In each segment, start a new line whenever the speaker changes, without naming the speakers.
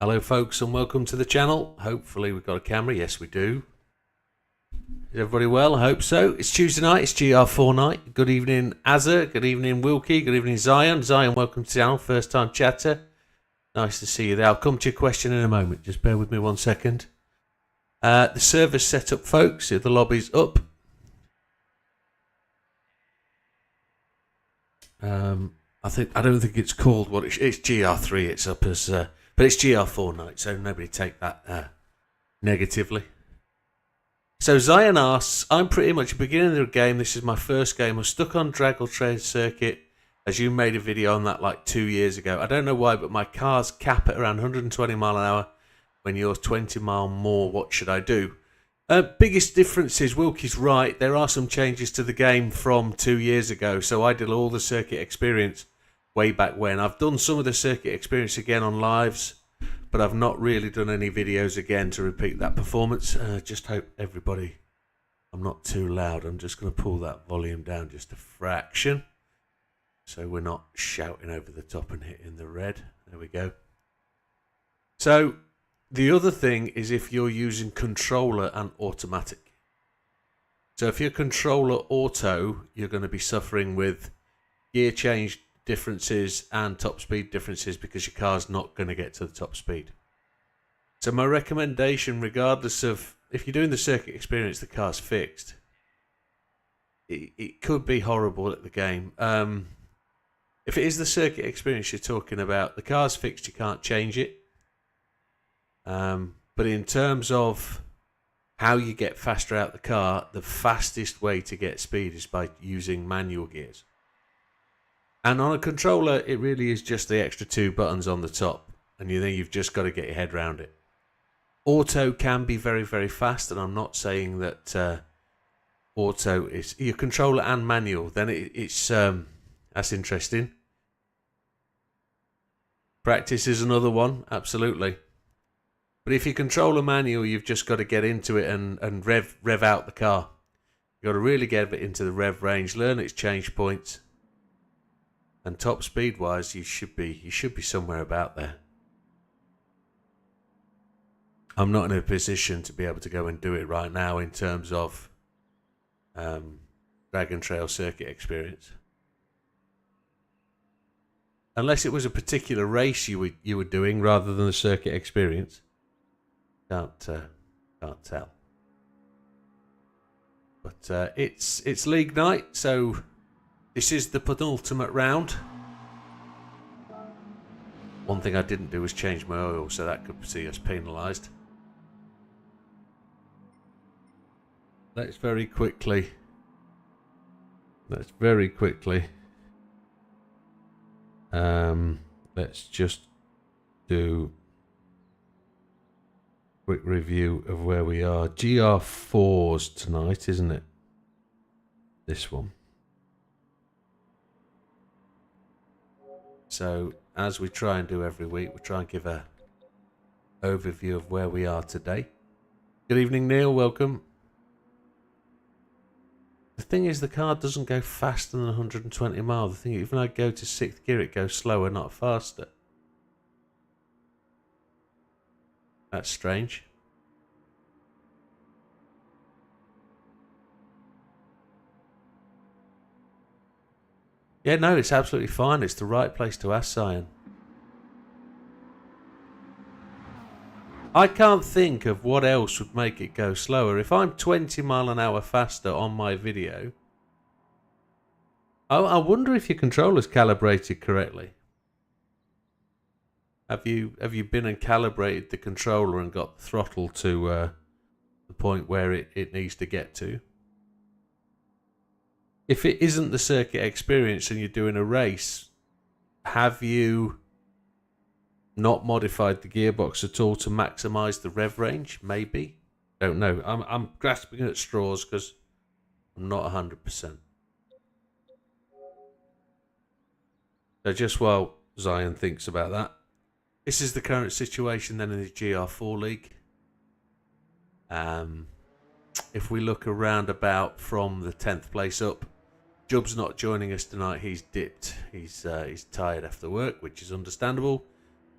Hello folks and welcome to the channel. Hopefully we've got a camera. Yes we do. Is everybody well? I hope so. It's Tuesday night. It's Gr4 night. Good evening Azza. Good evening Wilkie. Good evening Zion. Zion, welcome to the channel. First time chatter. Nice to see you there. I'll come to your question in a moment. Just bear with me 1 second. The server's set up folks. The lobby's up. I don't think it's called what it's Gr3. It's up as but it's Gr4 night, so nobody take that negatively. So Zion asks, I'm pretty much at the beginning of the game. This is my first game. I'm stuck on Draggle Train Circuit, as you made a video on that like 2 years ago. I don't know why, but my car's cap at around 120 mile an hour. When yours 20 mile more, what should I do? Biggest difference is Wilkie's right. There are some changes to the game from 2 years ago. So I did all the circuit experience way back when. I've done some of the circuit experience again on lives, but I've not really done any videos again to repeat that performance. Just hope everybody, I'm not too loud. I'm just going to pull that volume down just a fraction, so we're not shouting over the top and hitting the red. There we go. So the other thing is if you're using controller and automatic. So if you're controller auto, you're going to be suffering with gear change differences and top speed differences because your car's not going to get to the top speed. So my recommendation, regardless of if you're doing the circuit experience, the car's fixed. It could be horrible at the game. If it is the circuit experience you're talking about, the car's fixed, you can't change it. But in terms of how you get faster out the car, the fastest way to get speed is by using manual gears. And on a controller, it really is just the extra 2 buttons on the top, and you've just got to get your head around it. Auto can be very, very fast, and I'm not saying that auto is your controller and manual. Then it's that's interesting. Practice is another one, absolutely. But if you control a manual, you've just got to get into it and rev out the car. You've got to really get it into the rev range, learn its change points. And top speed wise, you should be somewhere about there. I'm not in a position to be able to go and do it right now in terms of Dragon Trail circuit experience. Unless it was a particular race you were doing rather than the circuit experience. Can't tell. But it's league night, so this is the penultimate round. One thing I didn't do was change my oil, so that could see us penalised. Let's very quickly. Let's just do a quick review of where we are. Gr4's tonight, isn't it? This one. So, as we try and do every week, we try and give a overview of where we are today. Good evening, Neil. Welcome. The thing is, the car doesn't go faster than 120 miles. The thing, even I go to 6th gear, it goes slower, not faster. That's strange. Yeah, no, it's absolutely fine. It's the right place to ask, Zion. I can't think of what else would make it go slower. If I'm 20 mile an hour faster on my video, I wonder if your controller's calibrated correctly. Have you been and calibrated the controller and got the throttle to the point where it needs to get to? If it isn't the circuit experience and you're doing a race, have you not modified the gearbox at all to maximise the rev range? Maybe. Don't know. I'm grasping at straws because I'm not 100%. So just while Zion thinks about that, this is the current situation then in the Gr4 League. If we look around about from the 10th place up, Jub's not joining us tonight. He's dipped. He's tired after work, which is understandable.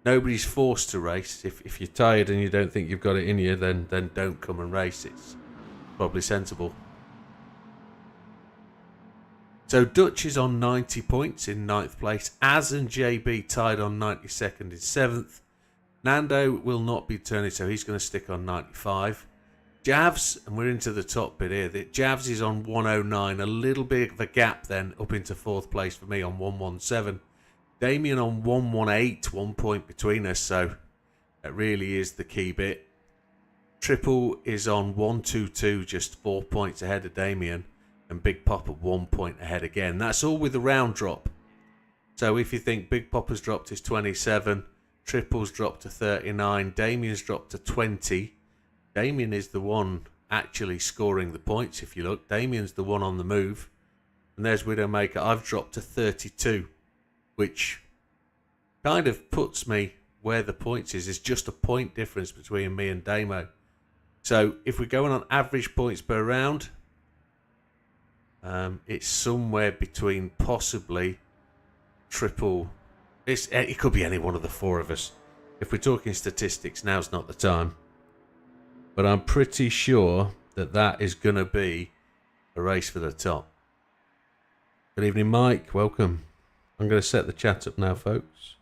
Nobody's forced to race. If you're tired and you don't think you've got it in you, then don't come and race. It's probably sensible. So Dutch is on 90 points in 9th place. Az and JB tied on 92nd in 7th. Nando will not be turning, so he's going to stick on 95. Javs, and we're into the top bit here. Javs is on 109, a little bit of a gap then up into 4th place for me on 117. Damien on 118, 1 point between us, so that really is the key bit. Triple is on 122, just 4 points ahead of Damien, and Big Pop at 1 point ahead again. That's all with a round drop. So if you think Big Pop has dropped his 27, Triple's dropped to 39, Damien's dropped to 20. Damien is the one actually scoring the points, if you look. Damien's the one on the move. And there's Widdowmaker. I've dropped to 32, which kind of puts me where the points is. It's just a point difference between me and Damo. So if we're going on average points per round, it's somewhere between possibly Triple. It could be any one of the four of us. If we're talking statistics, now's not the time. But I'm pretty sure that is going to be a race for the top. Good evening, Mike. Welcome. I'm going to set the chat up now, folks.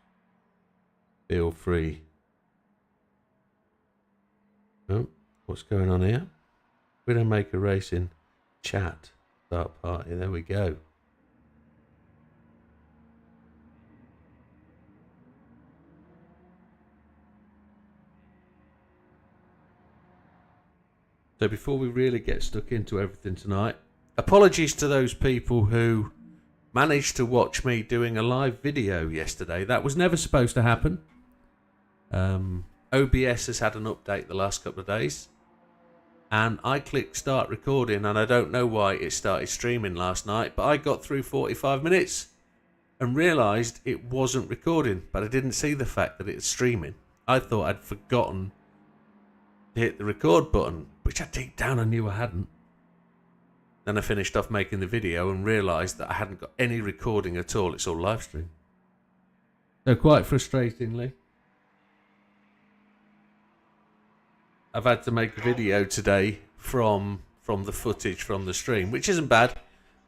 Feel free. Oh, what's going on here? Widdowmaker Racing chat. Start party. There we go. So before we really get stuck into everything tonight, apologies to those people who managed to watch me doing a live video yesterday. That was never supposed to happen. OBS has had an update the last couple of days, and I clicked start recording, and I don't know why it started streaming last night, but I got through 45 minutes and realised it wasn't recording, but I didn't see the fact that it's streaming. I thought I'd forgotten to hit the record button, which I deep down I knew I hadn't. Then I finished off making the video and realised that I hadn't got any recording at all. It's all live stream. So quite frustratingly, I've had to make a video today from the footage from the stream, which isn't bad.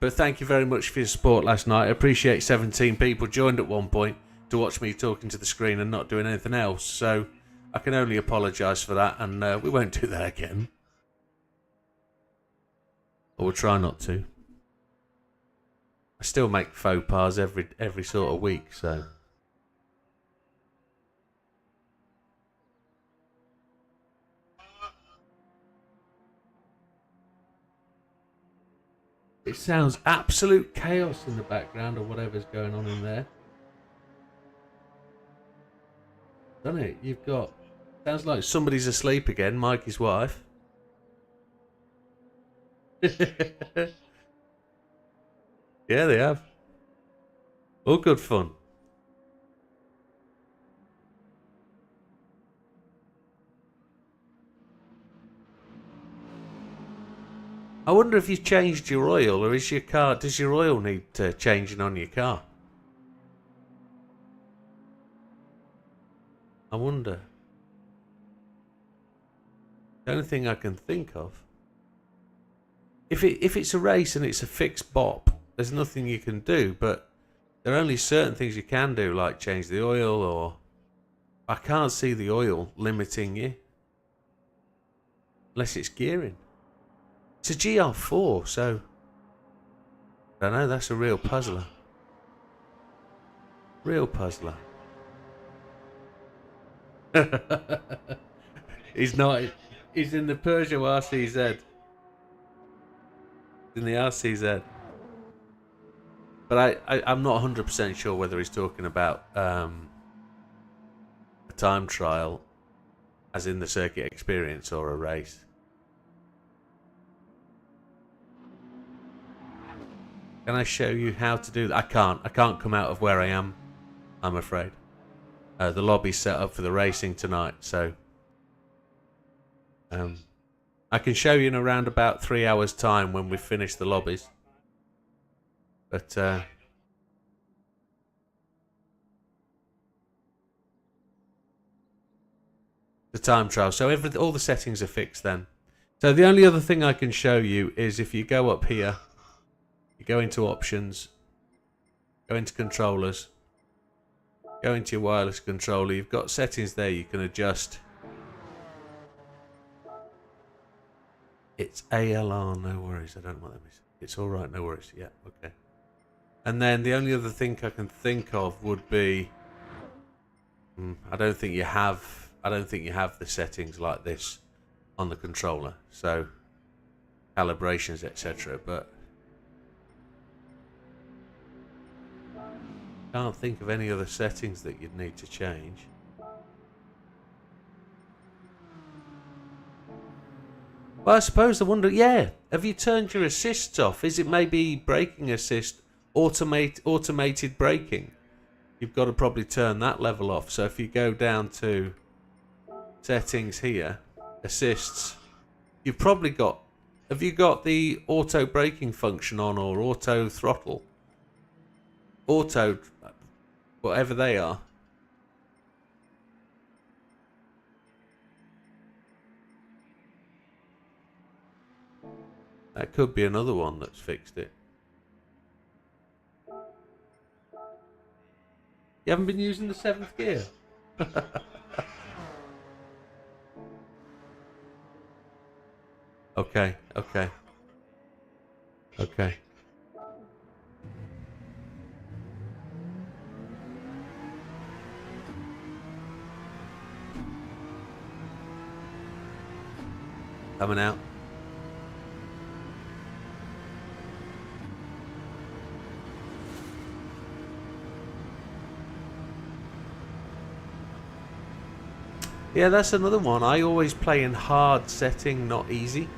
But thank you very much for your support last night. I appreciate 17 people joined at one point to watch me talking to the screen and not doing anything else. So I can only apologise for that, and we won't do that again. Or we'll try not to. I still make faux pas every sort of week, so. It sounds absolute chaos in the background or whatever's going on in there. Doesn't it? You've got... Sounds like somebody's asleep again, Mikey's wife. Yeah, they have. All good fun. I wonder if you've changed your oil, or is your car... Does your oil need changing on your car? I wonder. The only thing I can think of. If it's a race and it's a fixed bop, there's nothing you can do, but there are only certain things you can do, like change the oil, or... I can't see the oil limiting you. Unless it's gearing. It's a Gr4, so... I don't know, that's a real puzzler. Real puzzler. He's not... He's in the Peugeot RCZ. In the RCZ. But I'm not 100% sure whether he's talking about a time trial, as in the circuit experience, or a race. Can I show you how to do that? I can't come out of where I am, I'm afraid. The lobby's set up for the racing tonight, so... I can show you in around about 3 hours' time when we've finished the lobbies. But, The time trial. So all the settings are fixed then. So the only other thing I can show you is if you go up here, you go into options, go into controllers, go into your wireless controller. You've got settings there you can adjust. It's ALR, no worries. I don't know what that is. It's all right, no worries. Yeah, okay. And then the only other thing I can think of would be, I don't think you have the settings like this on the controller. So calibrations, etc. But can't think of any other settings that you'd need to change. Well, I suppose I wonder, yeah, have you turned your assists off? Is it maybe braking assist, automated braking? You've got to probably turn that level off. So if you go down to settings here, assists, you've probably got, have you got the auto braking function on, or auto throttle? Auto, whatever they are. That could be another one that's fixed it. You haven't been using the 7th gear? Okay. Coming out. Yeah, that's another one. I always play in hard setting, not easy.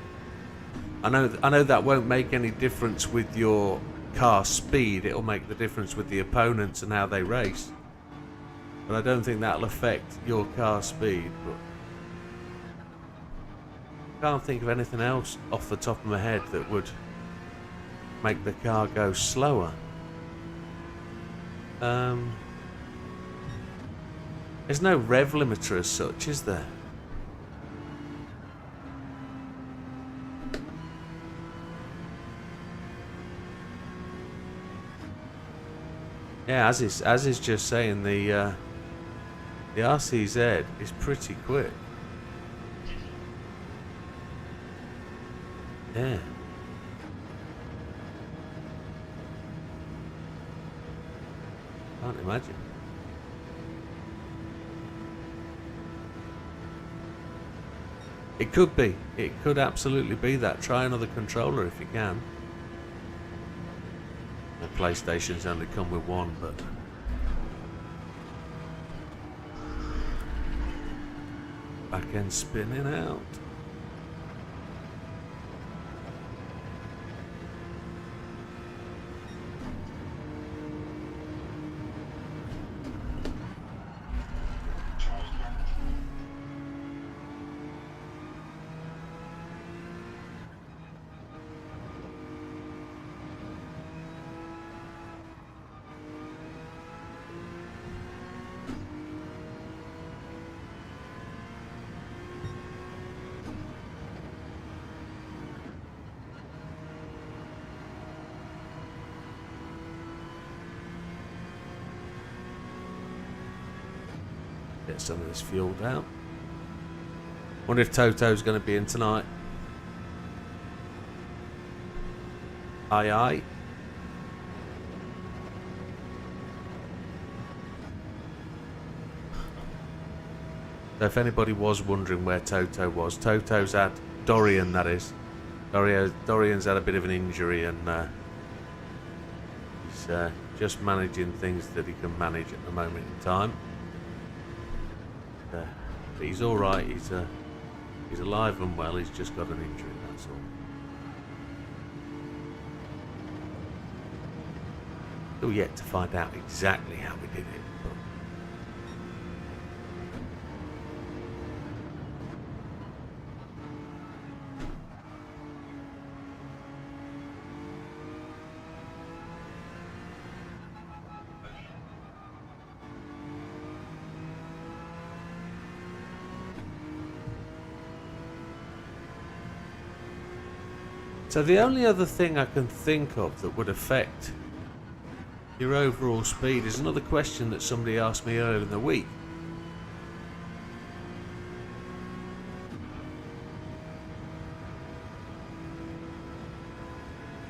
I know that won't make any difference with your car speed. It'll make the difference with the opponents and how they race. But I don't think that'll affect your car speed. But I can't think of anything else off the top of my head that would make the car go slower. There's no rev limiter as such, is there? Yeah, as is just saying, the RCZ is pretty quick. Yeah. Can't imagine. It could be. It could absolutely be that. Try another controller if you can. The PlayStations only come with one, but back end spinning out. Get some of this fuel down. Wonder if Toto's going to be in tonight. Aye aye. So if anybody was wondering where Toto was, Toto's had Dorian, that is. Dorian's had a bit of an injury, and he's just managing things that he can manage at the moment in time. But he's all right. He's alive and well. He's just got an injury. That's all. Still yet to find out exactly how we did it. But So the only other thing I can think of that would affect your overall speed is another question that somebody asked me earlier in the week.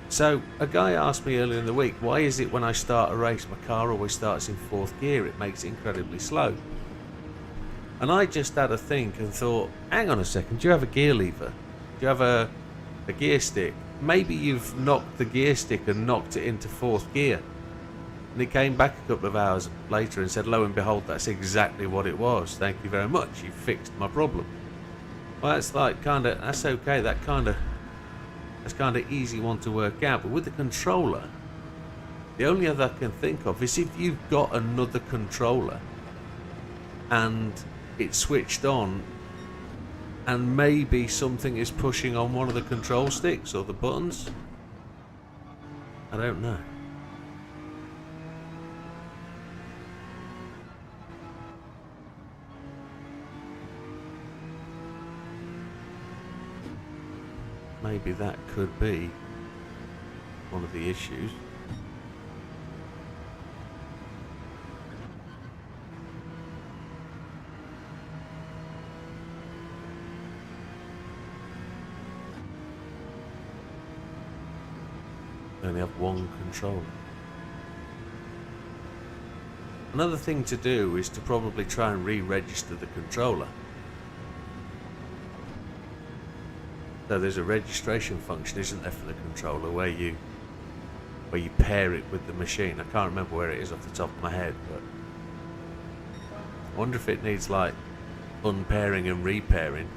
So a guy asked me earlier in the week, why is it when I start a race my car always starts in 4th gear? It makes it incredibly slow. And I just had a think and thought, hang on a second, do you have a gear lever? Do you have a gear stick? Maybe you've knocked the gear stick and knocked it into 4th gear. And he came back a couple of hours later and said, lo and behold, that's exactly what it was. Thank you very much, you fixed my problem. Well, that's like that's okay, that's kind of easy one to work out. But with the controller, the only other I can think of is if you've got another controller and it's switched on and maybe something is pushing on one of the control sticks or the buttons. I don't know. Maybe that could be one of the issues. They only have one controller. Another thing to do is to probably try and re-register the controller. So there's a registration function, isn't there, for the controller where you pair it with the machine. I can't remember where it is off the top of my head, but I wonder if it needs like unpairing and repairing.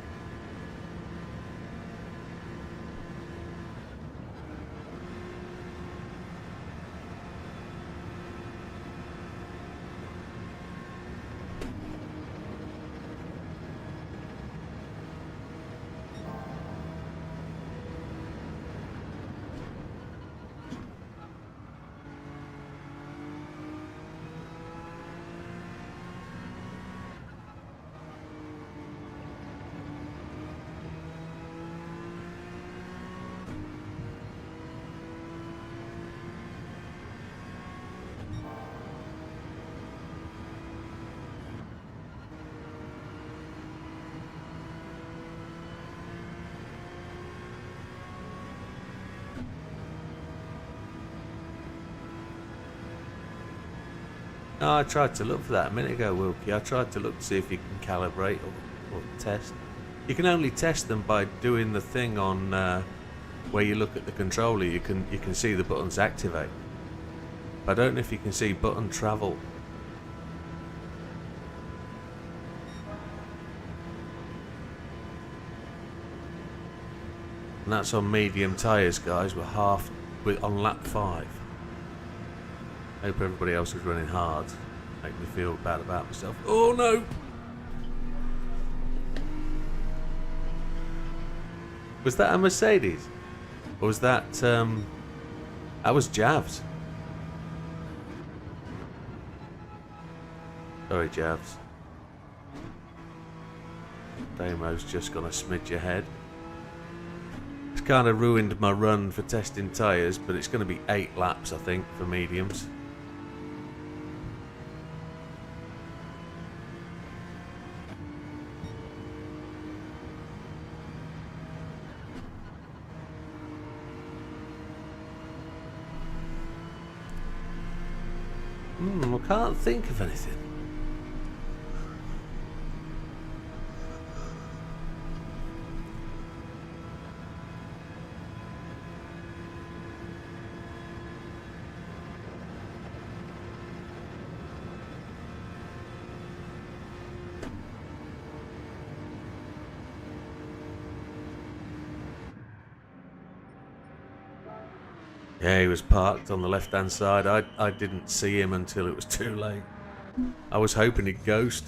No, I tried to look for that a minute ago, Wilkie. I tried to look to see if you can calibrate or test. You can only test them by doing the thing on where you look at the controller. You can see the buttons activate. I don't know if you can see button travel. And that's on medium tyres, guys. We're on lap 5. Hope everybody else is running hard. Make me feel bad about myself. Oh no! Was that a Mercedes? Or was that that was Javs. Sorry, Javs. Damo's just gonna smidge ahead. It's kind of ruined my run for testing tyres, but it's going to be 8 laps, I think, for mediums. I can't think of anything. Yeah, he was parked on the left-hand side. I didn't see him until it was too late. I was hoping he'd ghost.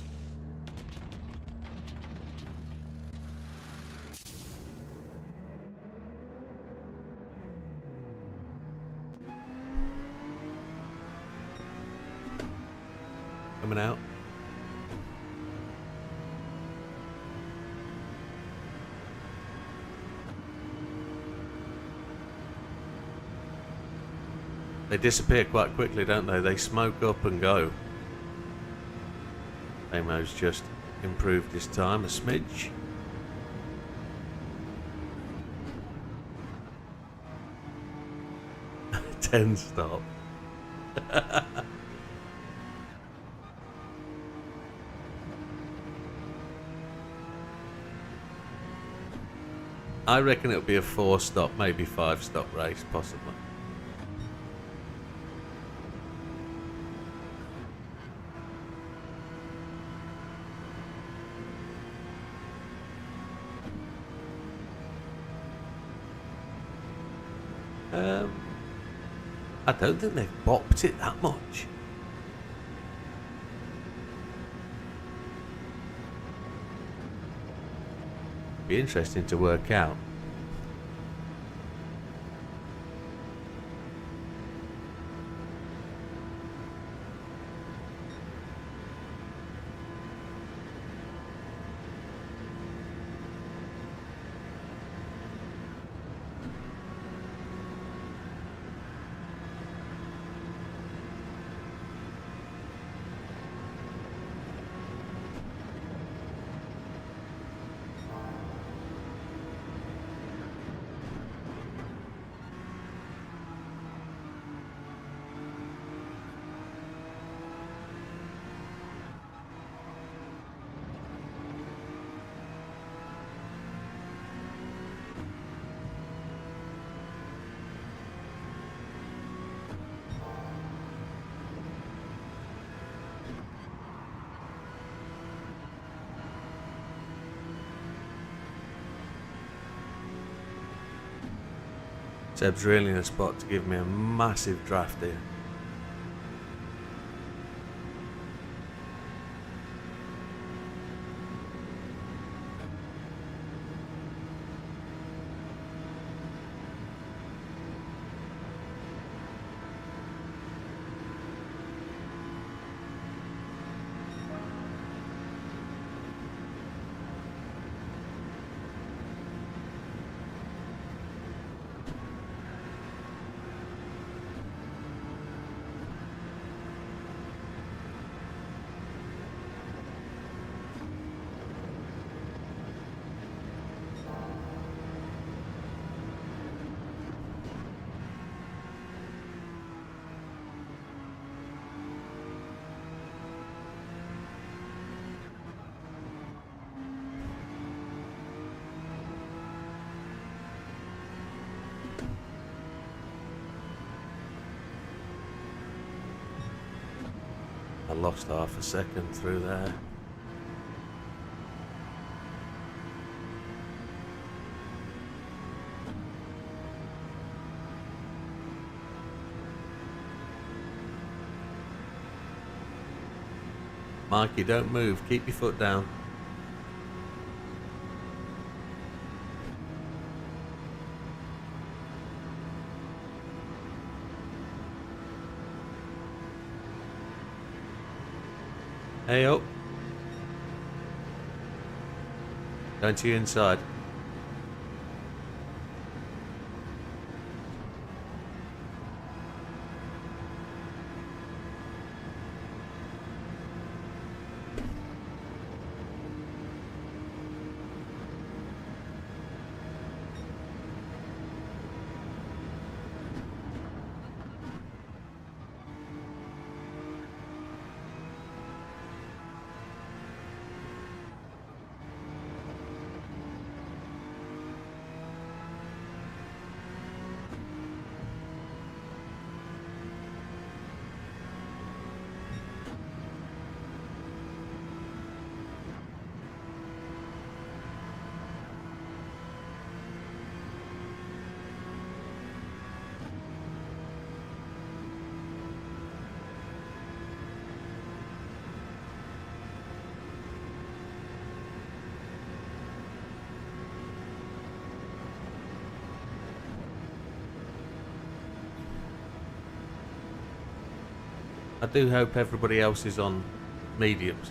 Coming out. They disappear quite quickly, don't they? They smoke up and go. Amo's just improved his time a smidge. 10 stop. I reckon it'll be a 4 stop, maybe 5 stop race, possibly. I don't think they've bopped it that much. Be interesting to work out. Seb's really in a spot to give me a massive draft here. I lost half a second through there. Mikey, don't move. Keep your foot down. Hey up. Going to your inside. I do hope everybody else is on mediums.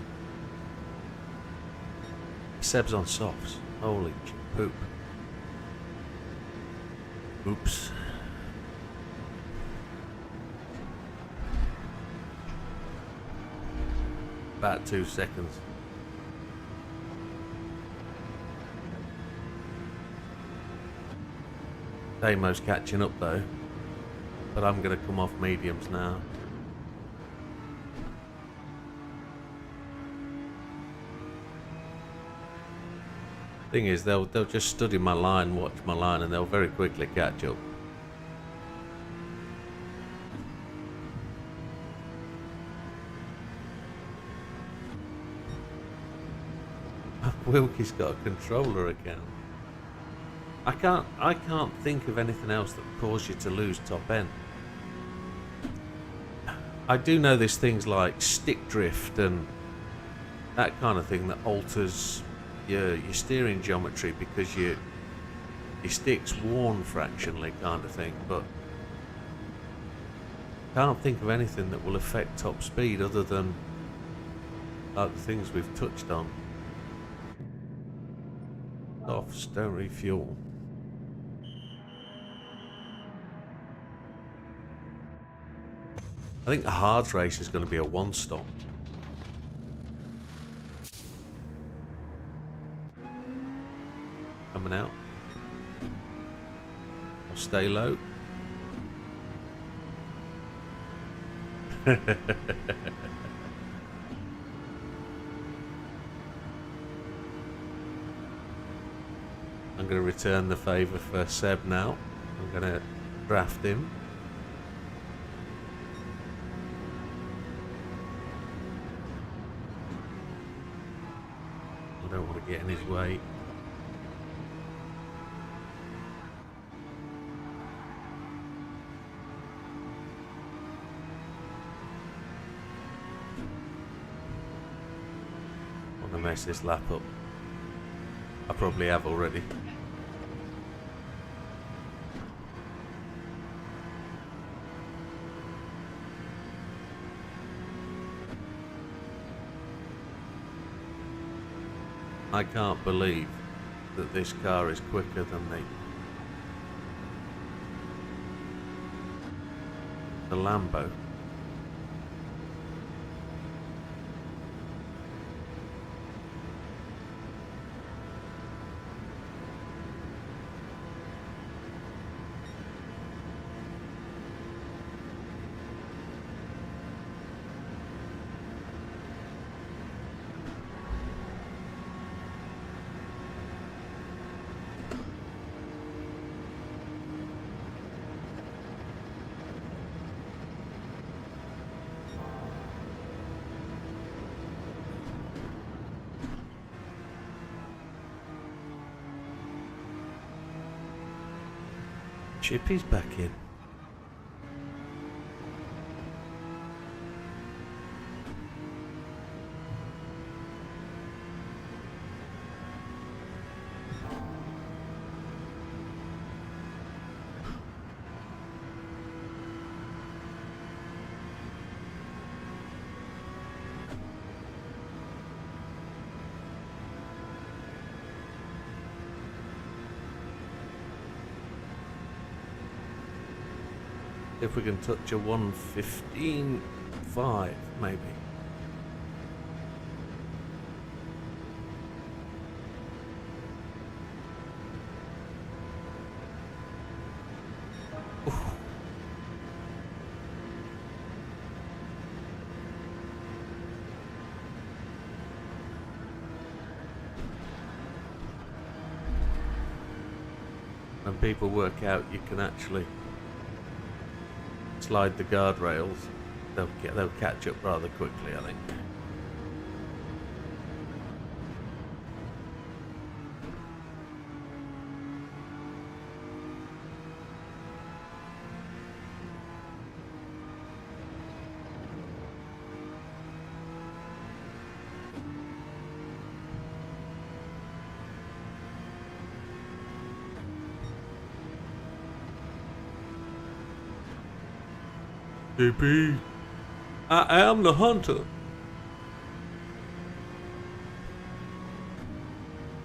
Seb's on softs. Holy poop. Oops. about 2 seconds. Damo's catching up though, but I'm going to come off mediums now. Thing is, they'll just study my line, watch my line, and they'll very quickly catch up. Wilkie's got a controller account. I can't think of anything else that would cause you to lose top end. I do know there's things like stick drift and that kind of thing that alters your steering geometry because your stick's worn fractionally, kind of thing, but can't think of anything that will affect top speed other than like the things we've touched on. Offs, don't refuel. I think the hard race is going to be a one stop. Coming out. I'll stay low. I'm going to return the favour for Seb now. I'm going to draft him. I don't want to get in his way. I want to mess this lap up. I probably have already. I can't believe that this car is quicker than the Lambo. Chippy's back in. If we can touch a 1:15.5, maybe. Oof. When people work out you can actually slide the guardrails, they'll catch up rather quickly, I think. DP, I am the hunter.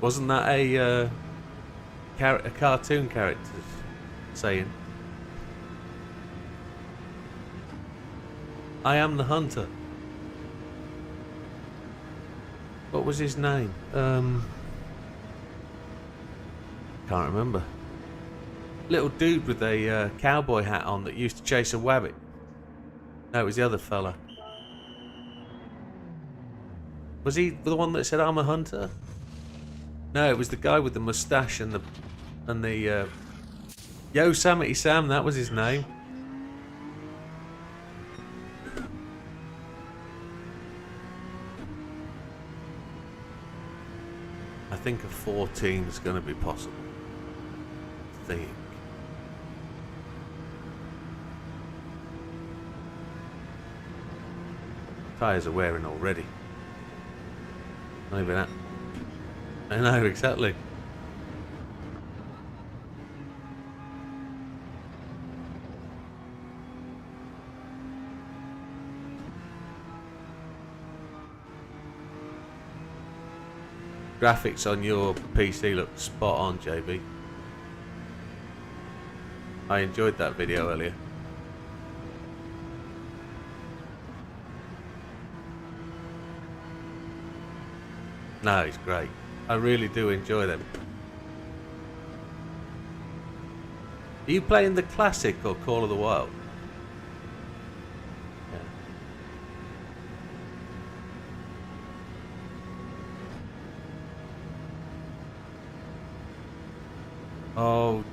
Wasn't that a cartoon character saying? I am the hunter. What was his name? Can't remember. Little dude with a cowboy hat on that used to chase a wabbit. No, it was the other fella. Was he the one that said I'm a hunter? No, it was the guy with the moustache and the Yosemite Sam, that was his name. I think a 14 is going to be possible. I think. Tyres are wearing already. Not even that. I know, exactly. Graphics on your PC look spot on, JB. I enjoyed that video earlier. No, it's great. I really do enjoy them. Are you playing the classic or Call of the Wild? Yeah. Oh,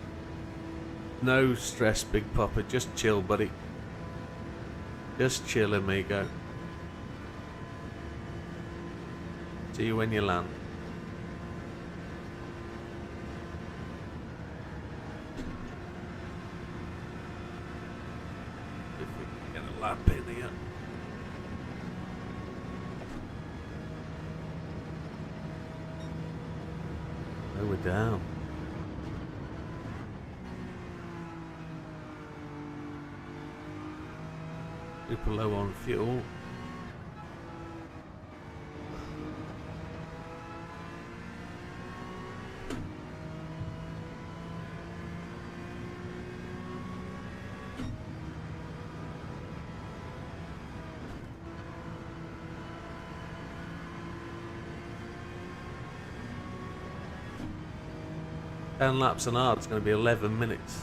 no stress, Big Papa. Just chill, buddy. Just chill, amigo. See you when you land. If we can get a lap in here. Oh, we're down. Super low on fuel. Ten laps an hour, it's going to be 11 minutes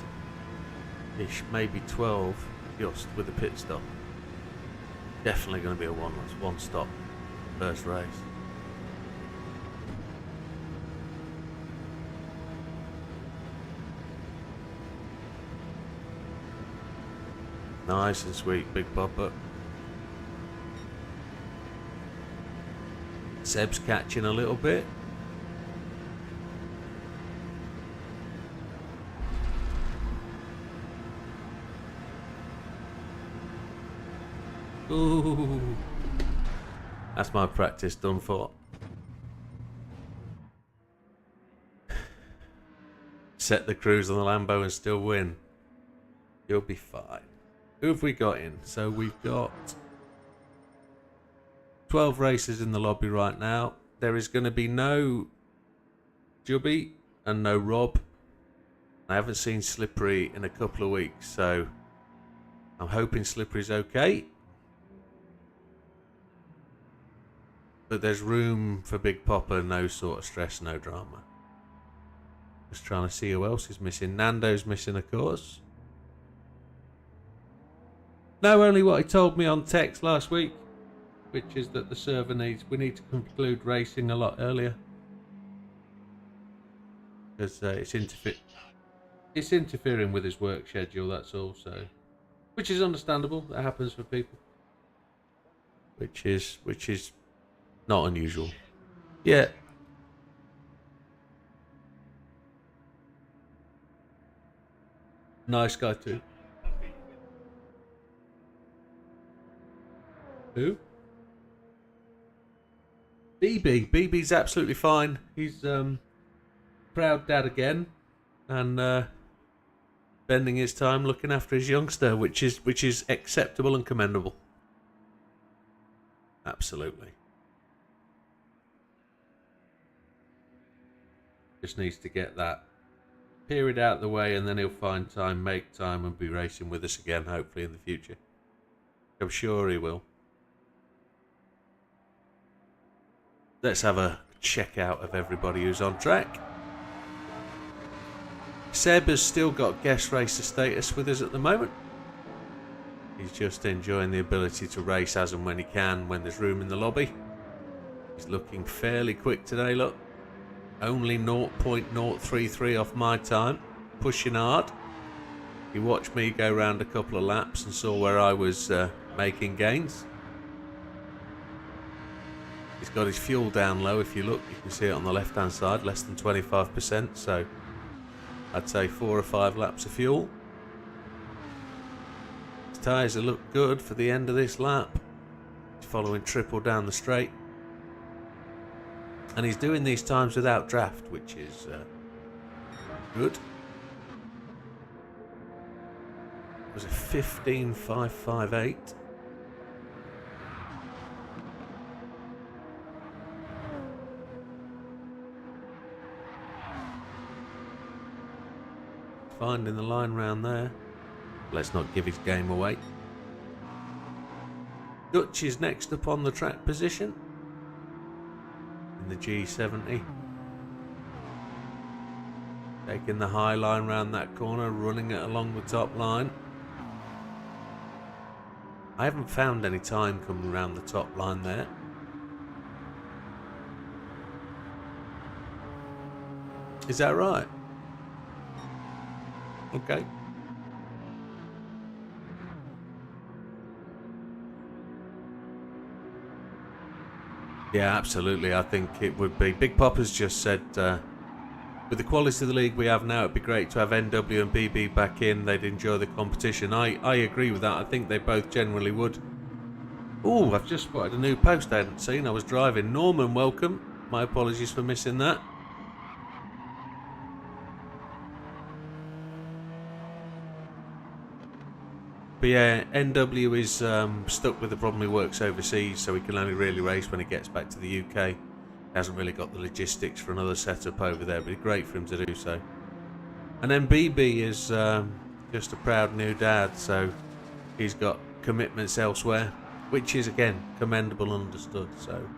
ish, maybe 12 just with a pit stop. Definitely going to be a one stop first race. Nice and sweet, Big Papa. Seb's catching a little bit. Ooh, that's my practice done for. Set the cruise on the Lambo and still win. You'll be fine. Who have we got in? So we've got 12 races in the lobby right now. There is going to be no Jubby and no Rob. I haven't seen Slippery in a couple of weeks, so I'm hoping Slippery's okay. But there's room for Big Papa, no sort of stress, no drama. Just trying to see who else is missing. Nando's missing, of course. No, only what he told me on text last week, which is that the server we need to conclude racing a lot earlier. Because it's interfering with his work schedule, that's all, so. Which is understandable, that happens for people. Which is not unusual. Yeah. Nice guy too. Who? BB. BB's absolutely fine. He's proud dad again, and spending his time looking after his youngster, which is acceptable and commendable. Absolutely. Just needs to get that period out of the way, and then he'll find time, make time, and be racing with us again, hopefully in the future. I'm sure he will. Let's have a check out of everybody who's on track. Seb has still got guest racer status with us at the moment. He's just enjoying the ability to race as and when he can, when there's room in the lobby. He's looking fairly quick today, look. Only 0.033 off my time. Pushing hard. He watched me go round a couple of laps and saw where I was making gains. He's got his fuel down low. If you look, you can see it on the left hand side, less than 25%, so I'd say 4 or 5 laps of fuel. His tyres look good for the end of this lap. He's following triple down the straight. And he's doing these times without draft, which is good. It was a 15.558. Finding the line round there. Let's not give his game away. Dutch is next up on the track position in the G70. Taking the high line round that corner, running it along the top line. I haven't found any time coming around the top line there. Is that right? Okay. Yeah, absolutely. I think it would be. Big Popper's just said, with the quality of the league we have now, it'd be great to have NW and BB back in. They'd enjoy the competition. I agree with that. I think they both generally would. Oh, I've just spotted a new post I hadn't seen. I was driving. Norman, welcome. My apologies for missing that. But yeah, NW is stuck with the problem. He works overseas, so he can only really race when he gets back to the UK. He hasn't really got the logistics for another setup over there, but it's great for him to do so. And then BB is just a proud new dad, so he's got commitments elsewhere, which is, again, commendable and understood. So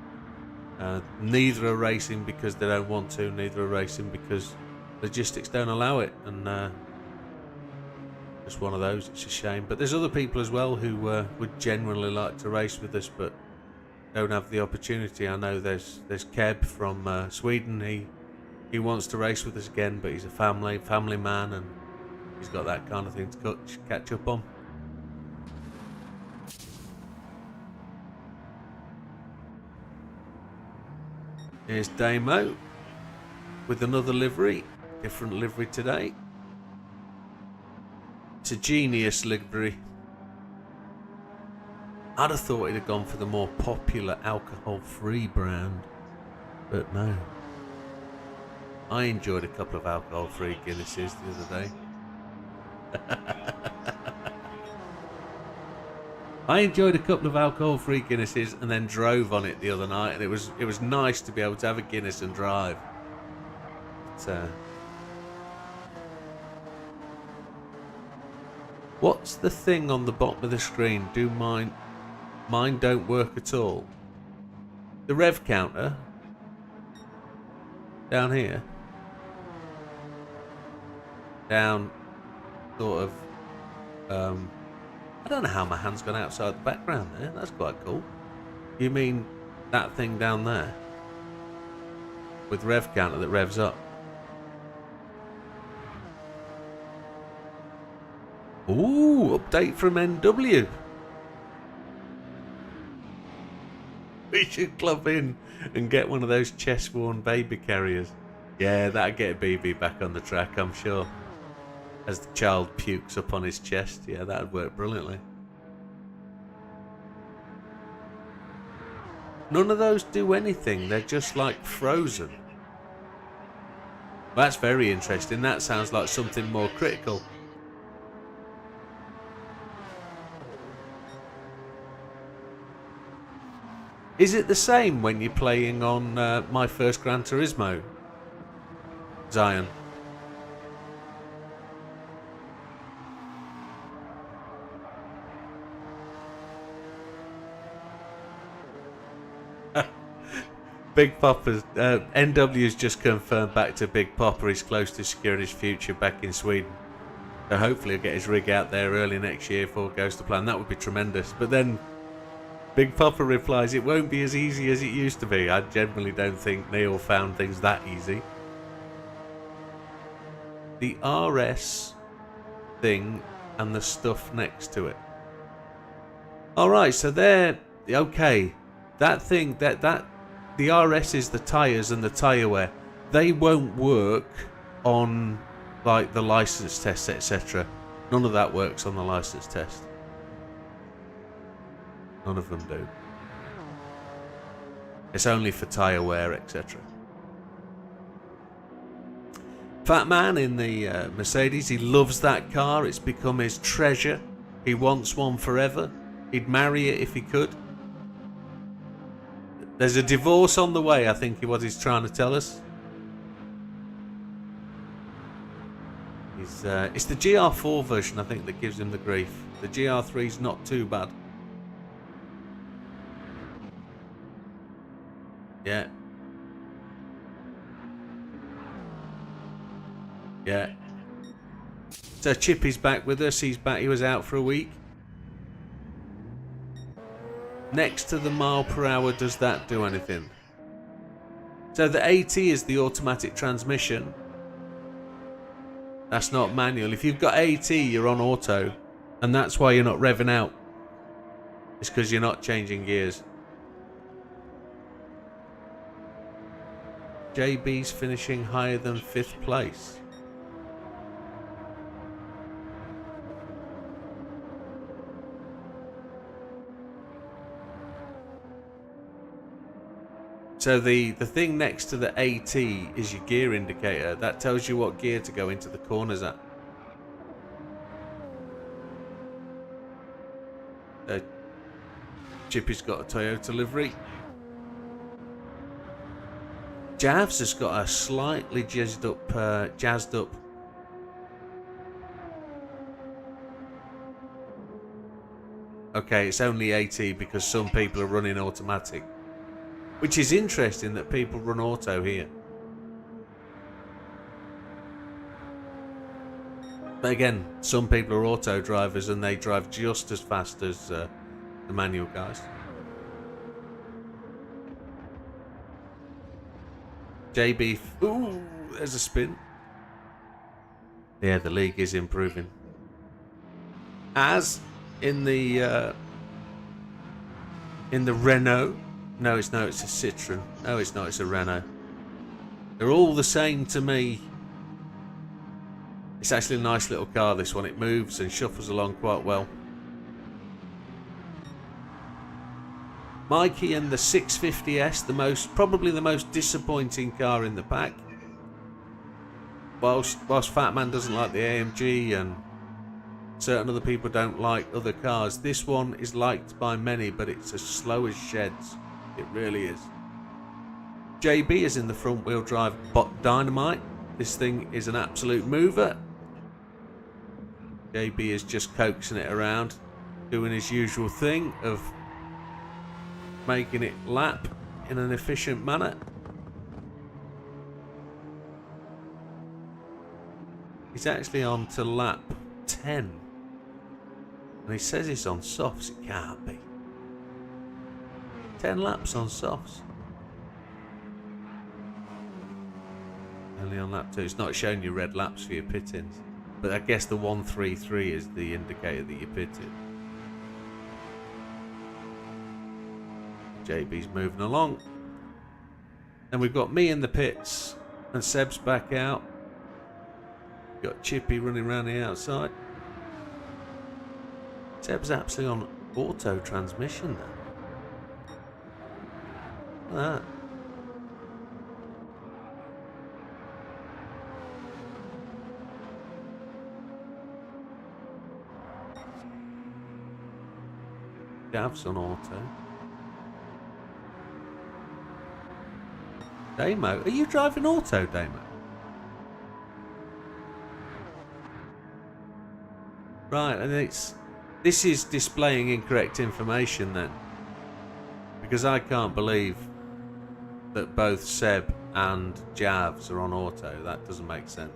neither are racing because they don't want to, neither are racing because logistics don't allow it, and just one of those. It's a shame, but there's other people as well who would genuinely like to race with us but don't have the opportunity. I know there's Keb from Sweden. He wants to race with us again, but he's a family man, and he's got that kind of thing to catch up on. Here's Damo with another livery, different livery today. It's a genius livery. I'd have thought he'd have gone for the more popular alcohol-free brand, but no. I enjoyed a couple of alcohol-free Guinnesses the other day. I enjoyed a couple of alcohol-free Guinnesses and then drove on it the other night, and it was nice to be able to have a Guinness and drive. But, what's the thing on the bottom of the screen? Do mine don't work at all. The rev counter down here, down sort of. I don't know how my hand's gone outside the background there. That's quite cool. You mean that thing down there with rev counter that revs up? Ooh, update from NW. We should club in and get one of those chest-worn baby carriers. Yeah, that'd get BB back on the track, I'm sure. As the child pukes up on his chest. Yeah, that'd work brilliantly. None of those do anything. They're just like frozen. Well, that's very interesting. That sounds like something more critical. Is it the same when you're playing on my first Gran Turismo, Zion? Big Popper's NW's just confirmed back to Big Popper he's close to securing his future back in Sweden. So hopefully he'll get his rig out there early next year if all goes to plan. That would be tremendous. But then Big Popper replies, it won't be as easy as it used to be. I generally don't think Neil found things that easy. The RS thing and the stuff next to it. Alright, so they're okay. That thing, that the RS is the tyres and the tyre wear. They won't work on like the license tests, etc. None of that works on the license test. None of them do. It's only for tyre wear, etc. Fat Man in the Mercedes, he loves that car. It's become his treasure. He wants one forever. He'd marry it if he could. There's a divorce on the way, I think is what he's trying to tell us. It's the GR4 version, I think, that gives him the grief. The GR3's not too bad. Yeah. Yeah. So Chippy's back with us. He's back. He was out for a week. Next to the mile per hour, does that do anything? So the AT is the automatic transmission. That's not manual. If you've got AT, you're on auto. And that's why you're not revving out. It's because you're not changing gears. JB's finishing higher than 5th place. So the thing next to the AT is your gear indicator. That tells you what gear to go into the corners at. Chippy's got a Toyota livery. Javs has got a slightly jazzed up. Okay, it's only AT because some people are running automatic. Which is interesting that people run auto here. But again, some people are auto drivers and they drive just as fast as the manual guys. JB, ooh, there's a spin. Yeah, the league is improving. As in the Renault. No, it's a Citroen. No, it's not. It's a Renault. They're all the same to me. It's actually a nice little car, this one. It moves and shuffles along quite well. Mikey and the 650S, probably the most disappointing car in the pack. Whilst Fat Man doesn't like the AMG and certain other people don't like other cars, this one is liked by many, but it's as slow as sheds. It really is. JB is in the front wheel drive bot dynamite. This thing is an absolute mover. JB is just coaxing it around, doing his usual thing of making it lap in an efficient manner. He's actually on to lap 10. And he says he's on softs. It can't be. 10 laps on softs. Only on lap 2. It's not showing you red laps for your pit-ins. But I guess the 133 is the indicator that you're pitted. JB's moving along. Then we've got me in the pits. And Seb's back out. Got Chippy running around the outside. Seb's actually on auto transmission now. Look at that. Dav's on auto. Damo, are you driving auto, Damo? Right, and this is displaying incorrect information then. Because I can't believe that both Seb and Javs are on auto. That doesn't make sense.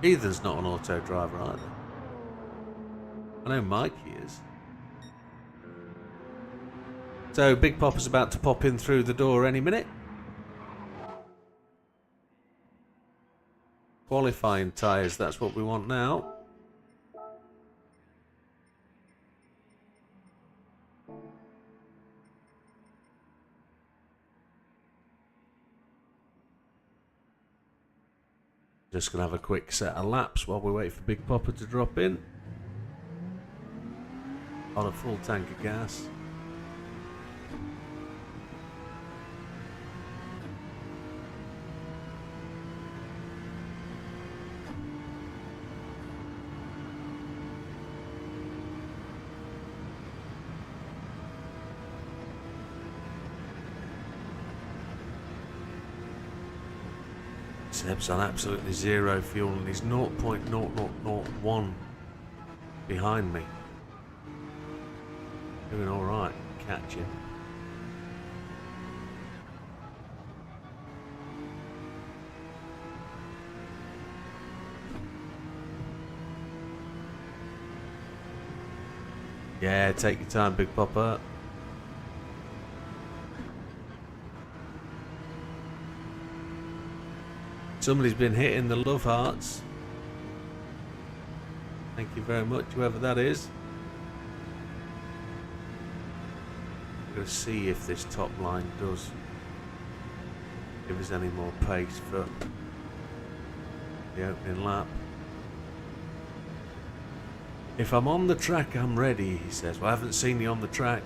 Ethan's not an auto driver either. I know Mikey is. So Big Popper's about to pop in through the door any minute. Qualifying tyres, that's what we want now. Just going to have a quick set of laps while we wait for Big Popper to drop in. On a full tank of gas. Seb's on absolutely zero fuel and he's 0.0001 behind me. Doing alright, catching. Yeah, take your time, Big Popper. Somebody's been hitting the love hearts. Thank you very much, whoever that is. I'm going to see if this top line does give us any more pace for the opening lap. If I'm on the track, I'm ready, he says. Well, I haven't seen you on the track.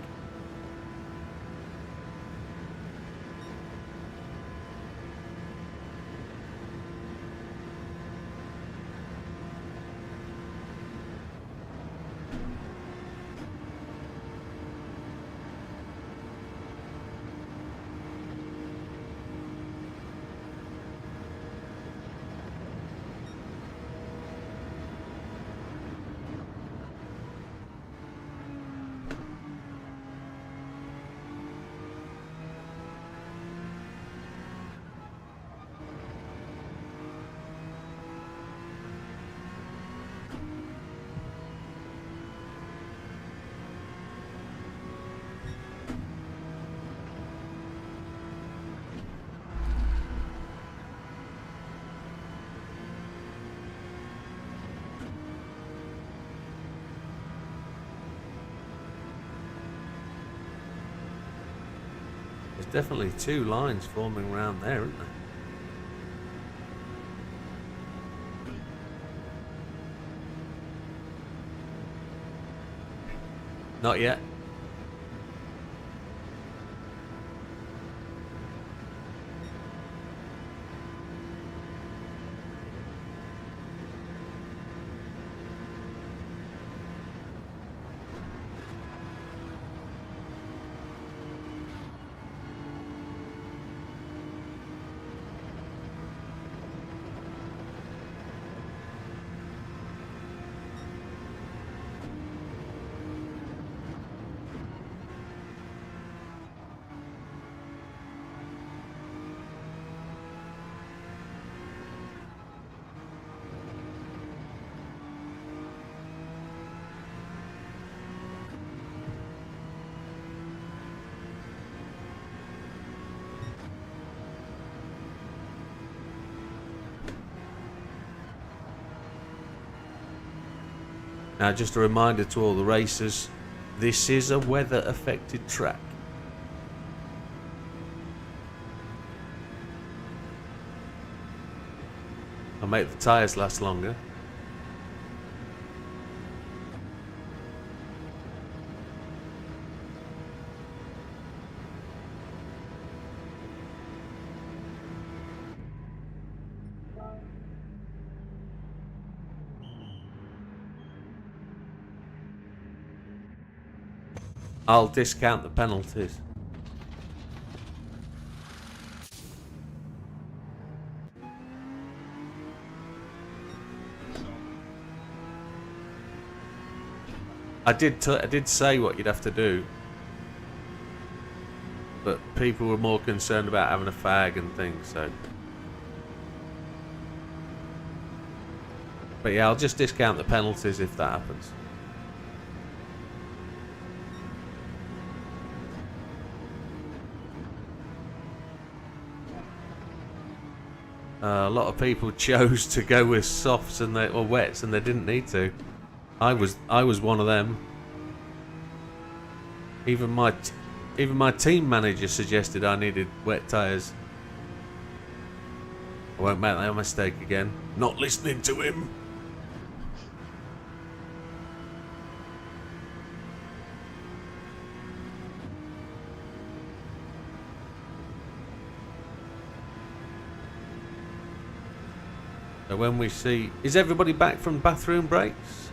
There's definitely two lines forming around there, isn't there? Not yet. Now, just a reminder to all the racers, this is a weather-affected track. I'll make the tyres last longer. I'll discount the penalties. I did say what you'd have to do, but people were more concerned about having a fag and things, so. But yeah, I'll just discount the penalties if that happens. A lot of people chose to go with softs or wets, and they didn't need to. I was one of them. Even my team manager suggested I needed wet tyres. I won't make that mistake again. Not listening to him. So when we see... Is everybody back from bathroom breaks?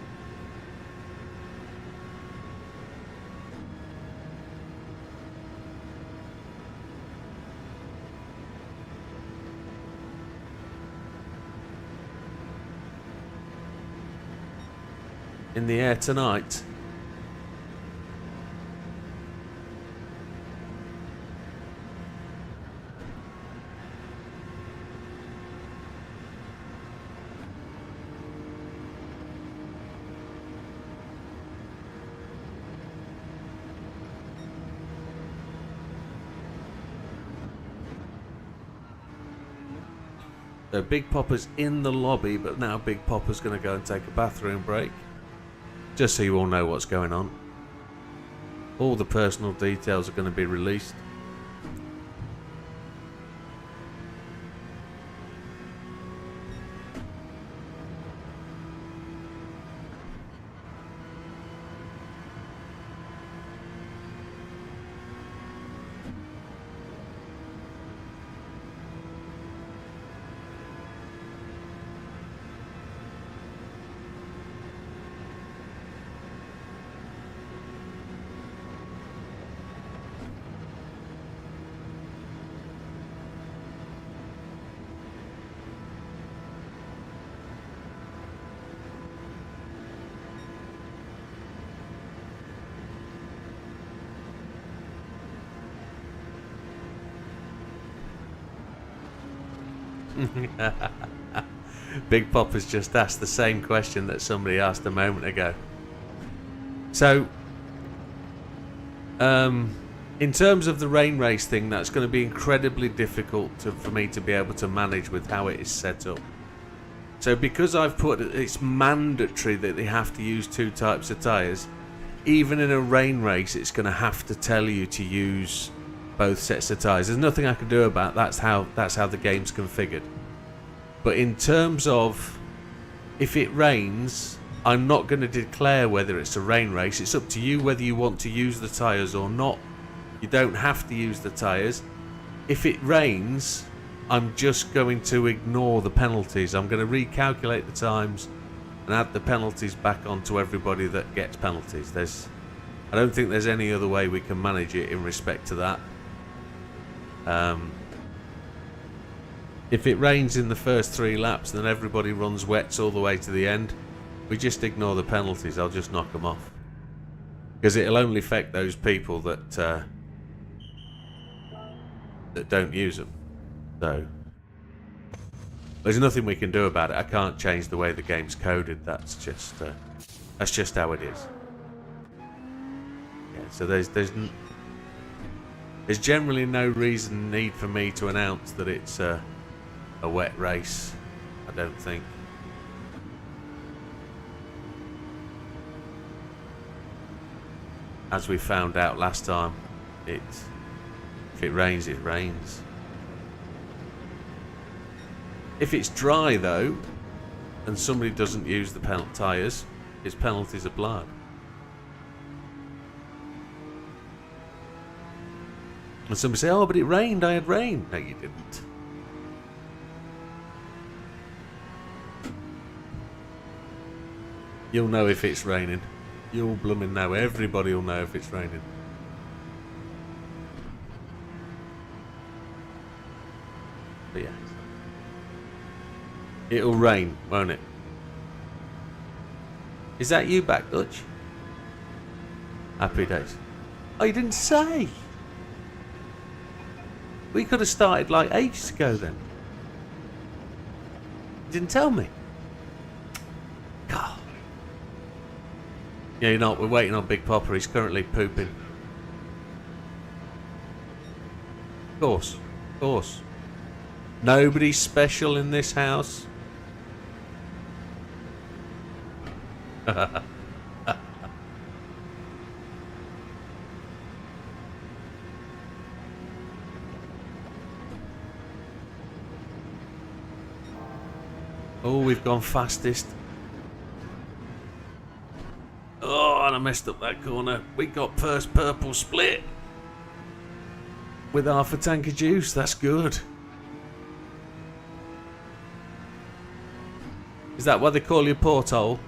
In the air tonight? So Big Popper's in the lobby, but now Big Popper's going to go and take a bathroom break. Just so you all know what's going on. All the personal details are going to be released. Big Popper's just asked the same question that somebody asked a moment ago. So, in terms of the rain race thing, that's going to be incredibly difficult for me to be able to manage with how it is set up. So because I've put it's mandatory that they have to use 2 types of tyres, even in a rain race it's going to have to tell you to use both sets of tyres. There's nothing I can do about that. That's how the game's configured. But in terms of if it rains, I'm not going to declare whether it's a rain race. It's up to you whether you want to use the tyres or not. You don't have to use the tyres. If it rains, I'm just going to ignore the penalties. I'm going to recalculate the times and add the penalties back onto everybody that gets penalties. I don't think there's any other way we can manage it in respect to that. If it rains in the first 3 laps, then everybody runs wets all the way to the end. We just ignore the penalties. I'll just knock them off, because it'll only affect those people that don't use them. So there's nothing we can do about it. I can't change the way the game's coded. That's just how it is. Yeah. So there's generally no need for me to announce that it's a wet race. I don't think. As we found out last time, if it rains, it rains. If it's dry though, and somebody doesn't use the tyres, his penalties are applied. And somebody say, "Oh, but it rained. I had rain." No, you didn't. You'll know if it's raining. You'll blooming know. Everybody will know if it's raining. But yeah. It'll rain, won't it? Is that you back, Dutch? Happy days. Oh, you didn't say. We could have started like ages ago then. You didn't tell me. God. Yeah, you're not. We're waiting on Big Popper. He's currently pooping. Of course. Of course. Nobody's special in this house. Oh, we've gone fastest. Oh, and I messed up that corner. We got first purple split. With half a tank of juice. That's good. Is that what they call your porthole?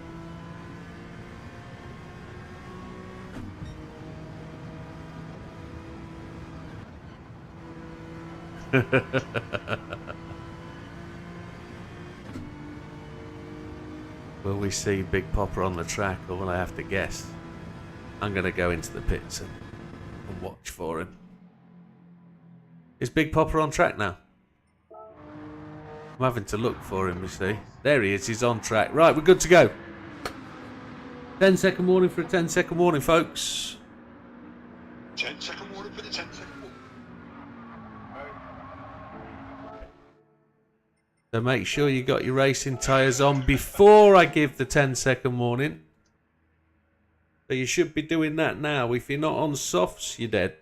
Will we see Big Popper on the track, or will I have to guess? I'm going to go into the pits and watch for him. Is Big Popper on track now? I'm having to look for him, you see. There he is, he's on track. Right, we're good to go. 10-second warning for a 10-second warning, folks.
10-second warning for the 10-second warning.
So make sure you got your racing tyres on before I give the 10-second warning. So you should be doing that now. If you're not on softs, you're dead.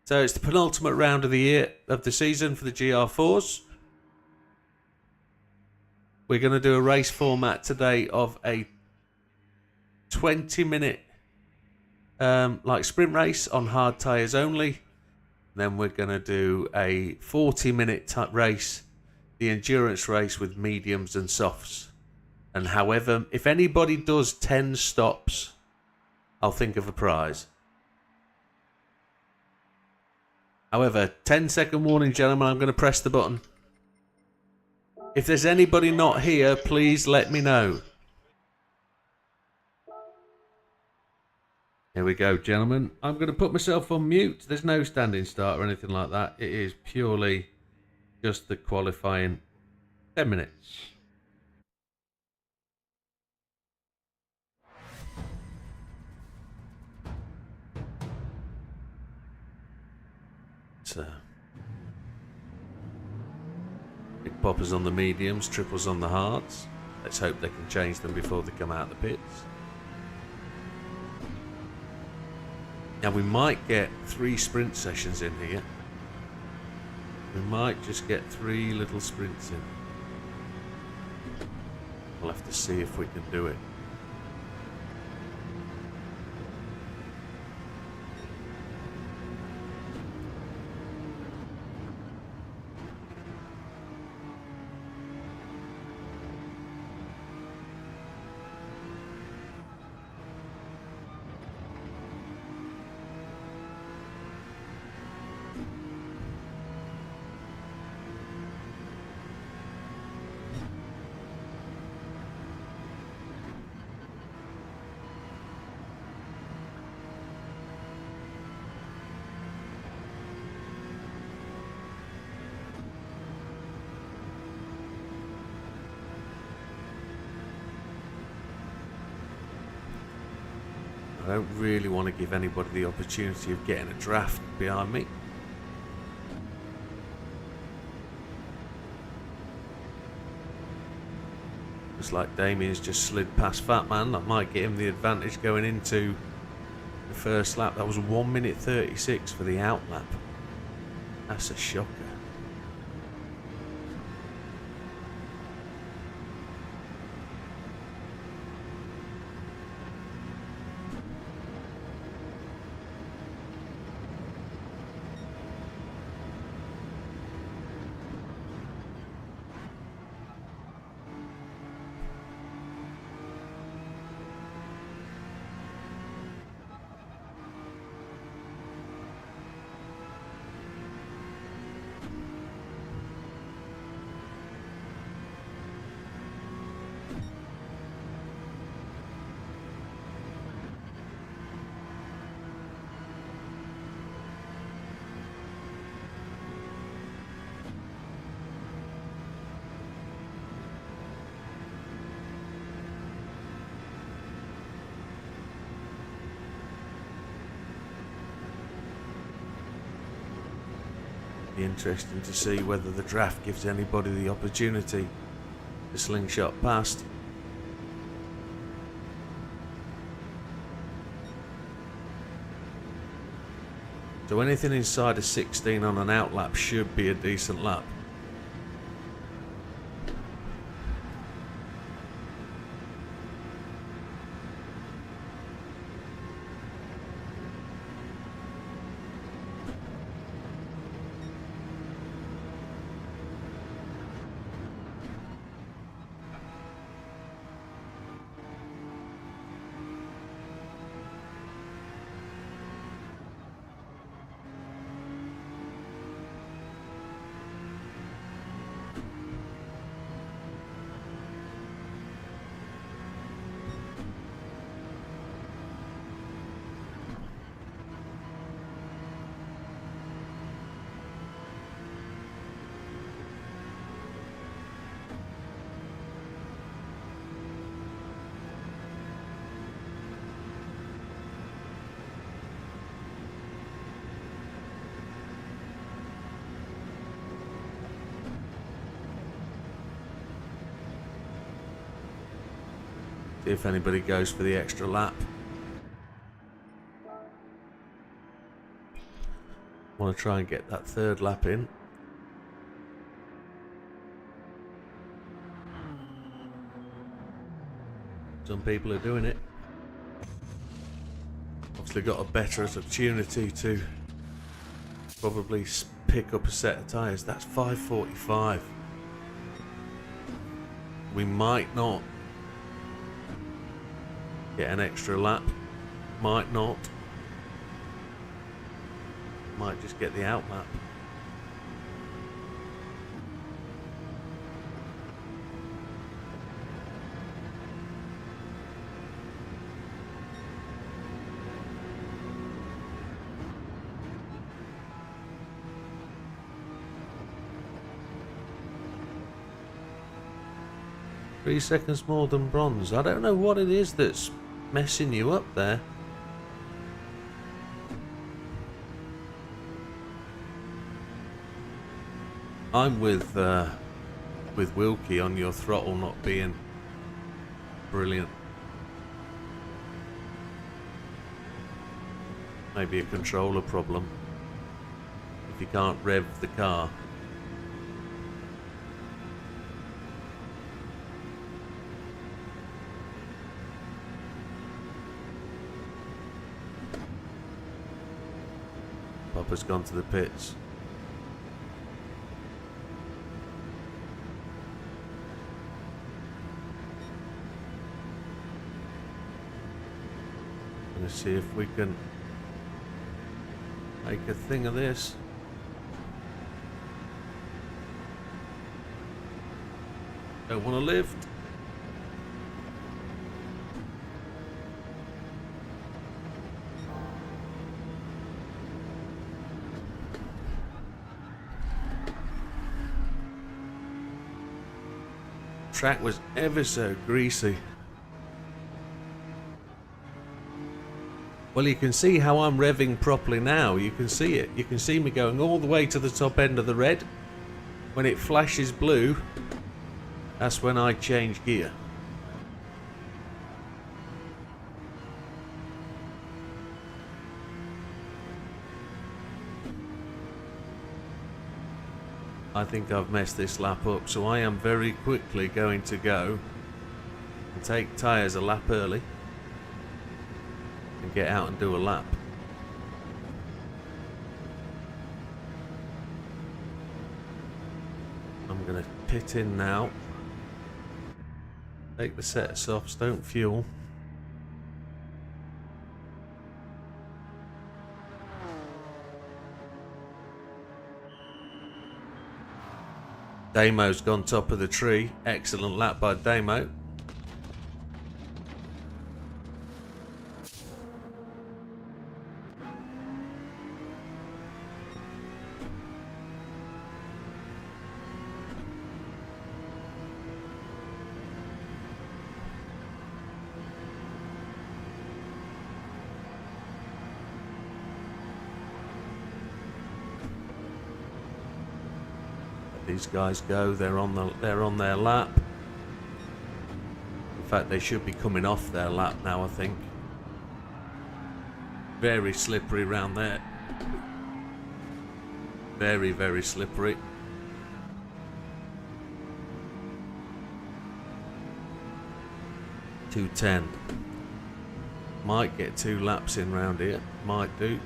So it's the penultimate round of the year, of the season for the GR4s. We're going to do a race format today of a 20-minute like sprint race on hard tyres only. Then we're going to do a 40-minute race, the endurance race with mediums and softs. And however, if anybody does 10 stops, I'll think of a prize. However, 10-second warning, gentlemen, I'm going to press the button. If there's anybody not here, please let me know. Here we go, gentlemen. I'm going to put myself on mute. There's no standing start or anything like that. It is purely just the qualifying 10 minutes. So, Big Poppers on the mediums, triples on the hards. Let's hope they can change them before they come out of the pits. Now we might get 3 sprint sessions in here. We might just get 3 little sprints in. We'll have to see if we can do it. I don't really want to give anybody the opportunity of getting a draft behind me. Looks like Damien's just slid past Fat Man. That might get him the advantage going into the first lap. That was 1 minute 36 for the out lap. That's a shocker. be interesting to see whether the draft gives anybody the opportunity to slingshot past. So anything inside of 16 on an outlap should be a decent lap. See if anybody goes for the extra lap. Want to try and get that third lap in. Some people are doing it. Obviously got a better opportunity to probably pick up a set of tyres. That's 5:45. We might not get an extra lap. Might not. Might just get the out lap. Three seconds more than bronze. I don't know what it is that's messing you up there. I'm with Wilkie on your throttle not being brilliant. Maybe a controller problem if you can't rev the car. Papa's gone to the pits. Gonna see if we can make a thing of this. Don't want to lift. Track was ever so greasy. Well, you can see how I'm revving properly now. You can see it. You can see me going all the way to the top end of the red. When it flashes blue, that's when I change gear. I think I've messed this lap up, so I am very quickly going to go and take tyres a lap early and get out and do a lap. I'm going to pit in now, take the set of softs, don't fuel. Damo's gone top of the tree. Excellent lap by Damo. These guys go. They're on their lap. In fact, they should be coming off their lap now, I think. Very slippery round there. Very, very slippery. .210. Might get 2 laps in round here. Might do.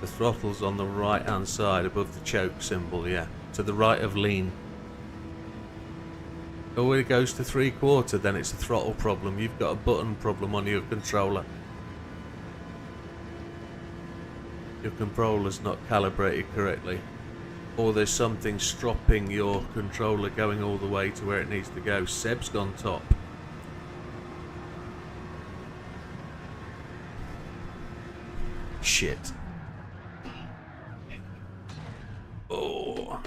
The throttle's on the right hand side above the choke symbol, yeah. To the right of lean. Oh, when it goes to 3/4, then it's a throttle problem. You've got a button problem on your controller. Your controller's not calibrated correctly. Or there's something stopping your controller going all the way to where it needs to go. Seb's gone top. Shit. Oh.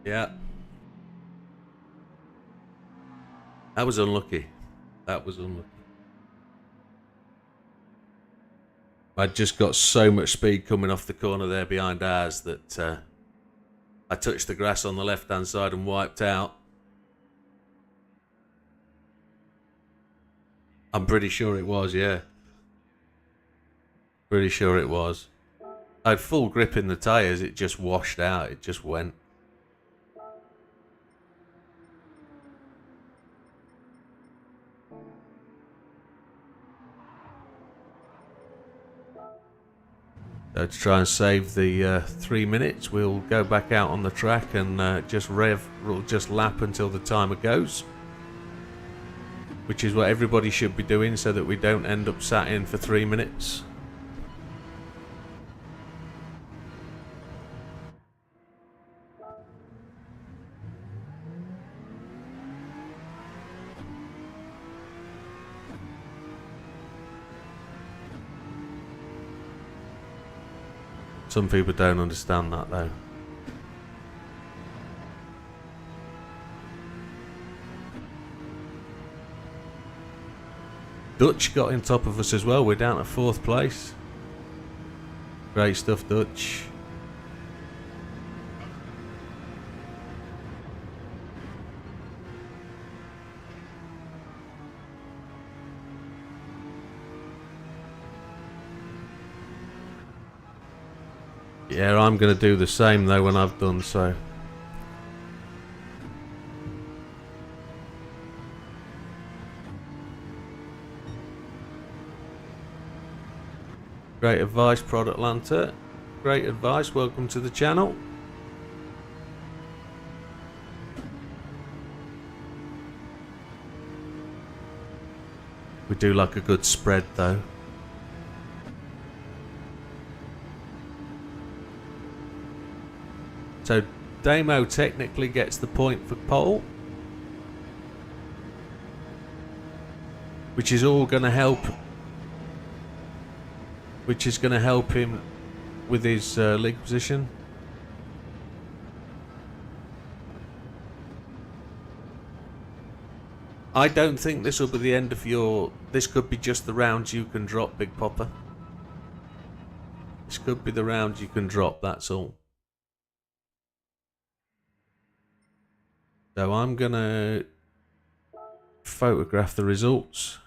Yeah. That was unlucky. That was unlucky. I just got so much speed coming off the corner there behind ours that I touched the grass on the left hand side and wiped out. I'm pretty sure it was, yeah. Pretty sure it was. I had full grip in the tyres, it just washed out, it just went. So to try and save the 3 minutes, we'll go back out on the track and we'll just lap until the timer goes. Which is what everybody should be doing so that we don't end up sat in for 3 minutes. Some people don't understand that though. Dutch got in top of us as well. We're down to 4th place. Great stuff, Dutch. Yeah, I'm going to do the same though when I've done so. Great advice, Prod Atlanta. Great advice. Welcome to the channel. We do like a good spread though. So Damo technically gets the point for pole, which is all going to help. Which is going to help him with his league position. I don't think this will be the end of your... This could be just the rounds you can drop, Big Popper. This could be the rounds you can drop, that's all. So I'm going to photograph the results.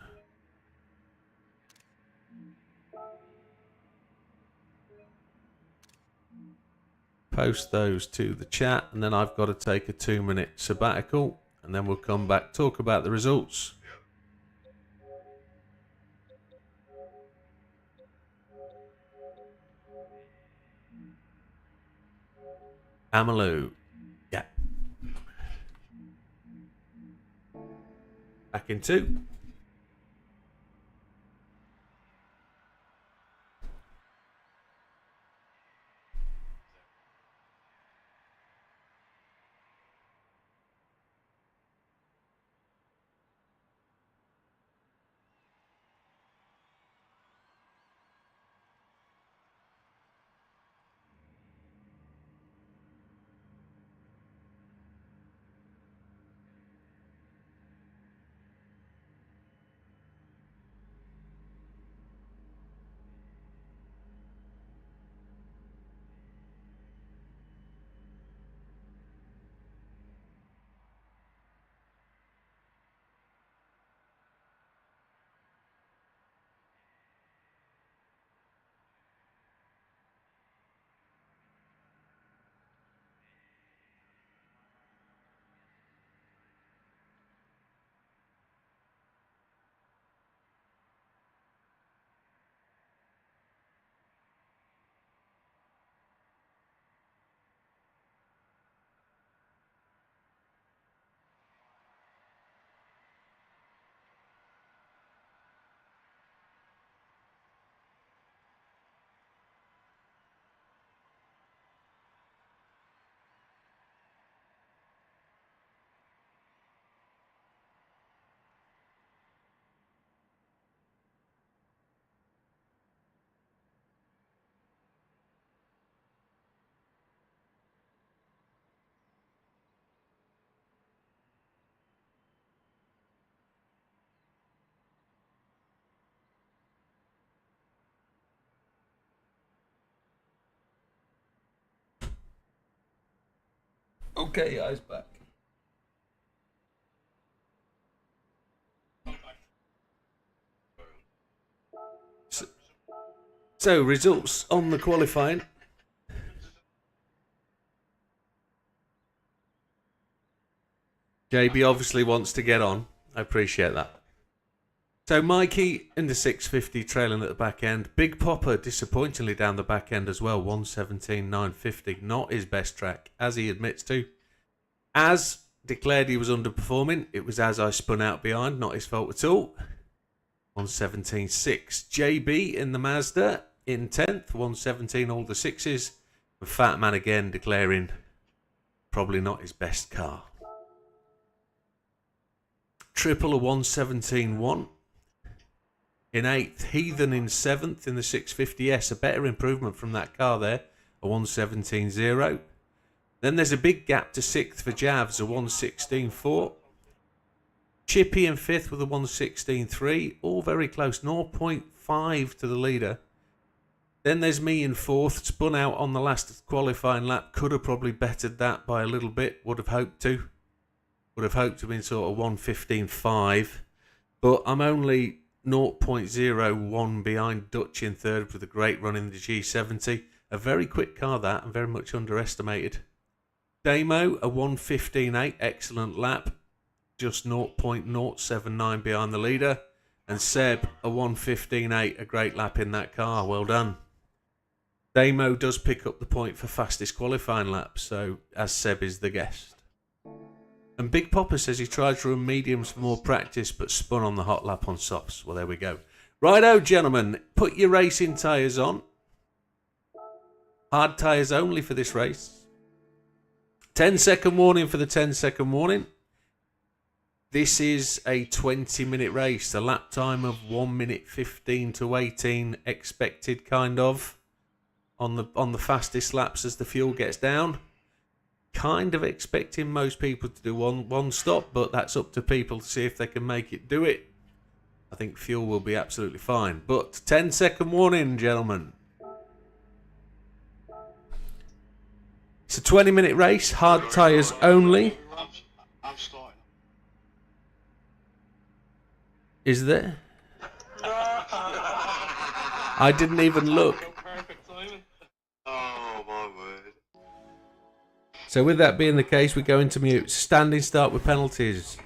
Post those to the chat, and then I've got to take a 2-minute sabbatical, and then we'll come back, talk about the results. Amalu. Yeah. Back in 2. Okay, eyes back. So results on the qualifying. JB obviously wants to get on. I appreciate that. So Mikey in the 650 trailing at the back end. Big Popper disappointingly down the back end as well. 117.950. Not his best track, as he admits to. As declared he was underperforming. It was as I spun out behind. Not his fault at all. 117.6. JB in the Mazda in 10th. 117 all the sixes. And Fat Man again declaring probably not his best car. Triple a 117.1. In 8th, Heathen in 7th in the 650S. A better improvement from that car there. A 117.0. Then there's a big gap to 6th for Javs. A 116.4. Chippy in 5th with a 116.3. All very close. 0.5 to the leader. Then there's me in 4th. Spun out on the last qualifying lap. Could have probably bettered that by a little bit. Would have hoped to. Would have hoped to have been sort of 115.5. But I'm only 0.01 behind Dutch in 3rd with a great run in the G70. A very quick car that, and very much underestimated. Damo, a 115.8. Excellent lap. Just 0.079 behind the leader. And Seb, a 115.8. A great lap in that car. Well done. Damo does pick up the point for fastest qualifying lap. So, as Seb is the guest. And Big Popper says he tried to run mediums for more practice, but spun on the hot lap on softs. Well, there we go. Righto, gentlemen. Put your racing tyres on. Hard tyres only for this race. 10-second warning for the 10-second warning. This is a 20-minute race. The lap time of 1 minute 15 to 18 expected, kind of, on the fastest laps as the fuel gets down. Kind of expecting most people to do one stop, but that's up to people to see if they can make it do it. I think fuel will be absolutely fine. But 10-second warning, gentlemen. It's a 20-minute race, hard tyres only.
I'm starting.
Is there? I didn't even look.
Perfect timing. Oh my word.
So with that being the case, we go into mute. Standing start with penalties.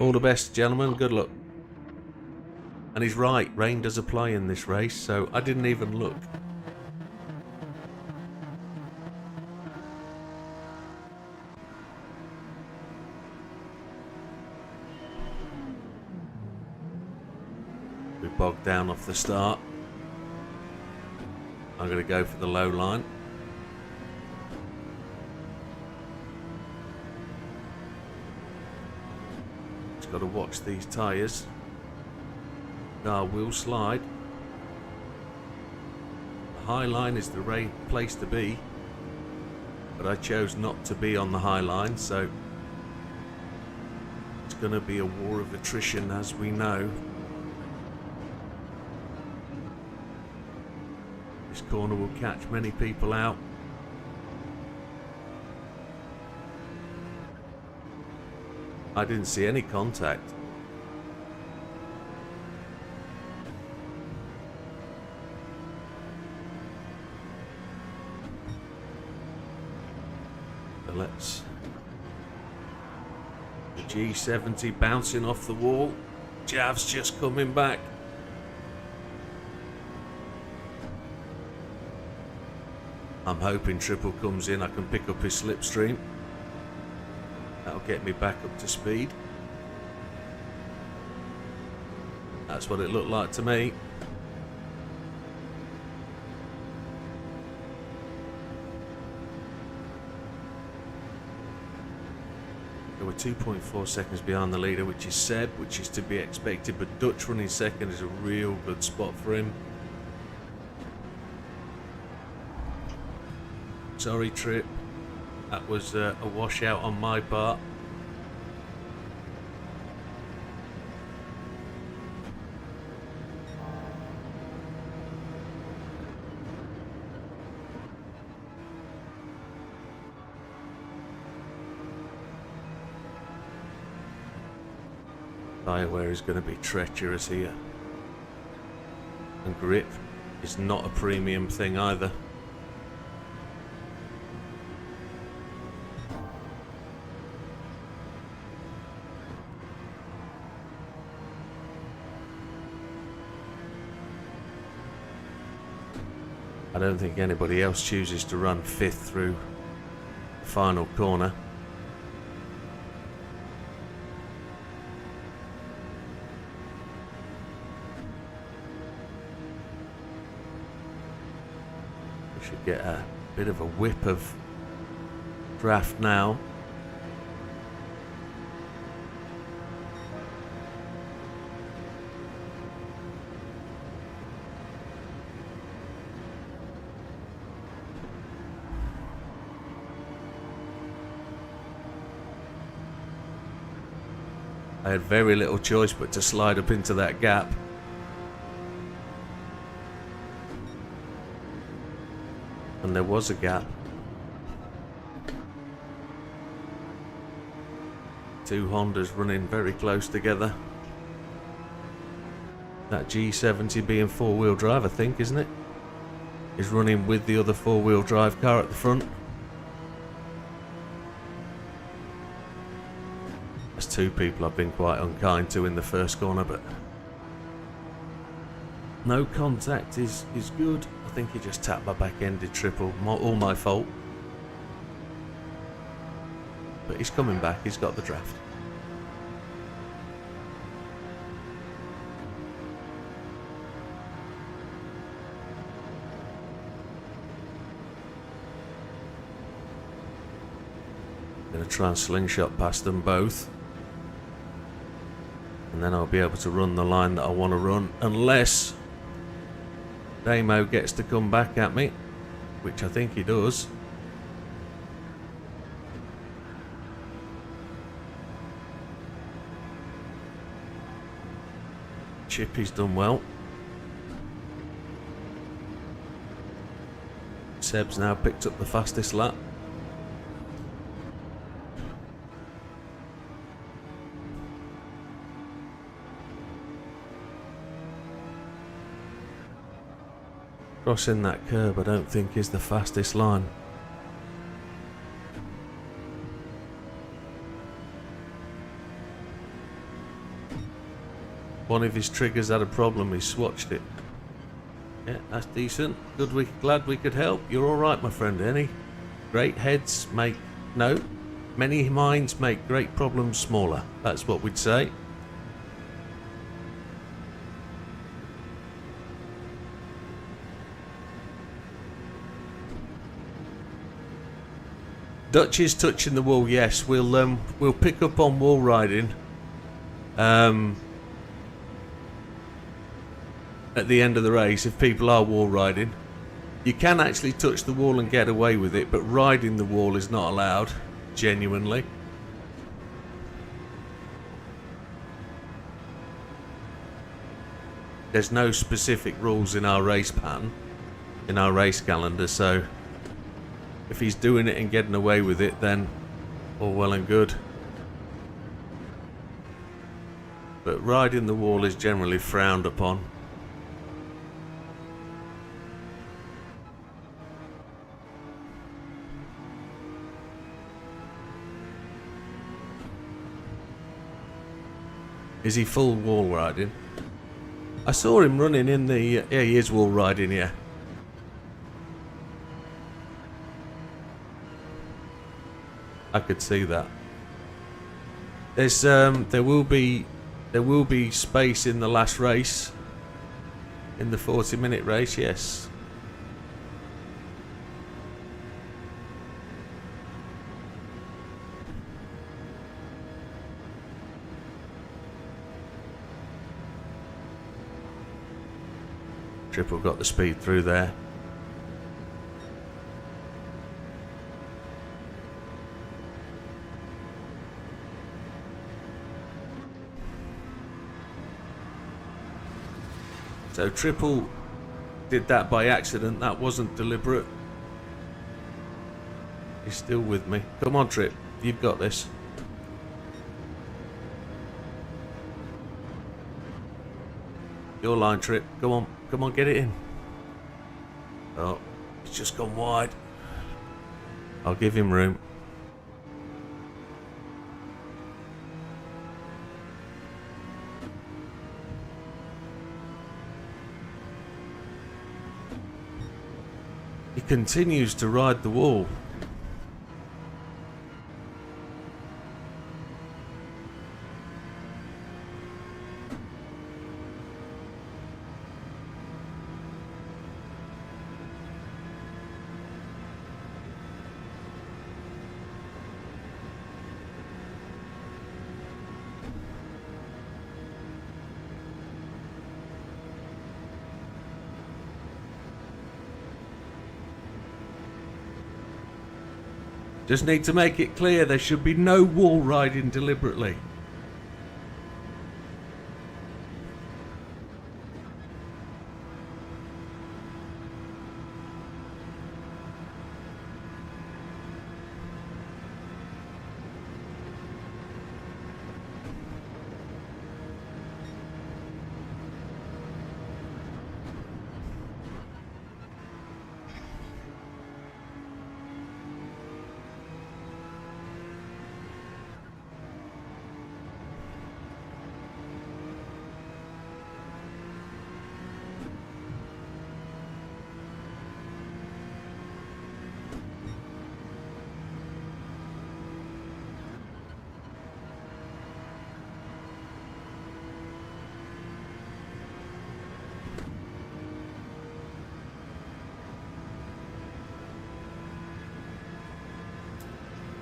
All the best, gentlemen. Good luck. And he's right. Rain does apply in this race, so I didn't even look. We bogged down off the start. I'm going to go for the low line. Just got to watch these tyres. Car will slide. The high line is the right place to be, but I chose not to be on the high line, so it's going to be a war of attrition, as we know. This corner will catch many people out. I didn't see any contact. So let's... The G70 bouncing off the wall. Jav's just coming back. I'm hoping Triple comes in, I can pick up his slipstream. That'll get me back up to speed. That's what it looked like to me. So we're 2.4 seconds behind the leader, which is Seb, which is to be expected, but Dutch running second is a real good spot for him. Sorry, Trip. That was a washout on my part. tyre wear is going to be treacherous here. And grip is not a premium thing either. I don't think anybody else chooses to run 5th through the final corner. We should get a bit of a whip of draft now. I had very little choice but to slide up into that gap. And there was a gap. Two Hondas running very close together. That G70 being 4-wheel drive, I think, isn't it? Is running with the other 4-wheel drive car at the front. There's two people I've been quite unkind to in the first corner, but no contact is good. I think he just tapped my back-ended triple. All my fault. But he's coming back. He's got the draft. Gonna try and slingshot past them both. And then I'll be able to run the line that I want to run, unless Damo gets to come back at me, which I think he does. Chippy's done well. Seb's now picked up the fastest lap. Crossing that curb I don't think is the fastest line. One of his triggers had a problem, he swatched it. Yeah, that's decent. Good, glad we could help. You're alright, my friend. Any great heads make... No. Many minds make great problems smaller. That's what we'd say. Dutch is touching the wall, yes. We'll pick up on wall riding at the end of the race if people are wall riding. You can actually touch the wall and get away with it, but riding the wall is not allowed, genuinely. There's no specific rules in our race pattern, in our race calendar, so if he's doing it and getting away with it, then all well and good. But riding the wall is generally frowned upon. Is he full wall riding? I saw him running in the... yeah, he is wall riding, yeah. I could see that. There's there will be space in the last race, in the 40-minute race. Yes. Triple got the speed through there. So Triple did that by accident, that wasn't deliberate. He's still with me. Come on, Trip, you've got this. Your line trip. Come on. Come on, get it in. Oh, it's just gone wide. I'll give him room. He continues to ride the wall. Just need to make it clear there should be no wall riding deliberately.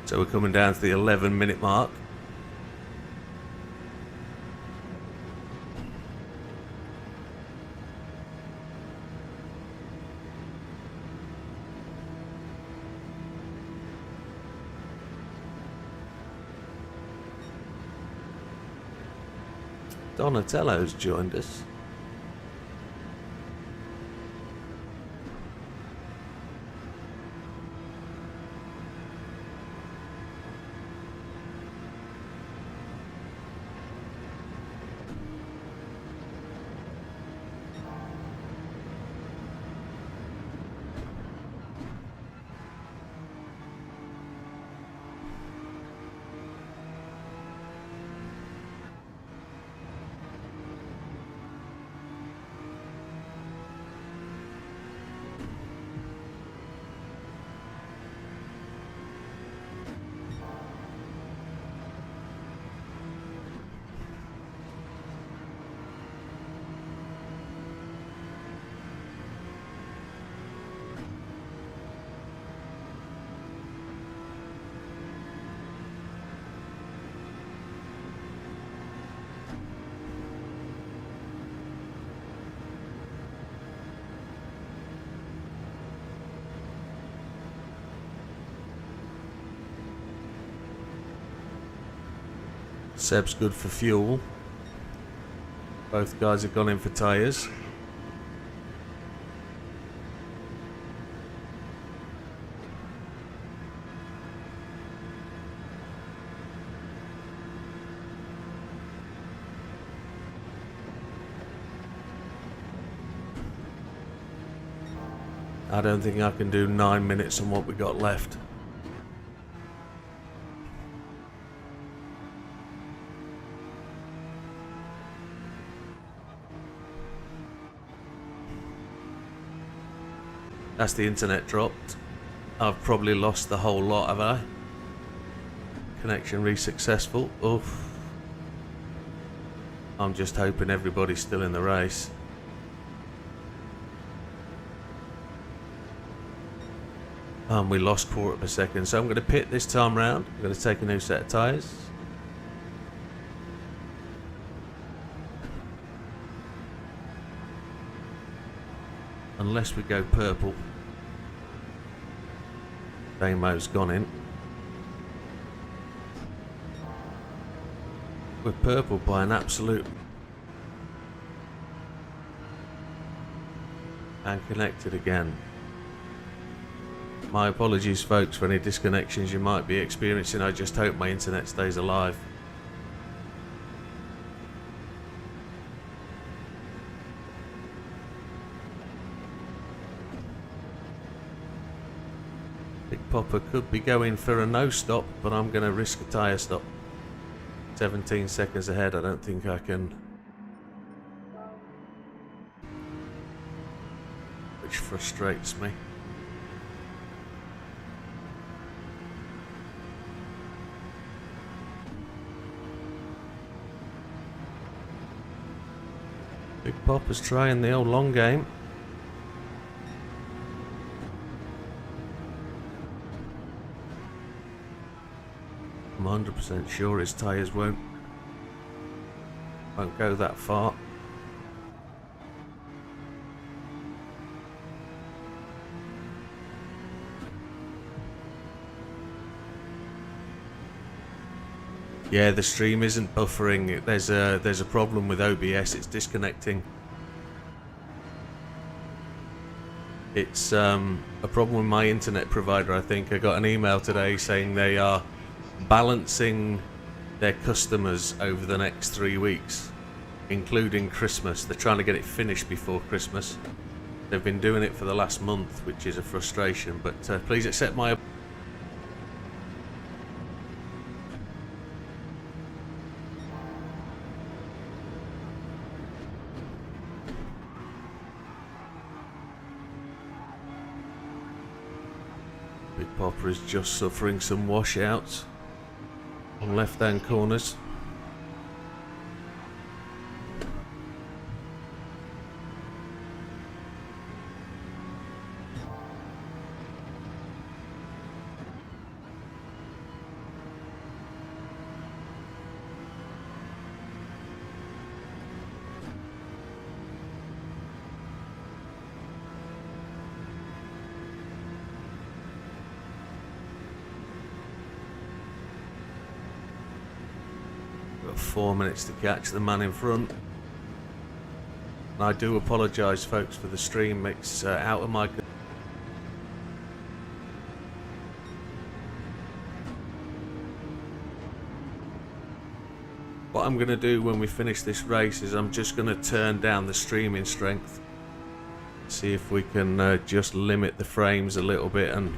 So we're coming down to the 11-minute mark. Donatello's joined us. Seb's good for fuel. Both guys have gone in for tyres. I don't think I can do 9 minutes on what we got left. That's the internet dropped. I've probably lost the whole lot, have I? Connection re-successful. Oof. I'm just hoping everybody's still in the race. We lost 1/4 of a second, so I'm going to pit this time round. I'm going to take a new set of tyres. Unless we go purple. Damo's gone in. We're purple by an absolute. And connected again. My apologies, folks, for any disconnections you might be experiencing. I just hope my internet stays alive. Popper could be going for a no stop, but I'm going to risk a tyre stop. 17 seconds ahead, I don't think I can. Which frustrates me. Big Popper's trying the old long game. I'm 100% sure his tyres won't go that far. Yeah, the stream isn't buffering. There's a problem with OBS. It's disconnecting. It's a problem with my internet provider, I think. I got an email today saying they are balancing their customers over the next 3 weeks, including Christmas. They're trying to get it finished before Christmas. They've been doing it for the last month, which is a frustration. But please accept my... Big Popper is just suffering some washouts on left-hand corners. Got 4 minutes to catch the man in front. And I do apologise, folks, for the stream. It's out of my... What I'm going to do when we finish this race is I'm just going to turn down the streaming strength. See if we can just limit the frames a little bit, and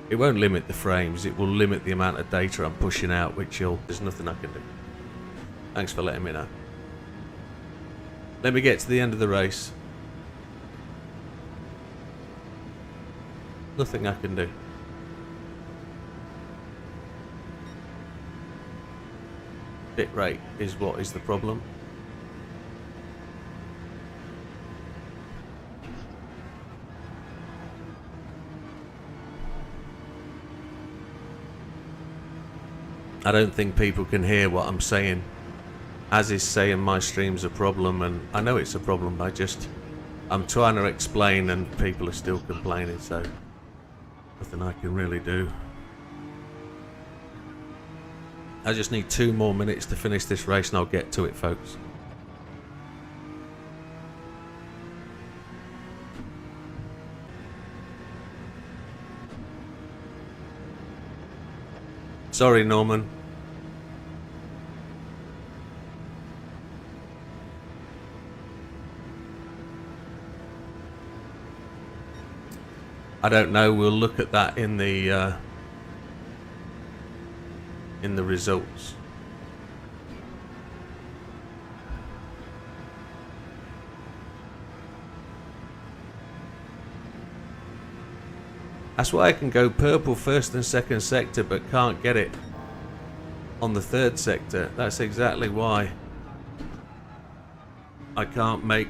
it won't limit the frames, it will limit the amount of data I'm pushing out, which there's nothing I can do. Thanks for letting me know. Let me get to the end of the race. Nothing I can do. Bit rate is what is the problem. I don't think people can hear what I'm saying. As is saying my stream's a problem, and I know it's a problem, I'm trying to explain and people are still complaining, so nothing I can really do. I just need 2 more minutes to finish this race and I'll get to it, folks. Sorry, Norman. I don't know, we'll look at that in the results. That's why I can go purple first and second sector but can't get it on the third sector. That's exactly why I can't make...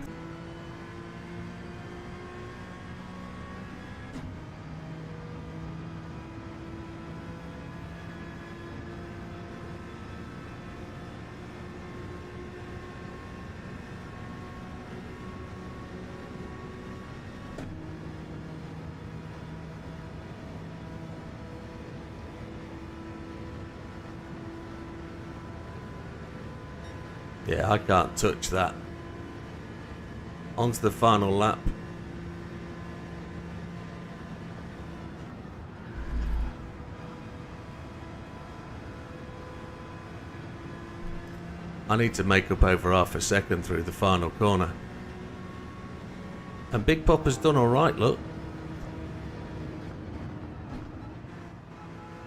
Yeah, I can't touch that. On to the final lap. I need to make up over half a second through the final corner. And Big Popper's done alright, look.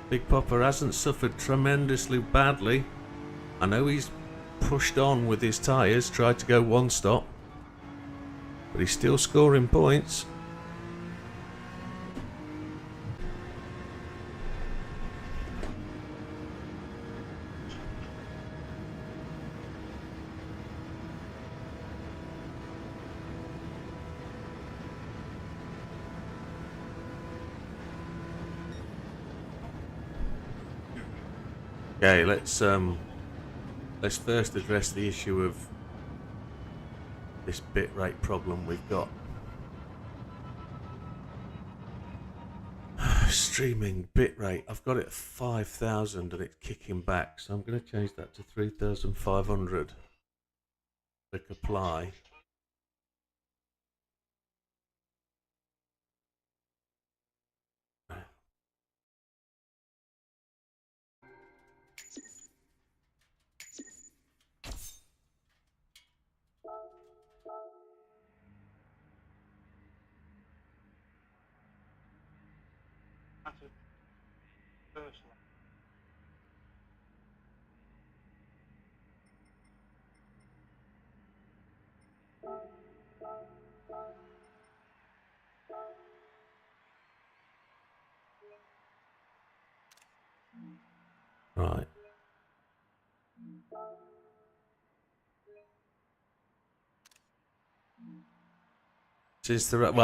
Big Popper hasn't suffered tremendously badly. I know he's pushed on with his tyres, tried to go one stop, but he's still scoring points. Okay, let's first address the issue of this bitrate problem we've got. Streaming bitrate, I've got it at 5,000 and it's kicking back, so I'm going to change that to 3,500. Click apply.
That's it. First one.
Right.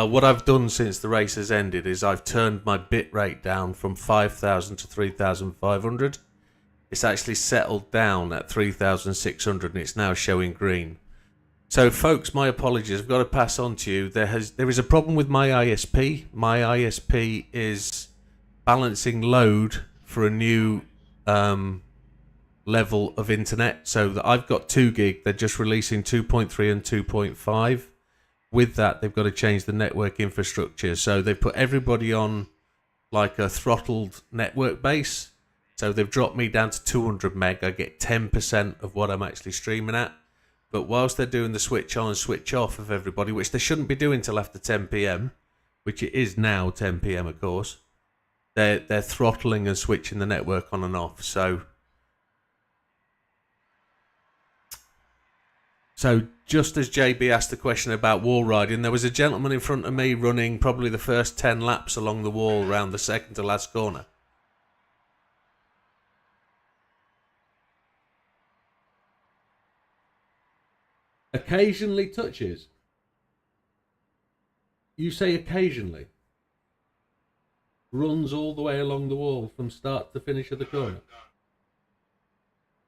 What I've done since the race has ended is I've turned my bit rate down from 5,000 to 3,500. It's actually settled down at 3,600 and it's now showing green. So, folks, my apologies. I've got to pass on to you. There is a problem with my ISP. My ISP is balancing load for a new level of internet. So that I've got 2 gig. They're just releasing 2.3 and 2.5. With that, they've got to change the network infrastructure. So they put everybody on like a throttled network base. So they've dropped me down to 200 meg. I get 10% of what I'm actually streaming at. But whilst they're doing the switch on and switch off of everybody, which they shouldn't be doing till after 10 p.m, which it is now 10 p.m, of course, they're throttling and switching the network on and off. So just as JB asked the question about wall riding, there was a gentleman in front of me running probably the first 10 laps along the wall round the second to last corner. Occasionally touches. You say occasionally. Runs all the way along the wall from start to finish of the corner.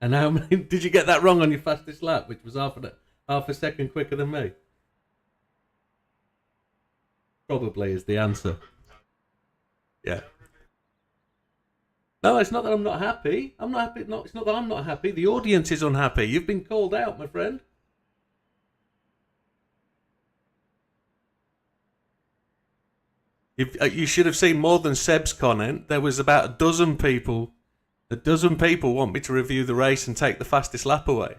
And how many did you get that wrong on your fastest lap, which was half a second quicker than me? Probably is the answer. Yeah. No, it's not that I'm not happy. I'm not happy. No, it's not that I'm not happy. The audience is unhappy. You've been called out, my friend. You should have seen more than Seb's comment. There was about a dozen people. A dozen people want me to review the race and take the fastest lap away.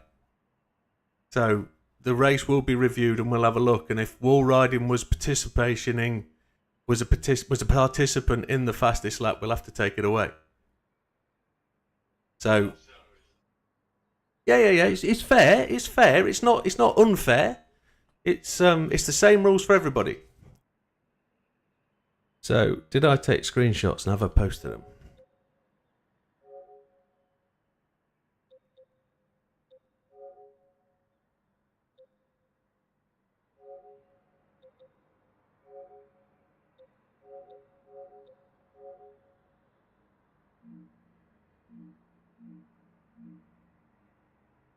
So the race will be reviewed and we'll have a look. And if wall riding was was a participant in the fastest lap, we'll have to take it away. So yeah. It's fair. It's fair. It's not unfair. It's the same rules for everybody. So did I take screenshots and have I posted them?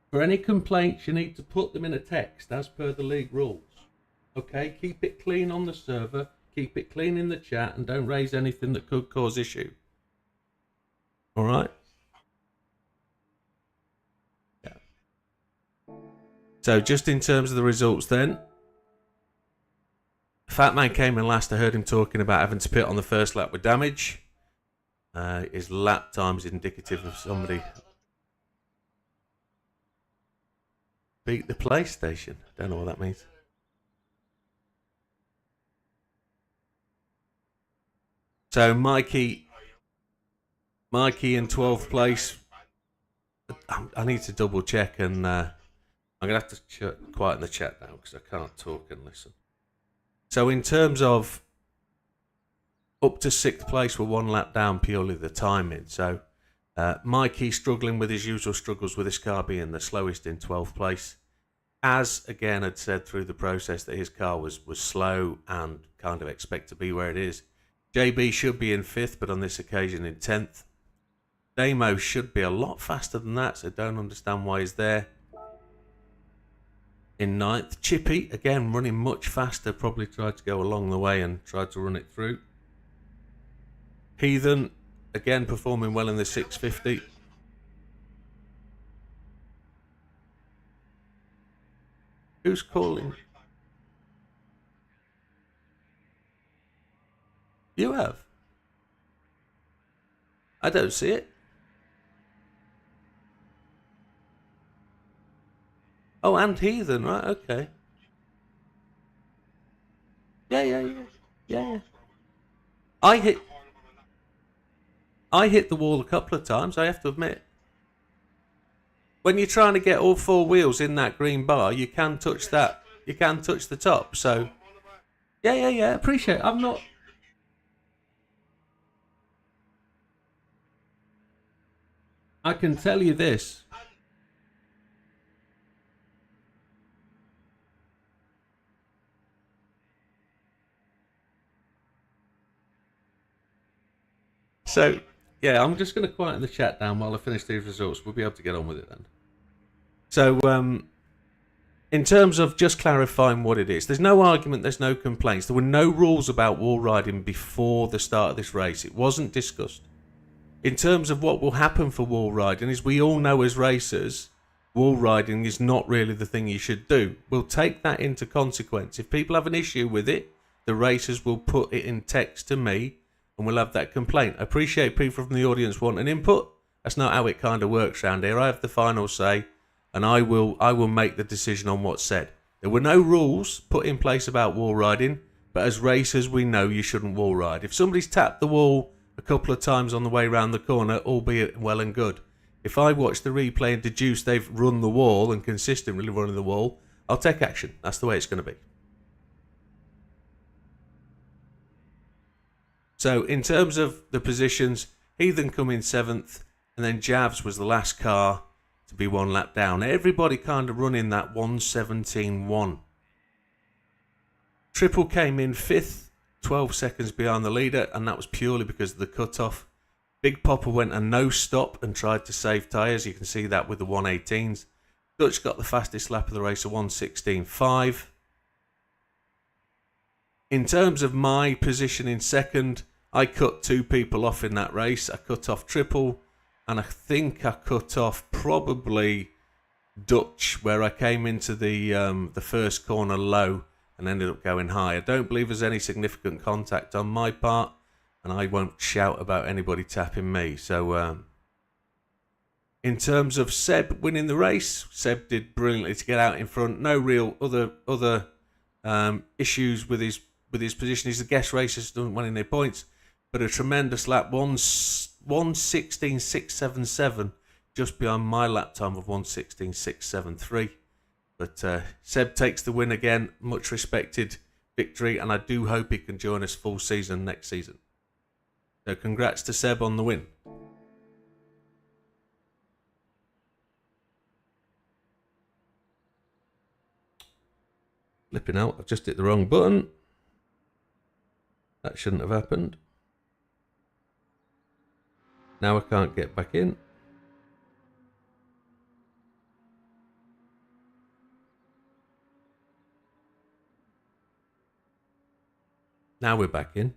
For any complaints, you need to put them in a text as per the league rules. Okay, keep it clean on the server, keep it clean in the chat, and don't raise anything that could cause issue. All right? Yeah. So just in terms of the results then, Fat Man came in last. I heard him talking about having to pit on the first lap with damage. His lap time is indicative of somebody beat the PlayStation. Don't know what that means. So Mikey Mikey in 12th place. I need to double check, and I'm going to have to quieten the chat now because I can't talk and listen. So in terms of up to 6th place, we're 1 lap down purely the timing. So Mikey struggling with his usual struggles with his car being the slowest in 12th place. As again had said through the process that his car was slow and kind of expect to be where it is. JB should be in 5th, but on this occasion in 10th. Damo should be a lot faster than that, so don't understand why he's there. In 9th, Chippy, again running much faster, probably tried to go along the way and tried to run it through. Heathen, again performing well in the 650. Who's calling? You have? I don't see it. Oh, and Heathen, right, okay. Yeah. I hit the wall a couple of times, I have to admit. When you're trying to get all 4 wheels in that green bar, you can touch that. You can touch the top, so... Yeah, appreciate it. I'm not... I can tell you this. So, yeah, I'm just going to quieten the chat down while I finish these results. We'll be able to get on with it then. So, in terms of just clarifying what it is, there's no argument, there's no complaints. There were no rules about wall riding before the start of this race. It wasn't discussed. In terms of what will happen for wall riding, as we all know as racers, wall riding is not really the thing you should do. We'll take that into consequence. If people have an issue with it, the racers will put it in text to me and we'll have that complaint. I appreciate people from the audience want an input. That's not how it kind of works around here. I have the final say and I will make the decision on what's said. There were no rules put in place about wall riding, but as racers we know you shouldn't wall ride. If somebody's tapped the wall a couple of times on the way round the corner, albeit well and good. If I watch the replay and deduce they've run the wall and consistently running the wall, I'll take action. That's the way it's going to be. So in terms of the positions, Heathen come in 7th, and then Javs was the last car to be 1 lap down. Everybody kind of running that 1:17.1. Triple came in 5th, 12 seconds behind the leader, and that was purely because of the cut-off. Big Popper went a no-stop and tried to save tyres. You can see that with the 118s. Dutch got the fastest lap of the race, a 1:16.5. In terms of my position in second, I cut 2 people off in that race. I cut off Triple, and I think I cut off probably Dutch, where I came into the first corner low and ended up going high. I don't believe there's any significant contact on my part, and I won't shout about anybody tapping me. So in terms of Seb winning the race, Seb did brilliantly to get out in front. No real other issues with his position. He's the guest racer, so doesn't win any points, but a tremendous lap, 1:16.677, just behind my lap time of 1:16.673. But Seb takes the win again, much respected victory, and I do hope he can join us full season next season. So congrats to Seb on the win. Flipping out, I've just hit the wrong button. That shouldn't have happened. Now I can't get back in. Now we're back in.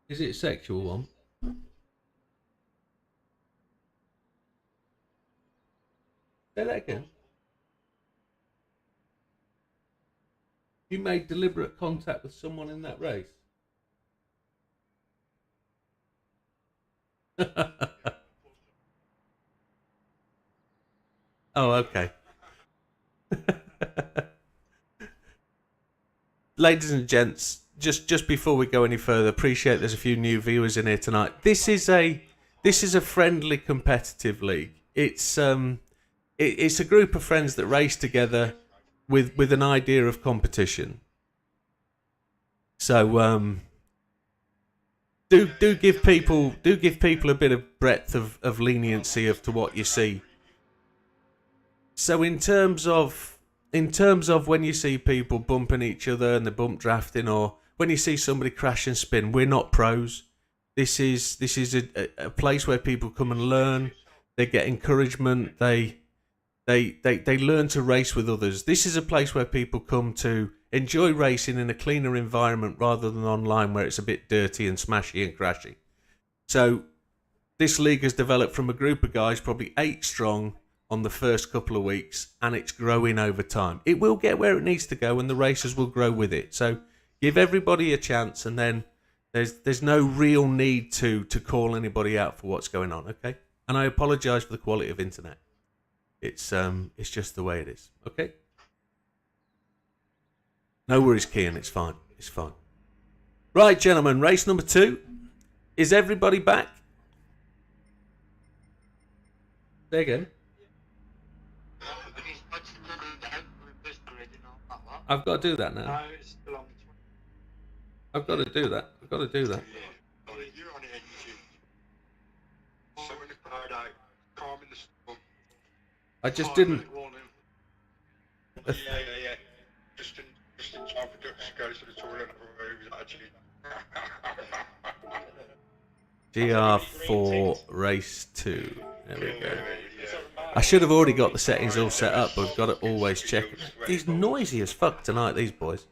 Is it a sexual one? Say that again. You made deliberate contact with someone in that race? Oh, okay. Ladies and gents, just before we go any further, appreciate there's a few new viewers in here tonight. This is a friendly competitive league. It's a group of friends that race together with an idea of competition. So do give people a bit of breadth of leniency of to what you see. So in terms of when you see people bumping each other and the bump drafting, or when you see somebody crash and spin, we're not pros. This is a place where people come and learn. They get encouragement. They learn to race with others. This is a place where people come to enjoy racing in a cleaner environment rather than online where it's a bit dirty and smashy and crashy. So this league has developed from a group of guys, probably 8 strong on the first couple of weeks, and it's growing over time. It will get where it needs to go and the racers will grow with it. So give everybody a chance, and then there's no real need to call anybody out for what's going on, okay? And I apologise for the quality of internet. It's just the way it is. Okay? No worries, Kian, it's fine. It's fine. Right, gentlemen, race number 2. Is everybody back? Say again. I've got to do that now. I've got to do that. I just didn't.
Yeah. Just in time for Ducks to go to the toilet actually.
Gr4 race 2. There we go. I should have already got the settings all set up, but I've got to always check. These noisy as fuck tonight, these boys.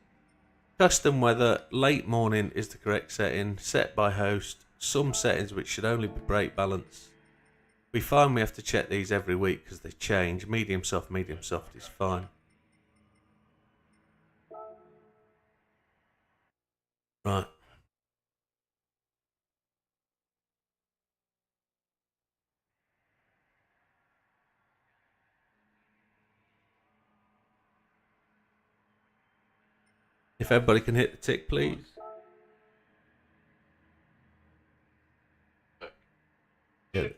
Custom weather, late morning is the correct setting, set by host, some settings which should only be brake balance. We find we have to check these every week because they change. Medium soft is fine. Right. If everybody can hit the tick, please. Good.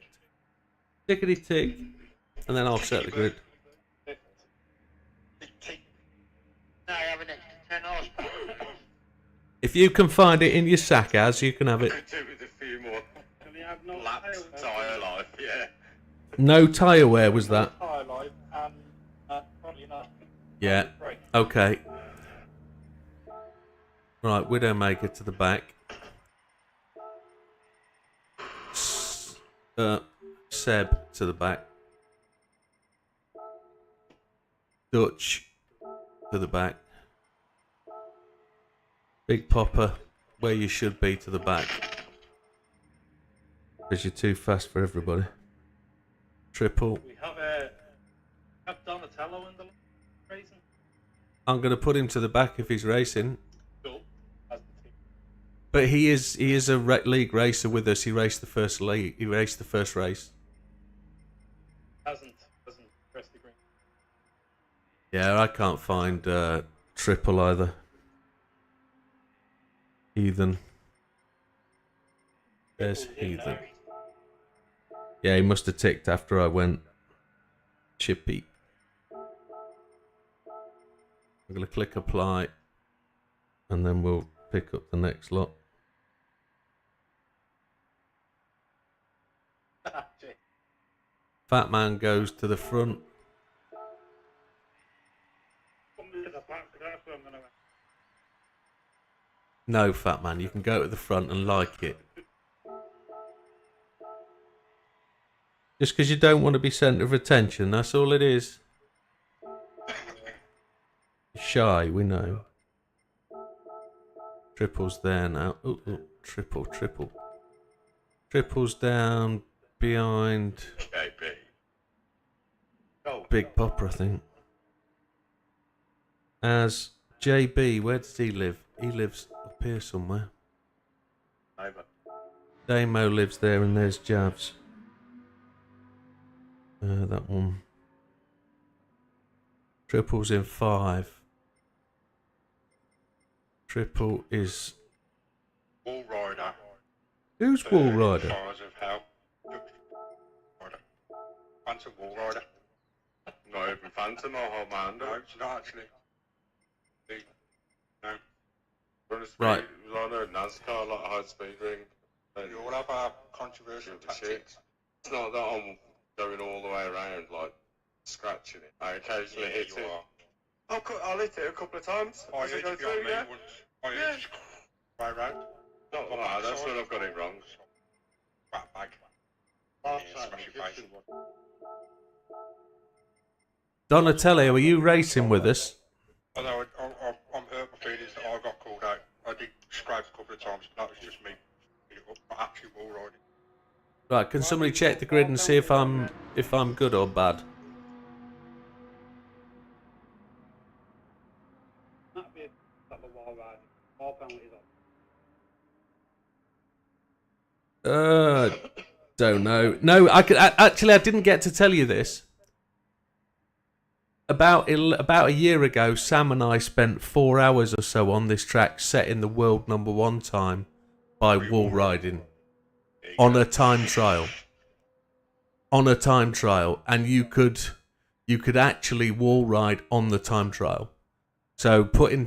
Tickety tick, and then I'll set the grid. If you can find it in your sack, as you can have it. No tyre wear was that? Yeah. Okay. Right, Widdowmaker to the back. Seb to the back. Dutch to the back. Big Popper, where you should be, to the back. Because you're too fast for everybody. Triple.
We have Donatello in the racing.
I'm going to put him to the back if he's racing.
Cool.
But he is a league racer with us. He raced the first league. He raced the first race.
Hasn't pressed the green.
Yeah, I can't find Triple either. Heathen. There's Heathen. Yeah, he must have ticked after I went. Chippy. I'm going to click apply. And then we'll pick up the next lot. Fat man goes to the front. No, Fat man, you can go to the front and like it. Just because you don't want to be centre of attention, that's all it is. Shy, we know. Triple's there now. Ooh, triple. Triple's down behind Big Popper, I think. As JB, where does he live? He lives up here somewhere. Damo lives there, and there's Javs. That one. Triple's in 5. Triple is...
Wall Rider.
Who's Wall Rider?
Stars of Hell. Rider. Phantom Wall Rider.
Not even Phantom or Homelander.
No, it's not actually. No.
Right.
It was on a NASCAR, like a high speed ring.
You all have our controversial tactics.
It's not that I'm going all the way around, like, scratching it. I occasionally hit it. I'll hit it a couple of times.
I
as I
hit
go
you
through,
on me
yeah.
once. I hit right round.
Not that, that's when I've got it wrong.
Fat bag.
Last
Yeah,
time,
smash
it
your
just
face.
didn't-
Donatello, are you racing with us?
Although I'm hurt my feelings that I got called out. I did scrape a couple of times, but that was just me. Not actually wall riding.
Right, can somebody check the grid and see if I'm good or bad?
That'd be like the wall ride. All penalties on.
Don't know. No, actually I didn't get to tell you this. About a year ago, Sam and I spent 4 hours or so on this track, setting the world #1 time by wall riding on a time trial. On a time trial, and you could actually wall ride on the time trial. So putting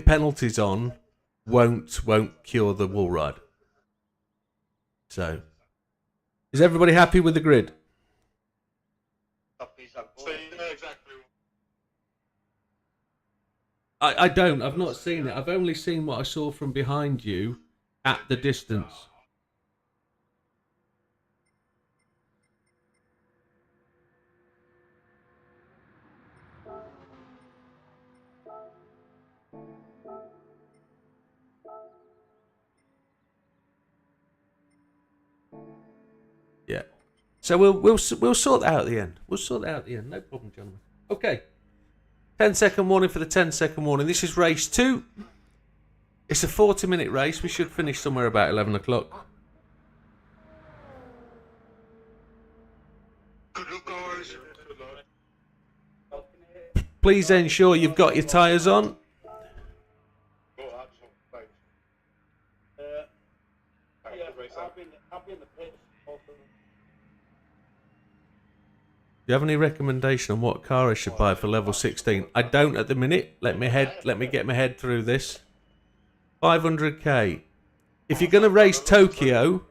penalties on won't cure the wall ride. So, is everybody happy with the grid?
So you know exactly
I don't. I've not seen it. I've only seen what I saw from behind you at the distance. Yeah. So we'll sort that out at the end. We'll sort that out at the end. No problem, gentlemen. Okay. 10-second warning for the 10-second warning. This is race 2. It's a 40-minute race. We should finish somewhere about 11 o'clock.
Good luck, guys.
Please ensure you've got your tyres on.
Yeah, I've been in the pits.
Do you have any recommendation on what car I should buy for level 16? I don't at the minute. Let me get my head through this. 500k. If you're going to race Tokyo,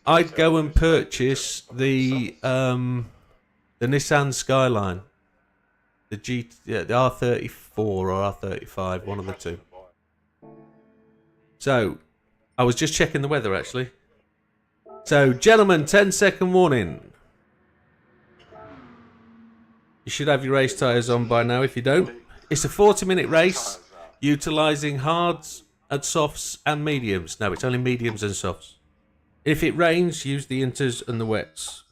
I'd go and purchase the Nissan Skyline, the R34 or R35, one of the two. So, I was just checking the weather actually. So, gentlemen, 10-second warning. You should have your race tyres on by now if you don't. It's a 40-minute race, utilising hards and softs and mediums. No, it's only mediums and softs. If it rains, use the inters and the wets.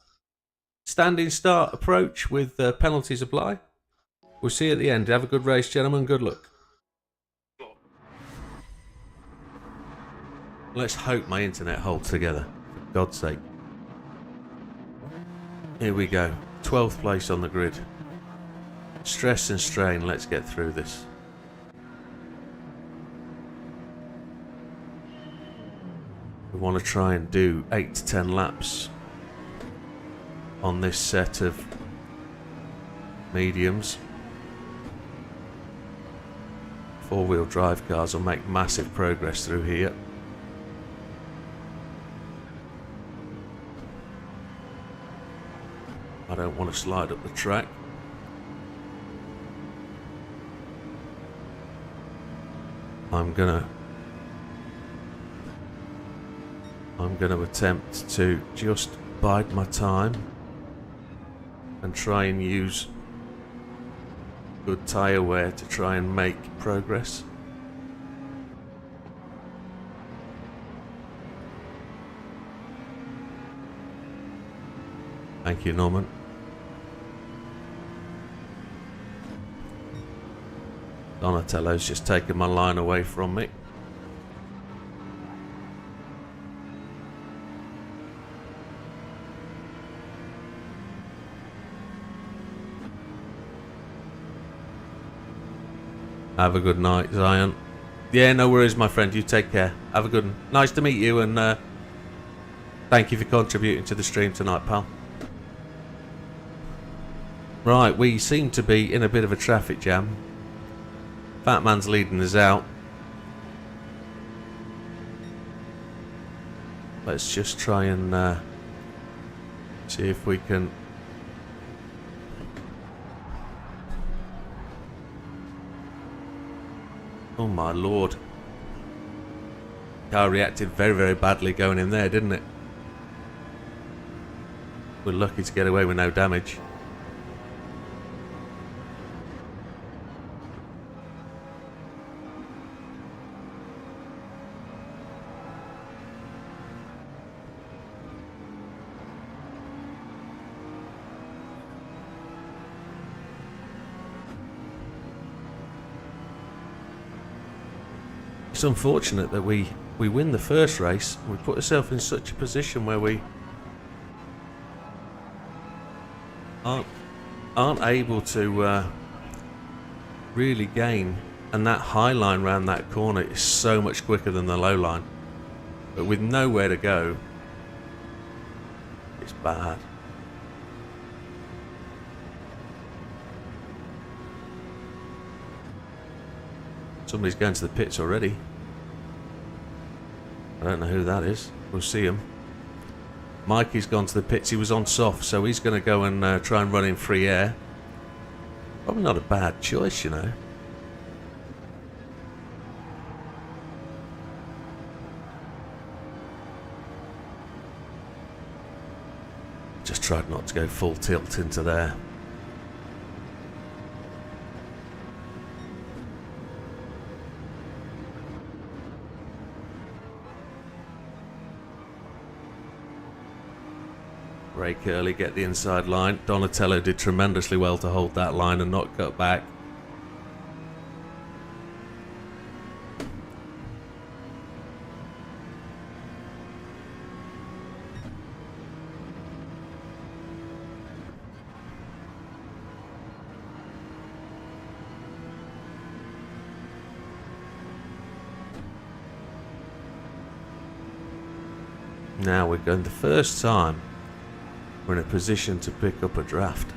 Standing start approach with penalties apply. We'll see you at the end. Have a good race, gentlemen. Good luck. Let's hope my internet holds together, for God's sake. Here we go. 12th place on the grid. Stress and strain. Let's get through this. We want to try and do 8 to 10 laps on this set of mediums. 4-wheel drive cars will make massive progress through here. I don't want to slide up the track. I'm gonna attempt to just bide my time and try and use good tyre wear to try and make progress. Thank you, Norman. Donatello's just taken my line away from me. Have a good night, Zion. Yeah, no worries, my friend. You take care. Have a good one. Nice to meet you, and thank you for contributing to the stream tonight, pal. Right, we seem to be in a bit of a traffic jam. Fat Man's leading us out. Let's just try and see if we can... Oh my lord. Car reacted very, very badly going in there, didn't it? We're lucky to get away with no damage. It's unfortunate that we win the first race. We put ourselves in such a position where we aren't able to really gain, and that high line round that corner is so much quicker than the low line. But with nowhere to go, it's bad. Somebody's going to the pits already. I don't know who that is. We'll see him. Mikey's gone to the pits. He was on soft, so he's going to go and try and run in free air. Probably not a bad choice, you know. Just tried not to go full tilt into there. Brake early, get the inside line. Donatello did tremendously well to hold that line and not cut back. Now we're going the first time we're in a position to pick up a draft.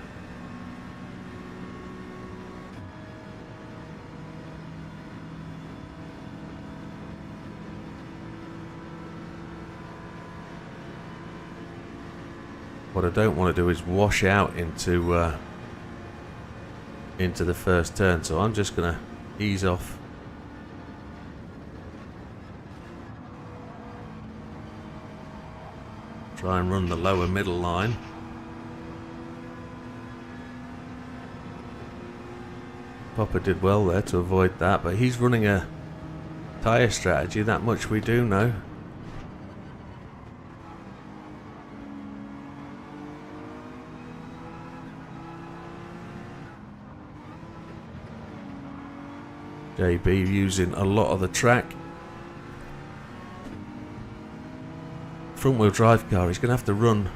What I don't want to do is wash out into the first turn, so I'm just going to ease off. Try and run the lower middle line. Popper did well there to avoid that, but he's running a tyre strategy, that much we do know. JB using a lot of the track. Front wheel drive car, he's going to have to run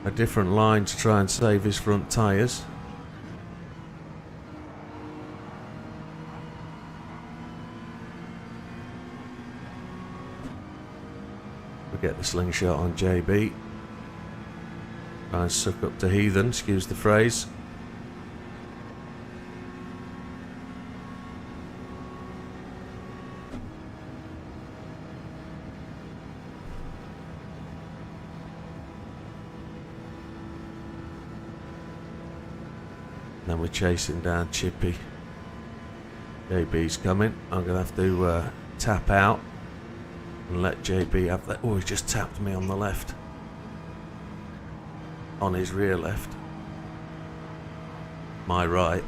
a different line to try and save his front tyres. We'll get the slingshot on JB. Try and suck up to heathen, excuse the phrase. Then we're chasing down Chippy. JB's coming. I'm going to have to tap out and let JB have that. Oh, he just tapped me on the left. On his rear left. My right.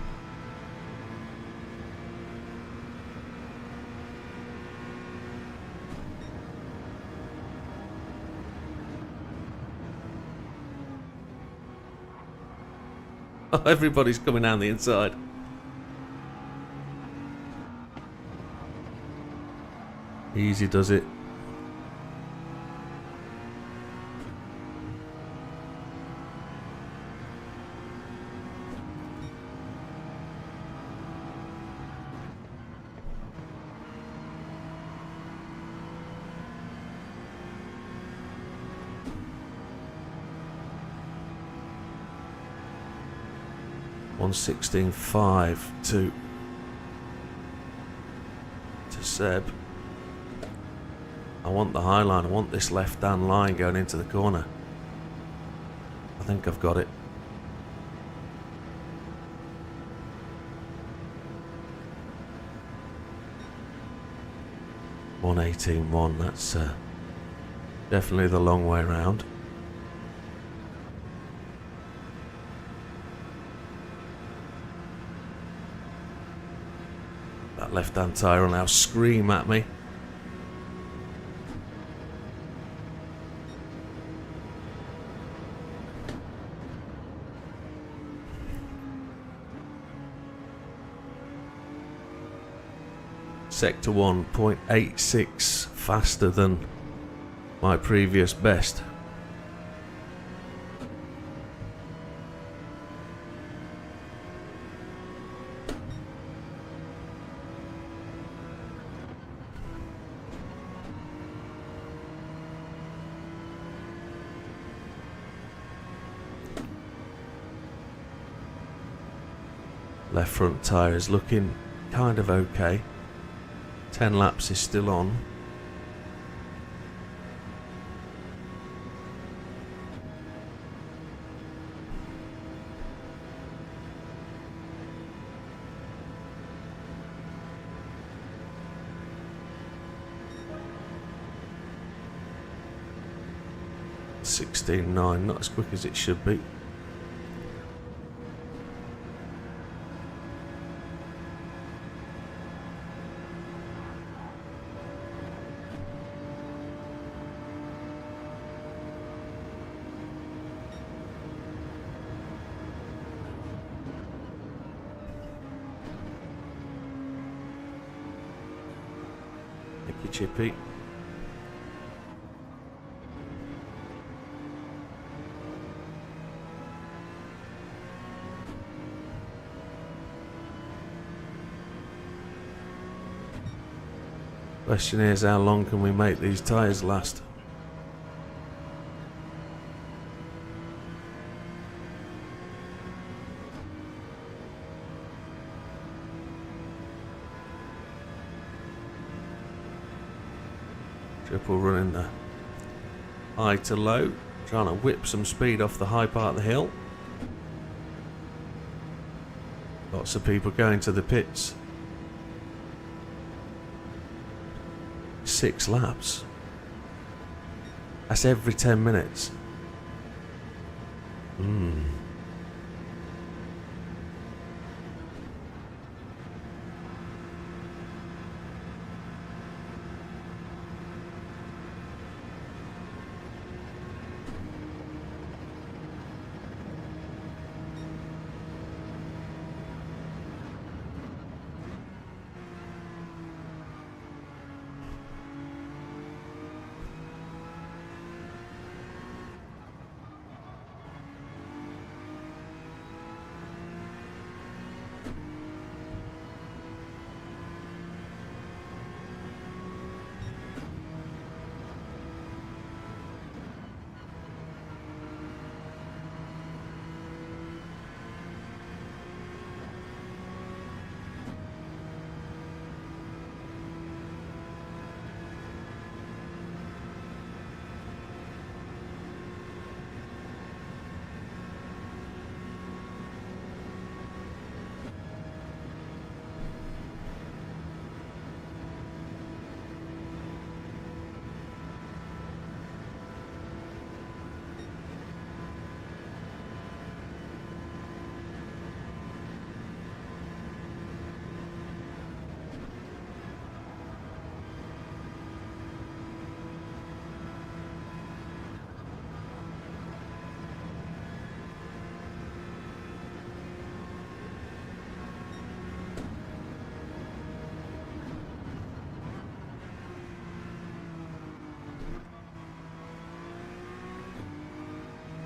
Oh, everybody's coming down the inside. Easy does it. 116.5 to Seb. I want the high line. I want this left-hand line going into the corner. I think I've got it. .118.1. That's definitely the long way round. That left-hand tyre will now scream at me. Sector 1, 0.86 faster than my previous best. Left front tyre is looking kind of okay. 10 laps is still on. .16.9, not as quick as it should be. Thank you, Chippy. Question is, how long can we make these tyres last? Triple running the high to low, trying to whip some speed off the high part of the hill. Lots of people going to the pits. 6 laps. That's every 10 minutes.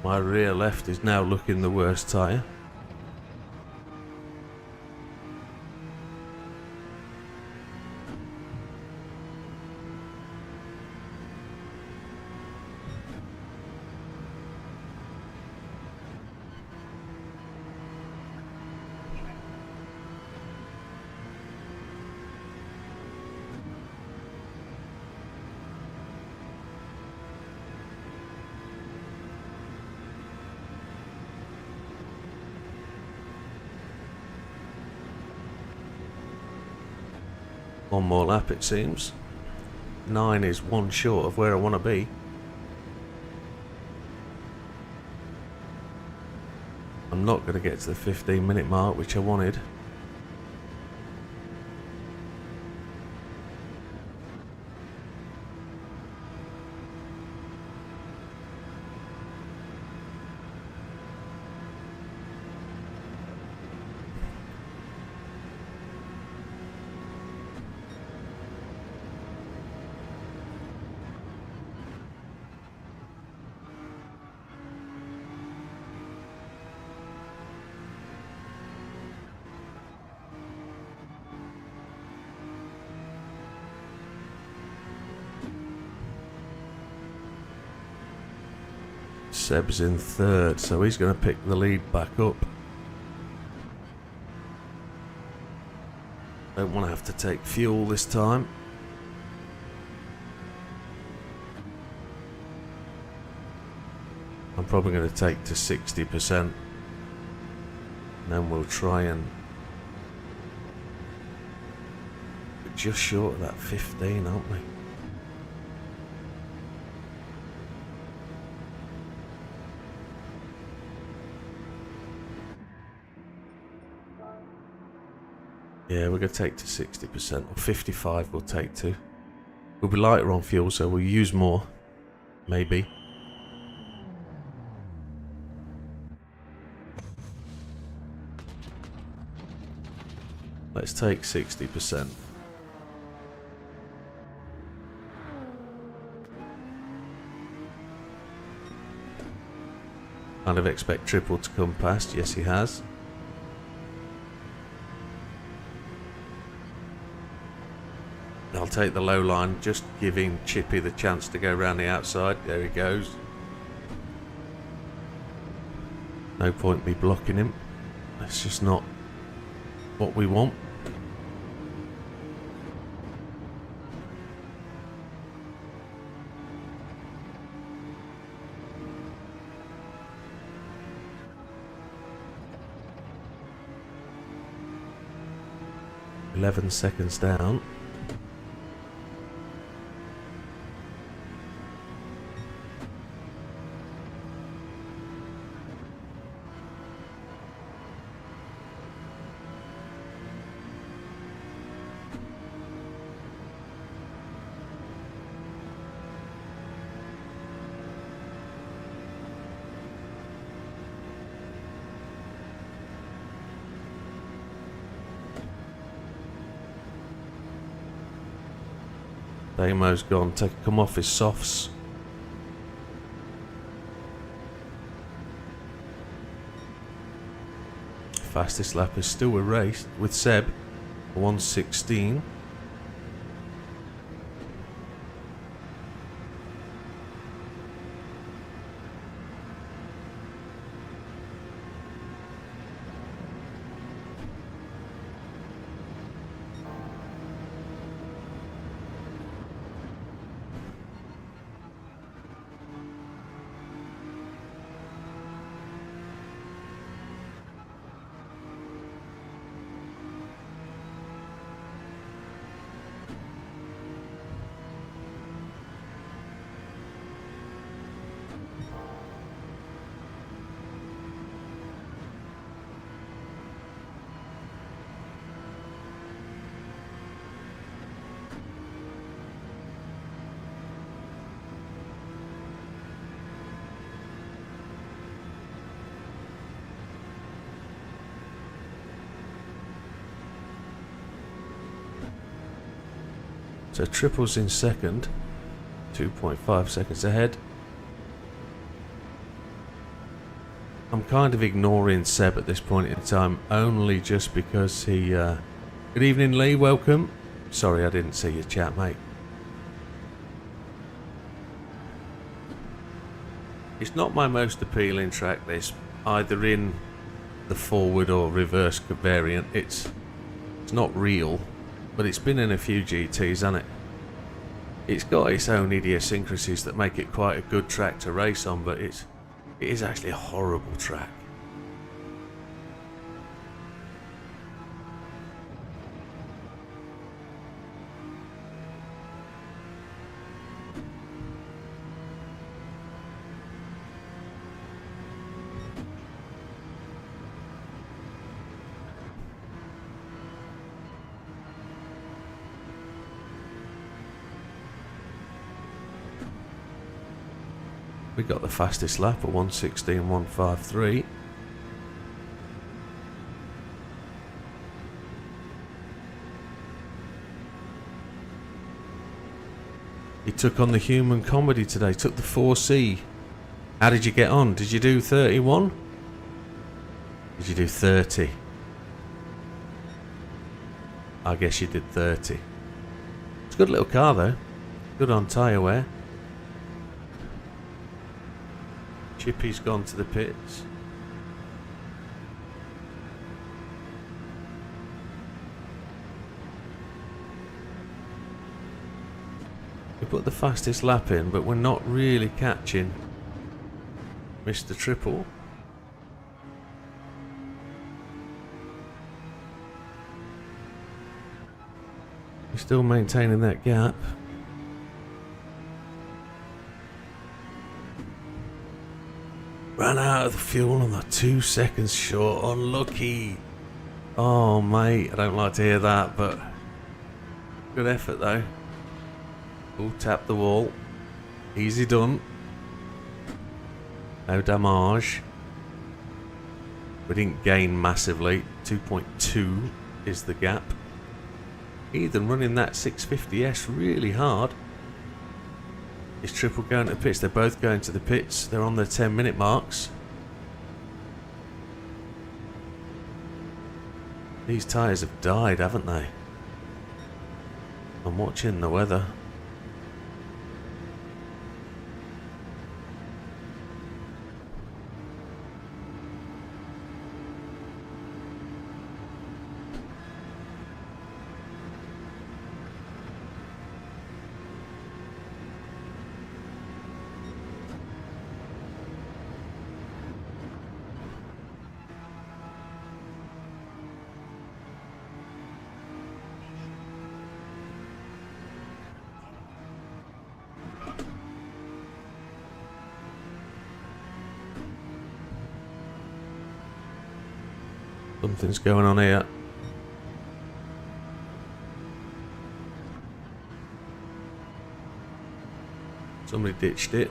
My rear left is now looking the worst tyre. One more lap it seems. 9 is one short of where I want to be. I'm not going to get to the 15-minute mark, which I wanted. Seb's in third, so he's going to pick the lead back up. Don't want to have to take fuel this time. I'm probably going to take to 60%. And then we'll try and... We're just short of that 15, aren't we? Yeah, we're going to take to 60%, or 55 we'll take to. We'll be lighter on fuel, so we'll use more. Maybe. Let's take 60%. Kind of expect Triple to come past. Yes, he has. I'll take the low line, just giving Chippy the chance to go around the outside. There he goes. No point me blocking him. That's just not what we want. "11 seconds down." Damo's gone, come off his softs. Fastest lap is still a race with Seb, 1:16. So Triple's in second, 2.5 seconds ahead. I'm kind of ignoring Seb at this point in time, only just because he... Good evening, Lee, welcome. Sorry I didn't see your chat, mate. It's not my most appealing track, this, either in the forward or reverse variant. It's not real. But it's been in a few GTs, hasn't it? It's got its own idiosyncrasies that make it quite a good track to race on, but it is actually a horrible track. We got the fastest lap at 1:16.153. He took on the human comedy today, took the 4C. How did you get on? Did you do 31? Did you do 30? I guess you did 30. It's a good little car though. Good on tyre wear. Chippy's gone to the pits. We put the fastest lap in, but we're not really catching Mr. Triple. We're still maintaining that gap. Ran out of the fuel on the 2 seconds short. Unlucky. Oh mate, I don't like to hear that, but good effort though. We'll tap the wall. Easy done. No damage. We didn't gain massively. 2.2 is the gap. Ethan running that 650S really hard. Is Triple going to the pits? They're both going to the pits. They're on their 10-minute marks. These tyres have died, haven't they? I'm watching the weather. Something's going on here. Somebody ditched it.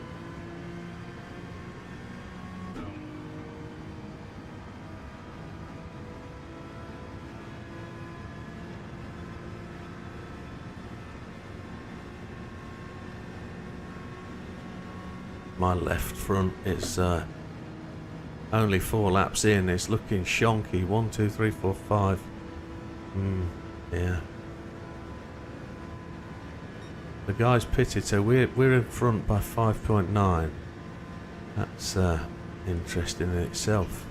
My left front is only 4 laps in. It's looking shonky. 1, 2, 3, 4, 5. Yeah. The guy's pitted, so we're in front by 5.9. That's interesting in itself.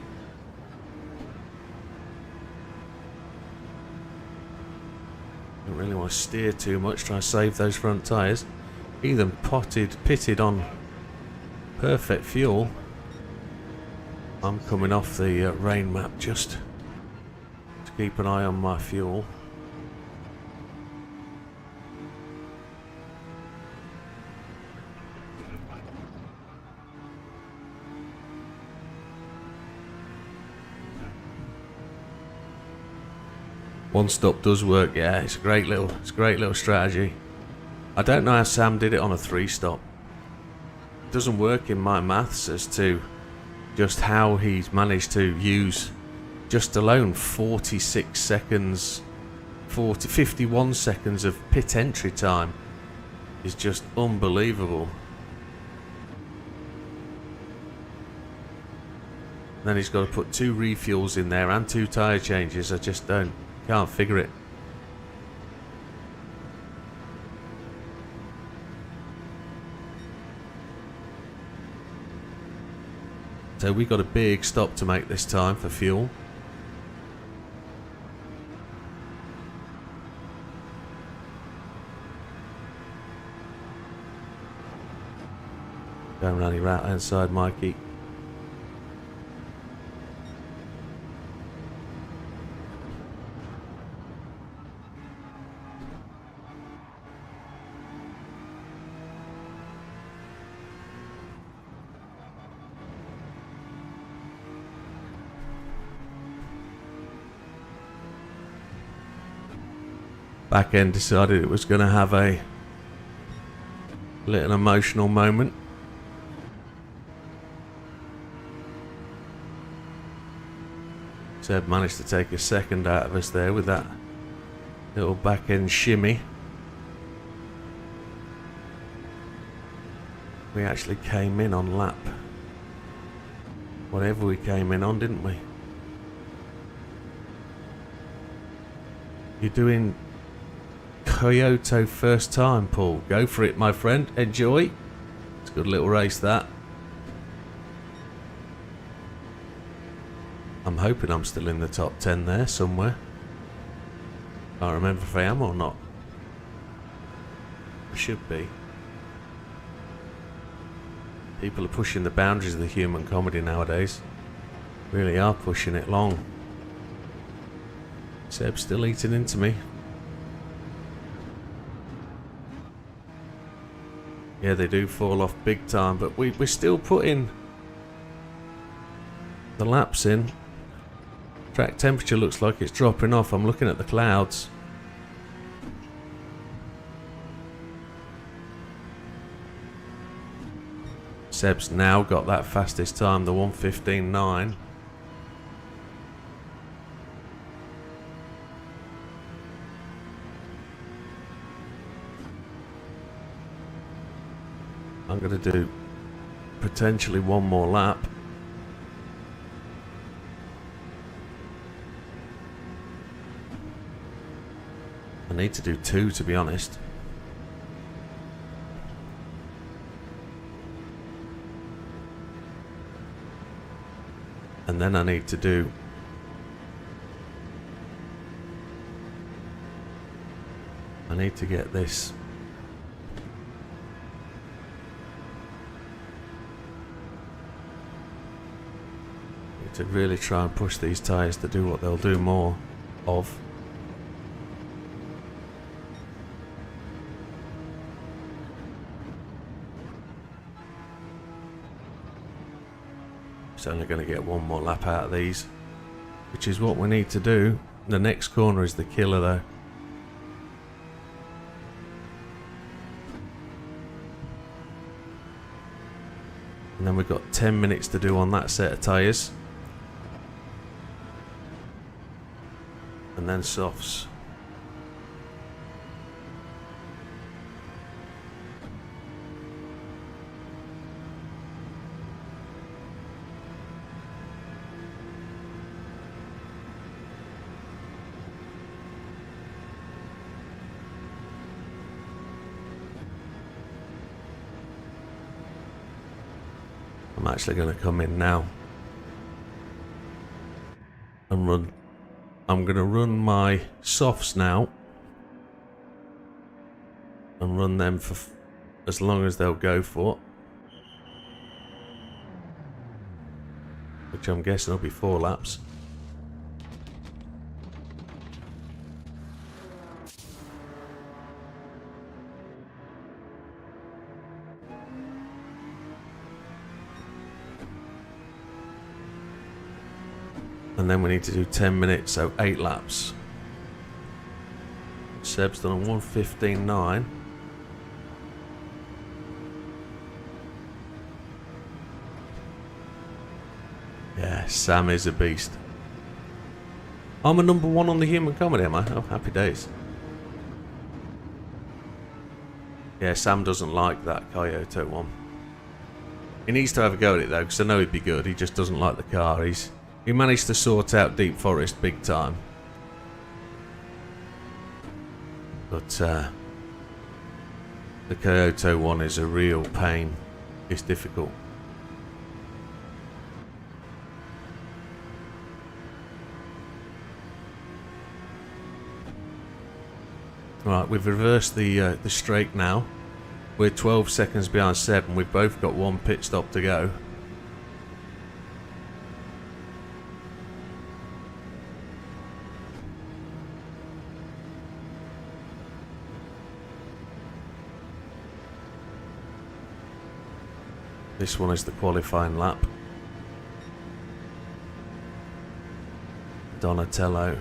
Don't really want to steer too much. Try to save those front tyres. Ethan pitted on perfect fuel. I'm coming off the rain map just to keep an eye on my fuel. One stop does work, yeah. It's a great little strategy. I don't know how Sam did it on a 3-stop. It doesn't work in my maths as to just how he's managed to use just alone 46 seconds, 51 seconds of pit entry time is just unbelievable. Then he's got to put 2 refuels in there and 2 tyre changes. I just can't figure it. So we got a big stop to make this time for fuel. Going around the right hand side, Mikey. Back end decided it was going to have a little emotional moment. Seb managed to take a second out of us there with that little back end shimmy. We actually came in on lap whatever we came in on, didn't we? You're doing Kyoto first time, Paul. Go for it, my friend. Enjoy. It's a good little race, that. I'm hoping I'm still in the top 10 there somewhere. Can't remember if I am or not. I should be. People are pushing the boundaries of the human comedy nowadays. Really are pushing it long. Seb's still eating into me. Yeah, they do fall off big time, but we're still putting the laps in. Track temperature looks like it's dropping off. I'm looking at the clouds. Seb's now got that fastest time, the 1:15.9. I'm going to do potentially one more lap. I need to do two, to be honest. And then I need to do get this to really try and push these tyres to do what they'll do more of. It's only going to get one more lap out of these, which is what we need to do. The next corner is the killer though. And then we've got 10 minutes to do on that set of tyres. And then softs. I'm actually going to come in now and run. I'm going to run my softs now and run them for as long as they'll go for, which I'm guessing will be 4 laps. And then we need to do 10 minutes, so 8 laps. Seb's done a 1:15.9. Yeah, Sam is a beast. I'm a number 1 on the human comedy, am I? Oh, happy days. Yeah, Sam doesn't like that Kyoto one. He needs to have a go at it though, because I know he'd be good. He just doesn't like the car. He managed to sort out Deep Forest big time. But the Kyoto one is a real pain. It's difficult. Right, we've reversed the straight now. We're 12 seconds behind Seb and we've both got 1 pit stop to go. This one is the qualifying lap. Donatello.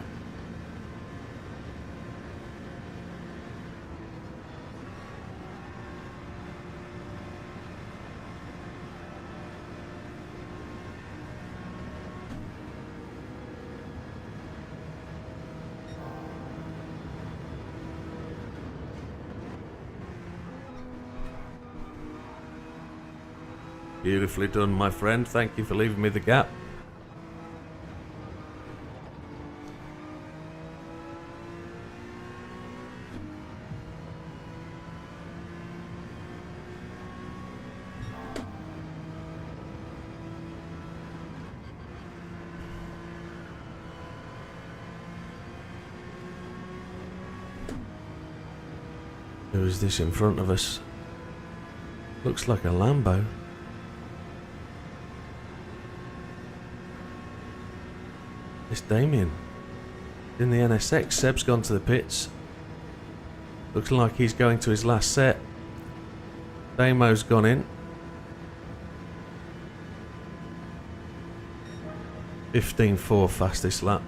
Beautifully done, my friend. Thank you for leaving me the gap. Who is this in front of us? Looks like a Lambo. It's Damien. In the NSX, Seb's gone to the pits. Looks like he's going to his last set. Damo's gone in. 15.4 fastest lap.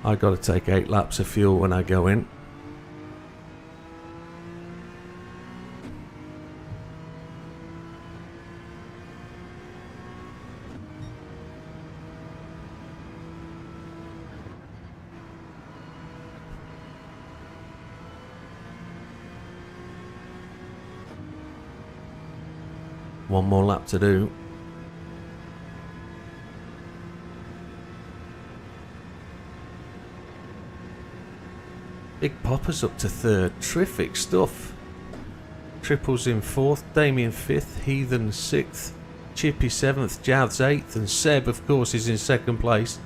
I got to take 8 laps of fuel when I go in. One more lap to do. Big Popper's up to 3rd. Terrific stuff. Triples in 4th. Damien 5th. Heathen 6th. Chippy 7th. Javs 8th. And Seb, of course, is in 2nd place.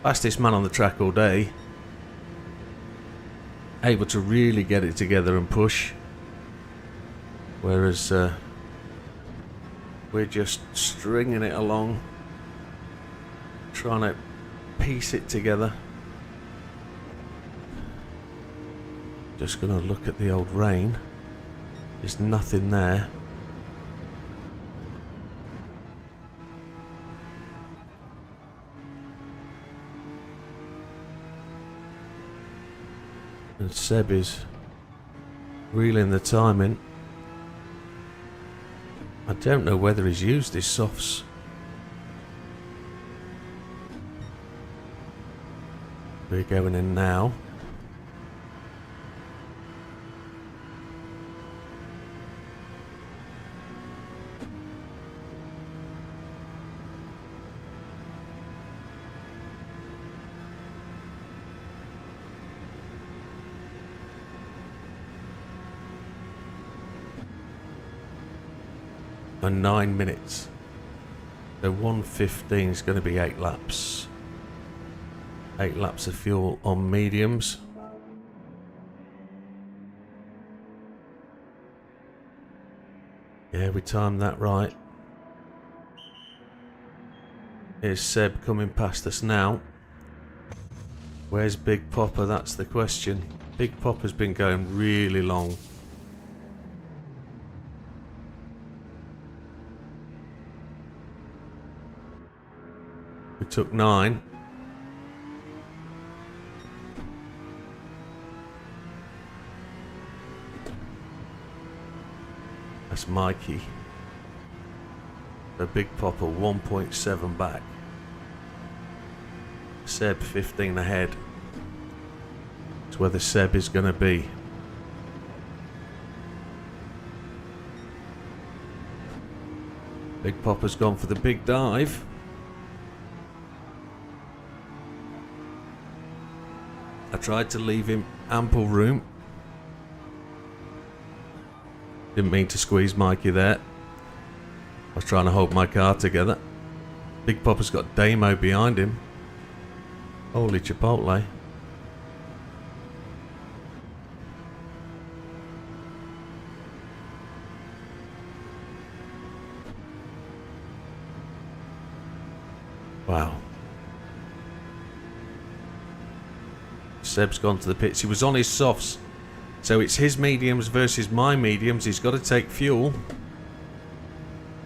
Fastest man on the track all day. Able to really get it together and push. Whereas we're just stringing it along. Trying to piece it together. Just gonna look at the old rain. There's nothing there. And Seb is reeling the time in. I don't know whether he's used his softs. We're going in now. And 9 minutes. So 1:15 is going to be 8 laps. 8 laps of fuel on mediums. Yeah, we timed that right. Here's Seb coming past us now. Where's Big Popper? That's the question. Big Popper's been going really long. We took 9. That's Mikey. The Big Popper 1.7 back. Seb 15 ahead. It's where the Seb is going to be. Big Popper's gone for the big dive. I tried to leave him ample room. Didn't mean to squeeze Mikey there. I was trying to hold my car together. Big Popper's got Damo behind him. Holy Chipotle. Wow. Seb's gone to the pits. He was on his softs. So it's his mediums versus my mediums. He's got to take fuel.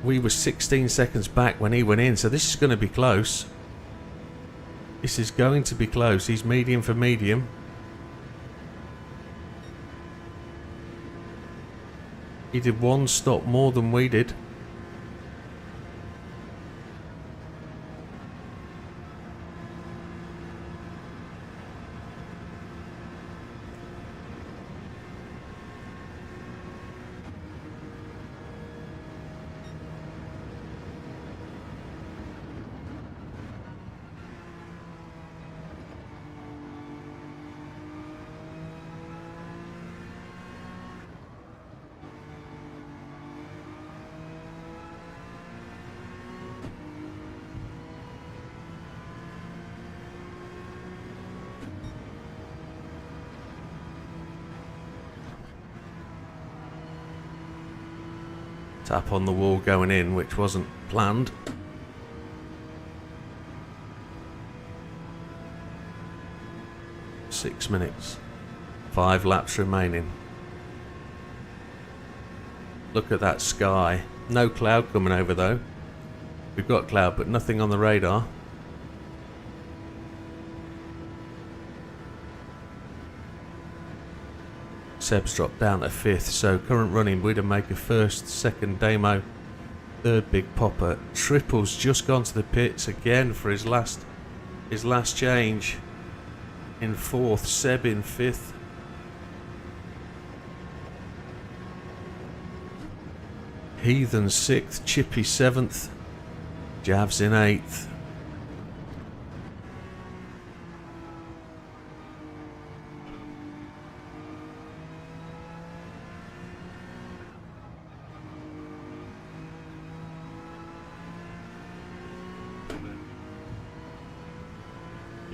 We were 16 seconds back when he went in, so this is going to be close. This is going to be close. He's medium for medium. He did one stop more than we did. Tap on the wall going in, which wasn't planned. Six minutes. 5 laps remaining. Look at that sky. No cloud coming over though. We've got cloud, but nothing on the radar. Seb's dropped down to 5th, so current running Widdowmaker 1st, 2nd Damo, 3rd Big Popper. Triple's just gone to the pits again for his last change. In 4th, Seb in 5th. Heathen 6th, Chippy 7th, Javs in 8th.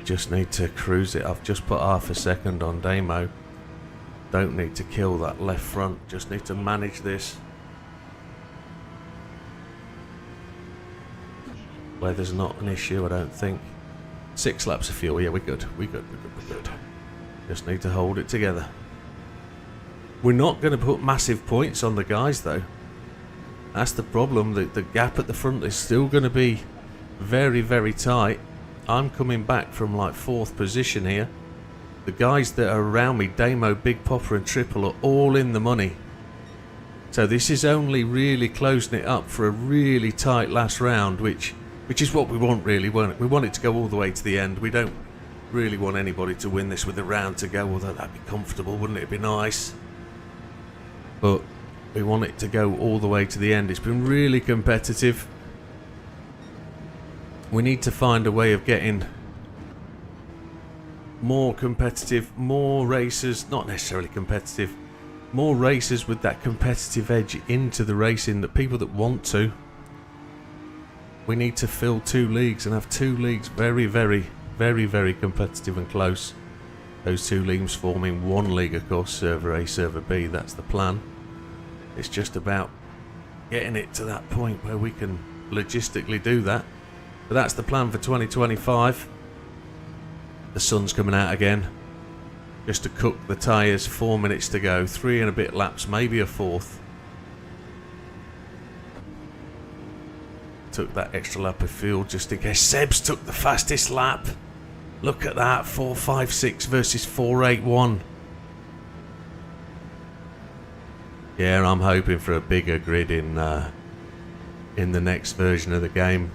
Just need to cruise it. I've just put half a second on Damo. Don't need to kill that left front, just need to manage this. Weather's not an issue, I don't think. 6 laps of fuel, yeah, we're good. We're good. Just need to hold it together. We're not going to put massive points on the guys though. That's the problem, the gap at the front is still going to be very, very tight. I'm coming back from like 4th position here. The guys that are around me, Damo, Big Popper and Triple, are all in the money. So this is only really closing it up for a really tight last round, which is what we want really. We want it to go all the way to the end. We don't really want anybody to win this with a round to go, although that'd be comfortable, wouldn't it? It'd be nice. But we want it to go all the way to the end. It's been really competitive. We need to find a way of getting more competitive, more racers, not necessarily competitive, more racers with that competitive edge into the racing, that people that want to. We need to fill 2 leagues and have 2 leagues very, very, very, very competitive and close. Those 2 leagues forming 1 league, of course, Server A, Server B, that's the plan. It's just about getting it to that point where we can logistically do that. But that's the plan for 2025. The sun's coming out again. Just to cook the tyres, 4 minutes to go, 3 and a bit laps, maybe a 4th. Took that extra lap of fuel just in case. Seb's took the fastest lap. Look at that, 4.56 versus 4.81. Yeah, I'm hoping for a bigger grid in the next version of the game.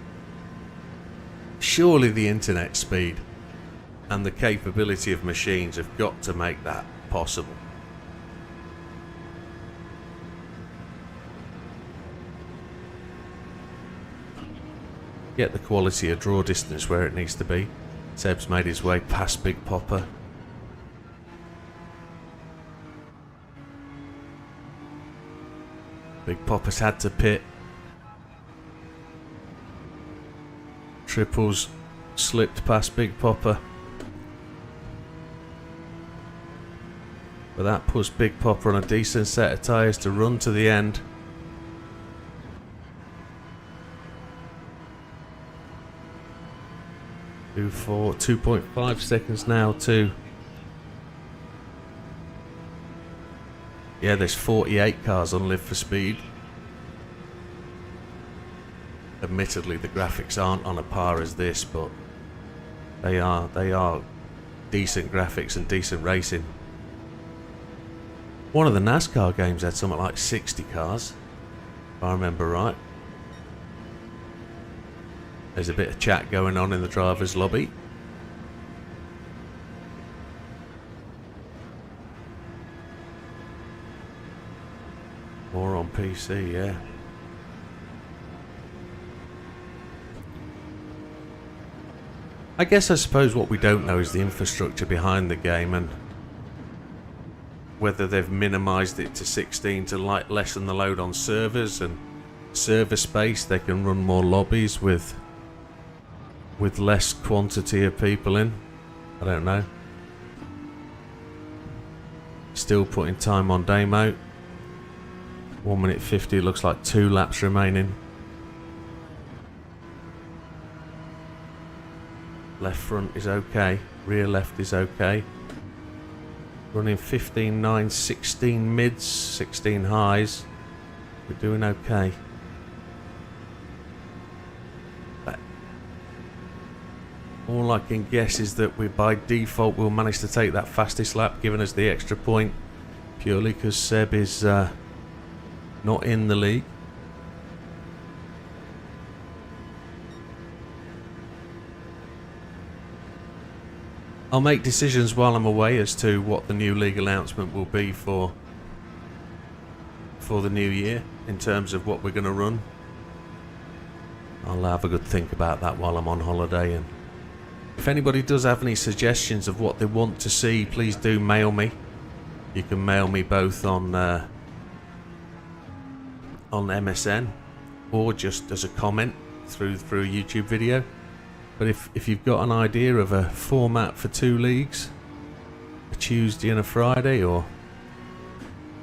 Surely the internet speed and the capability of machines have got to make that possible. Get the quality of draw distance where it needs to be. Seb's made his way past Big Popper. Big Popper's had to pit. Triples slipped past Big Popper. But that puts Big Popper on a decent set of tyres to run to the end. For 2.5 seconds now to... Yeah, there's 48 cars on Live for Speed. admittedly the graphics aren't on a par as this, but they are decent graphics and decent racing. One of the NASCAR games had something like 60 cars, if I remember right. There's a bit of chat going on in the driver's lobby. More on PC, yeah. I suppose what we don't know is the infrastructure behind the game and whether they've minimised it to 16 to lessen the load on servers and server space. They can run more lobbies with less quantity of people in. I don't know. Still putting time on day mode. 1 minute 50, looks like 2 laps remaining. Left front is okay, rear left is okay. Running 15.9, 16 mids, 16 highs. We're doing okay. But all I can guess is that we by default will manage to take that fastest lap, giving us the extra point, purely because Seb is not in the league. I'll make decisions while I'm away as to what the new league announcement will be for the new year in terms of what we're going to run. I'll have a good think about that while I'm on holiday, and if anybody does have any suggestions of what they want to see, please do mail me. You can mail me both on MSN or just as a comment through a YouTube video. But if you've got an idea of a format for 2 leagues, a Tuesday and a Friday, or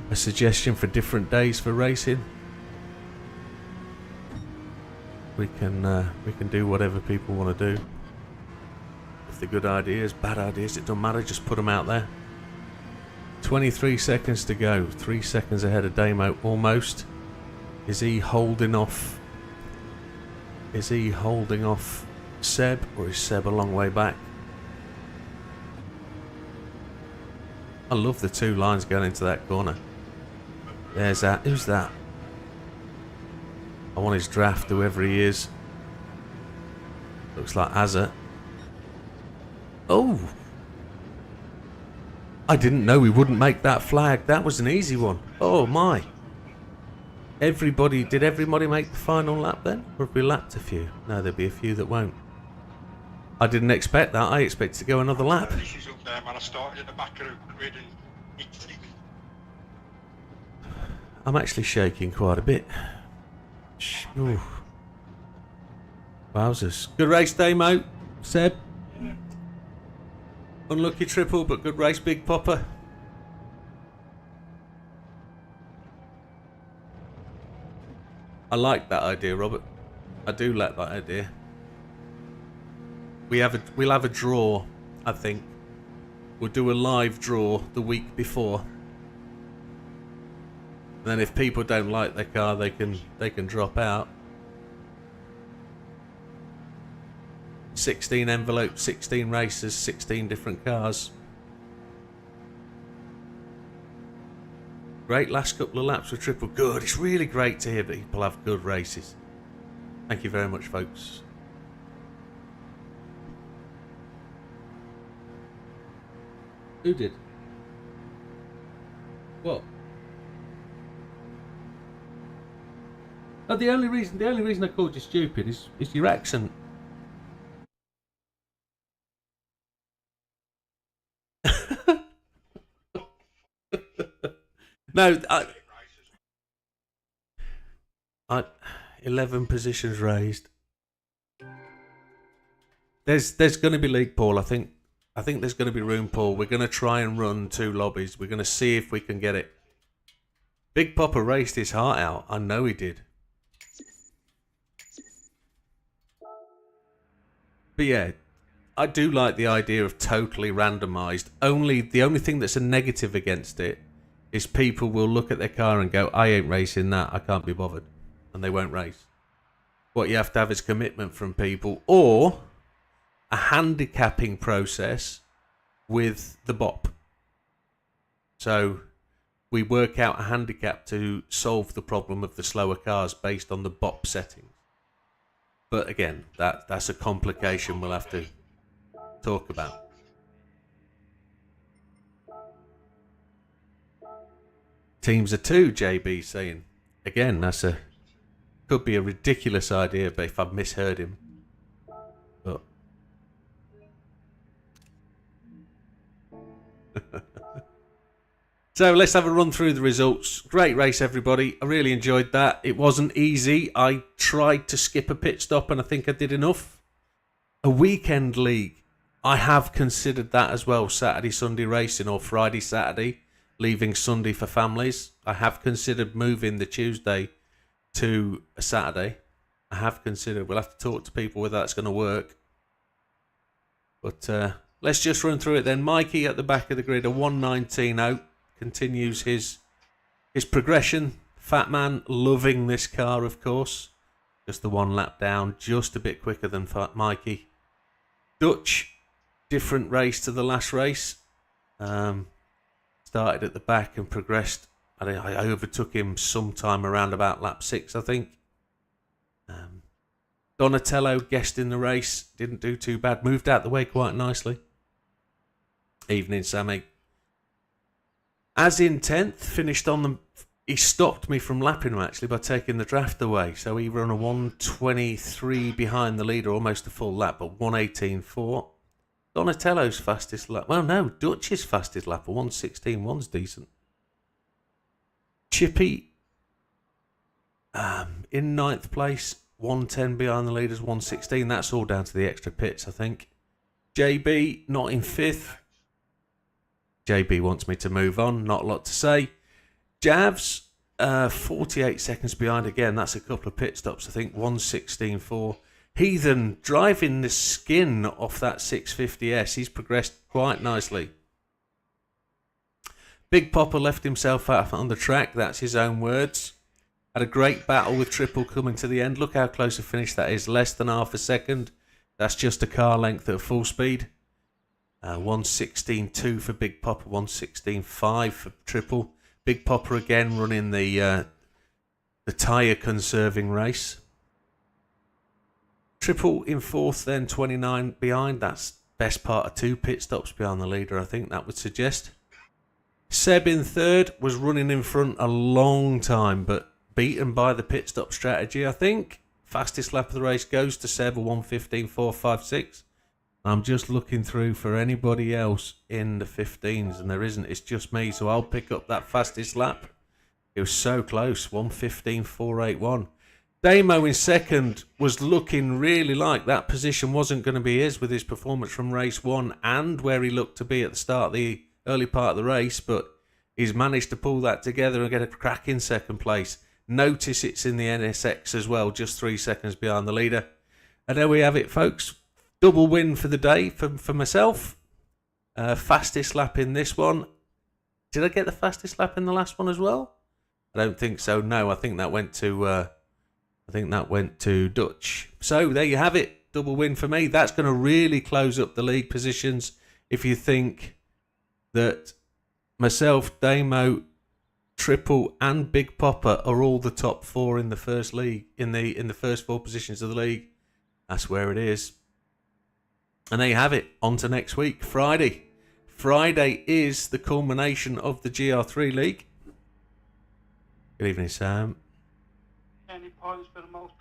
a suggestion for different days for racing, we can do whatever people want to do. If they're good ideas, bad ideas, it doesn't matter, just put them out there. 23 seconds to go, 3 seconds ahead of Damo almost. Is he holding off? Is he holding off Seb, or is Seb a long way back? I love the 2 lines going into that corner. There's that. Who's that? I want his draft, whoever he is. Looks like Azza. Oh! I didn't know we wouldn't make that flag. That was an easy one. Oh my. Did everybody make the final lap then? Or have we lapped a few? No, there'll be a few that won't. I didn't expect that. I expected to go another lap.
This is up there, man. I started in the back of the grid and
I'm actually shaking quite a bit. Ooh. Wowzers. Good race day, Mo. Seb. Unlucky triple, but good race, Big Popper. I like that idea, Robert. I do like that idea. We'll have a draw, I think. We'll do a live draw the week before. And then if people don't like their car, they can drop out. 16 envelopes, 16 races, 16 different cars. Great last couple of laps with triple. Good. It's really great to hear that people have good races. Thank you very much, folks. Who did? What? Oh, the only reason I called you stupid is your accent. No, I 11 positions raised. There's going to be league, Paul. I think there's going to be room, Paul. We're going to try and run 2 lobbies. We're going to see if we can get it. Big Papa raced his heart out. I know he did. But yeah, I do like the idea of totally randomised. The only thing that's a negative against it is people will look at their car and go, I ain't racing that, I can't be bothered. And they won't race. what you have to have is commitment from people, or a handicapping process with the BOP. So we work out a handicap to solve the problem of the slower cars based on the BOP settings. But again, that's a complication we'll have to talk about. Teams of 2, JB saying. Again, could be a ridiculous idea, but if I've misheard him. But so let's have a run through the results. Great race, everybody. I really enjoyed that. It wasn't easy. I tried to skip a pit stop, and I think I did enough. A weekend league. I have considered that as well. Saturday, Sunday racing, or Friday, Saturday, leaving Sunday for families. I have considered moving the Tuesday to a Saturday. I have considered. We'll have to talk to people whether that's going to work. But let's just run through it then. Mikey at the back of the grid, a 119.0. Continues his progression. Fat Man loving this car, of course. Just the one lap down, just a bit quicker than Mikey. Dutch, different race to the last race. Started at the back and progressed. I overtook him sometime around about lap 6, I think. Donatello guessed in the race, didn't do too bad, moved out the way quite nicely. Evening, Sammy. As in 10th, finished on the... He stopped me from lapping him, actually, by taking the draft away. So he ran a 1:23 behind the leader, almost a full lap, but 1:18.4. Donatello's fastest lap... Well, no, Dutch's fastest lap, a 1:16.1's decent. Chippy, in 9th place, 1:10 behind the leaders, 1:16. That's all down to the extra pits, I think. JB, not in 5th. JB wants me to move on, not a lot to say. Javs, 48 seconds behind again. That's a couple of pit stops, I think. 1:16.4. Heathen driving the skin off that 650S. He's progressed quite nicely. Big Popper left himself out on the track. That's his own words. Had a great battle with Triple coming to the end. Look how close a finish that is. Less than half a second. That's just a car length at full speed. 1:16.2 for Big Popper. 1:16.5 for Triple. Big Popper again running the tyre conserving race. Triple in 4th, then 29 behind. That's best part of 2 pit stops behind the leader, I think that would suggest. Seb in 3rd, was running in front a long time, but beaten by the pit stop strategy, I think. Fastest lap of the race goes to Seb, a 1:15.456. I'm just looking through for anybody else in the 15s, and there isn't. It's just me, so I'll pick up that fastest lap. It was so close, 1:15.481. Damo in 2nd was looking really like that position wasn't going to be his with his performance from race 1 and where he looked to be at the start of the early part of the race, but he's managed to pull that together and get a cracking 2nd place. Notice it's in the NSX as well, just 3 seconds behind the leader. And there we have it, folks. Double win for the day for myself. Fastest lap in this one. Did I get the fastest lap in the last one as well? I don't think so. No, I think that went to Dutch. So there you have it. Double win for me. That's going to really close up the league positions. If you think that myself, Damo, Triple, and Big Popper are all the top 4 in the first league, in the first 4 positions of the league, that's where it is. And there you have it. On to next week, Friday. Friday is the culmination of the Gr4 League. Good evening, Sam.
Any points for the most?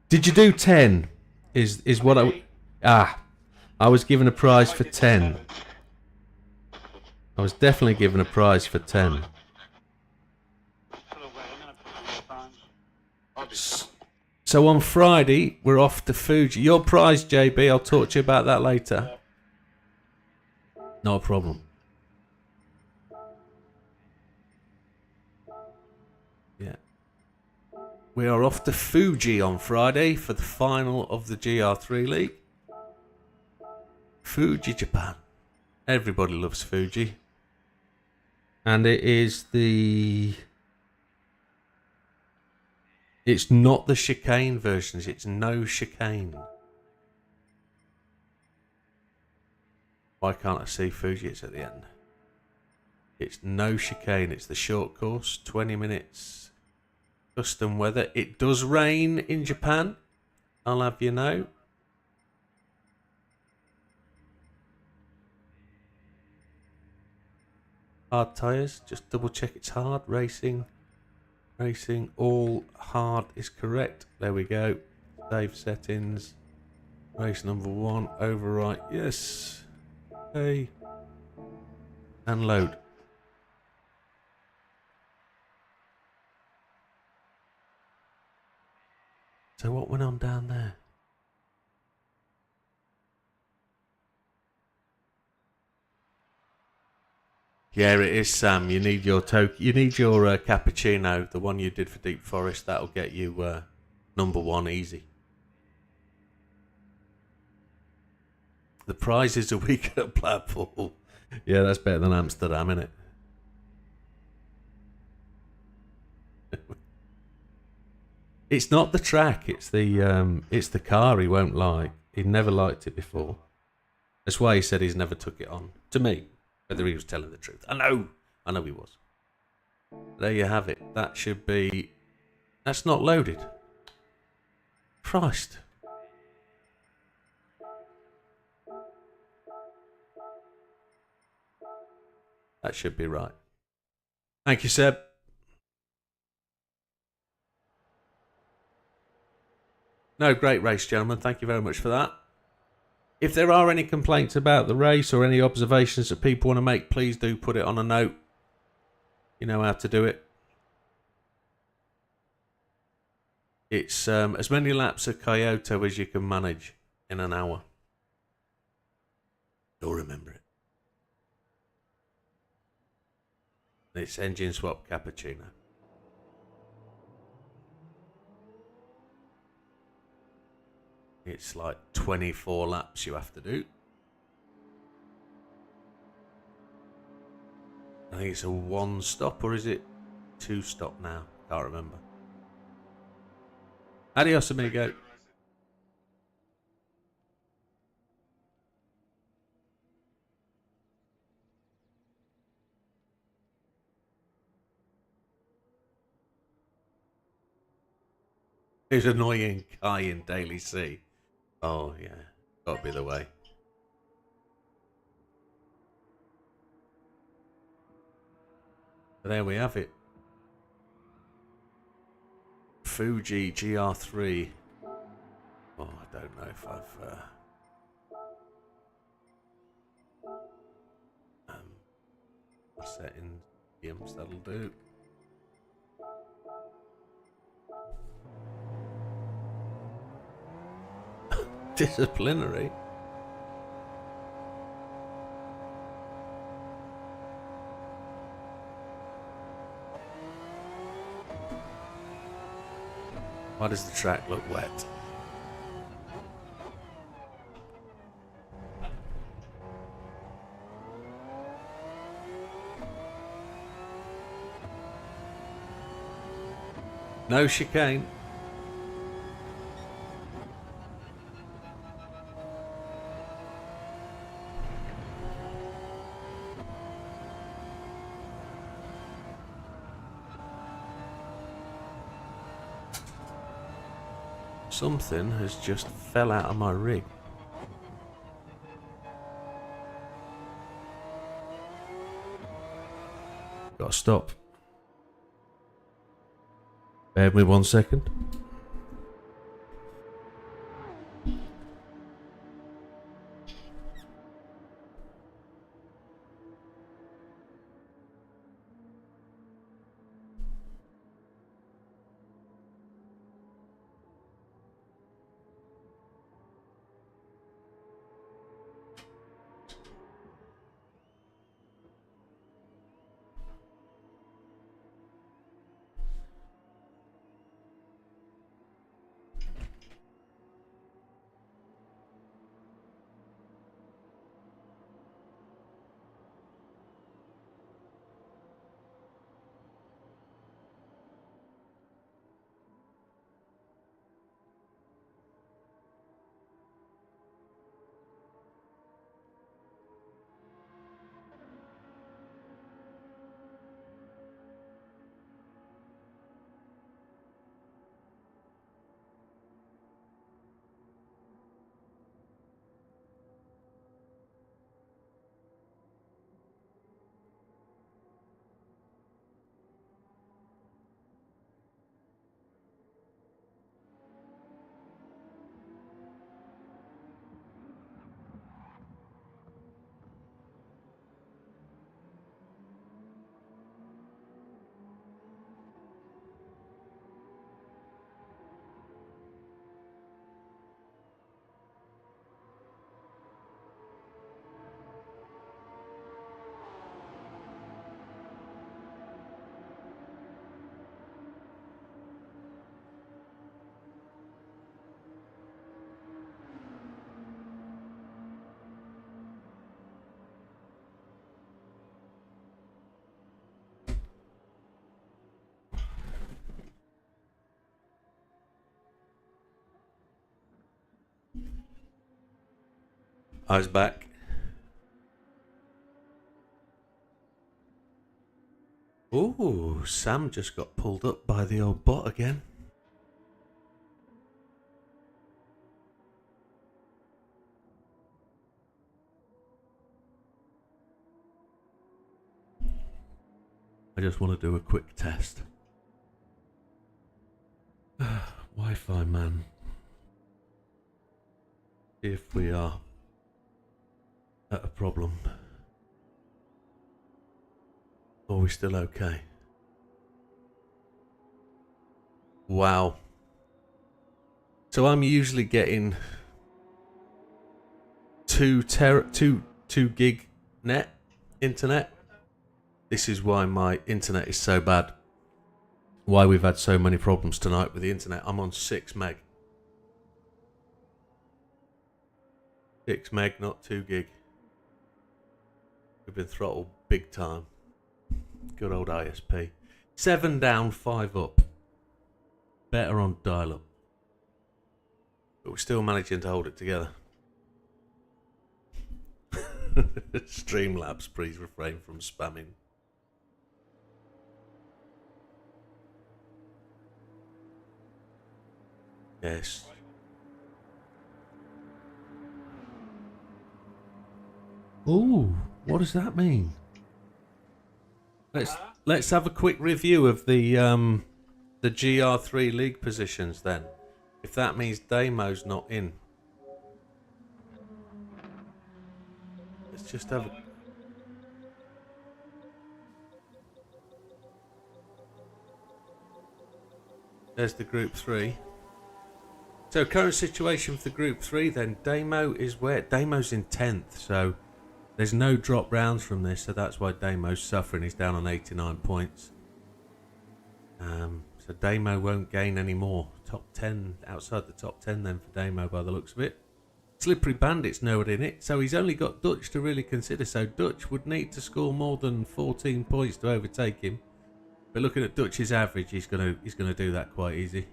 Did you do 10? Is what I was given a prize for 10. I was definitely given a prize for 10. So on Friday, we're off to Fuji. Your prize, JB, I'll talk to you about that later. No problem. Yeah. We are off to Fuji on Friday for the final of the Gr4 League. Fuji, Japan. Everybody loves Fuji. And it is the It's not the chicane versions. It's no chicane. Why can't I see Fuji's at the end? It's no chicane. It's the short course. 20 minutes. Custom weather. It does rain in Japan. I'll have you know. Hard tyres. Just double check it's hard. Racing. Racing. All hard is correct. There we go. Save settings. Race number 1. Overwrite. Yes. Hey. And load. So what went on down there? Yeah, it is, Sam. You need your cappuccino, the one you did for Deep Forest. That'll get you number 1 easy. The prize is a week at Blackpool. Yeah, that's better than Amsterdam, isn't it? It's not the track. It's the car. He won't like. He'd never liked it before. That's why he said he's never took it on. To me, whether he was telling the truth, I know he was. There you have it. That should be. That's not loaded. Christ. That should be right. Thank you, Seb. No, great race, gentlemen. Thank you very much for that. If there are any complaints about the race or any observations that people want to make, please do put it on a note. You know how to do it. It's as many laps of Kyoto as you can manage in an hour. You'll remember it. It's engine swap cappuccino. It's like 24 laps you have to do. I think it's a 1 stop, or is it 2 stop now? Can't remember. Adios, amigo. It's annoying Kai in Daily C. Oh, yeah. Gotta be the way. But there we have it. Fuji Gr4. Oh, I don't know if I've... settings. Yums, that'll do. Disciplinary. Why does the track look wet? No chicane. Something has just fell out of my rig. Gotta stop. Bear with me 1 second. I was back. Ooh, Sam just got pulled up by the old bot again. I just want to do a quick test. Wi-Fi man. See if we are at a problem. Or are we still okay? Wow. So I'm usually getting 2 gig net internet. This is why my internet is so bad. Why we've had so many problems tonight with the internet. I'm on 6 meg. 6 meg, not 2 gig. We've been throttled big time. Good old ISP. 7 down, 5 up. Better on dial-up. But we're still managing to hold it together. Streamlabs, please refrain from spamming. Yes. Ooh, what does that mean? Let's have a quick review of the Gr4 League positions then. If that means Damo's not in. Let's just have a... There's the Group 3. So current situation for the Group 3 then. Damo is where? Damo's in 10th, so there's no drop rounds from this, so that's why Damo's suffering. He's down on 89 points. So Damo won't gain any more. Top 10, outside the top 10 then for Damo by the looks of it. Slippery Bandit's nowhere in it, so he's only got Dutch to really consider. So Dutch would need to score more than 14 points to overtake him. But looking at Dutch's average, he's gonna do that quite easy.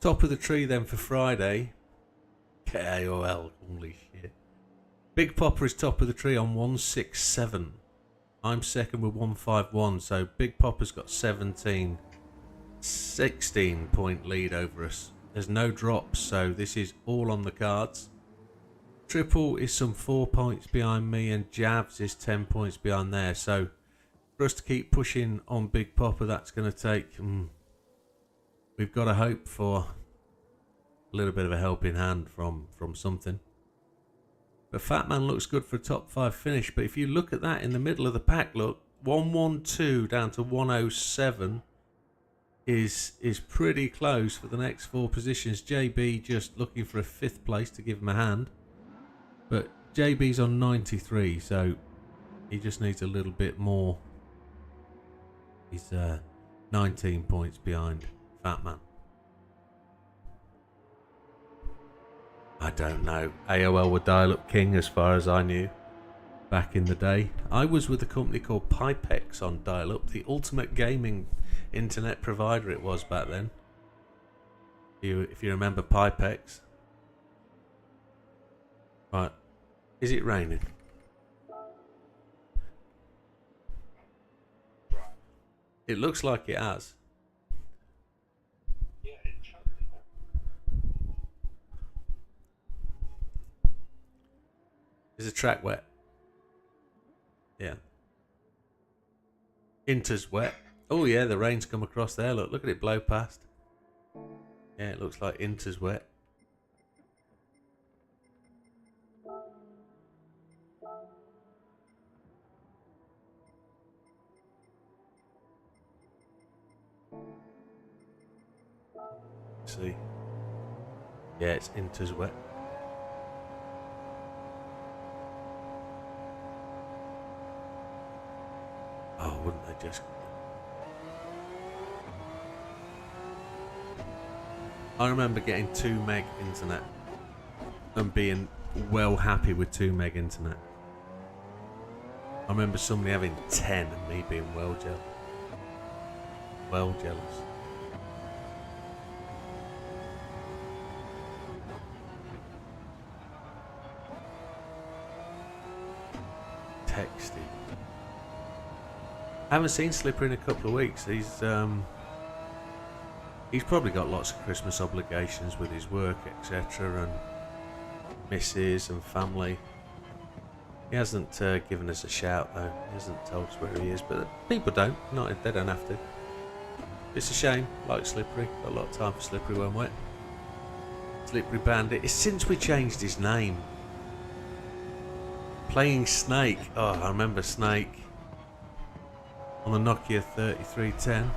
Top of the tree then for Friday. KOL, holy shit. Big Popper is top of the tree on 167. I'm second with 151, so Big Popper's got 16 point lead over us. There's no drops, so this is all on the cards. Triple is some 4 points behind me, and Javs is 10 points behind there. So for us to keep pushing on Big Popper, that's going to take... we've got to hope for a little bit of a helping hand from something. But Fatman looks good for a top 5 finish. But if you look at that in the middle of the pack, look, 112 down to 107 is pretty close for the next 4 positions. JB just looking for a 5th place to give him a hand. But JB's on 93, so he just needs a little bit more. He's 19 points behind Fatman. I don't know. AOL were dial-up king as far as I knew back in the day. I was with a company called Pipex on dial-up, the ultimate gaming internet provider it was back then. If you remember Pipex. Right. Is it raining? It looks like it has. Is the track wet? Yeah. Inter's wet. Oh yeah, the rain's come across there. Look at it blow past. Yeah, it looks like Inter's wet. See. Yeah, it's Inter's wet. Oh, wouldn't they just... I remember getting 2 meg internet and being well happy with 2 meg internet. I remember somebody having 10 and me being well jealous. Well jealous. texting. I haven't seen Slipper in a couple of weeks. He's probably got lots of Christmas obligations with his work, etc., and missus and family. He hasn't given us a shout though. He hasn't told us where he is, but people don't. They don't have to. It's a shame. Like Slippery, got a lot of time for Slippery when wet. Slippery Bandit. It's since we changed his name. Playing Snake. Oh, I remember Snake on the Nokia 3310.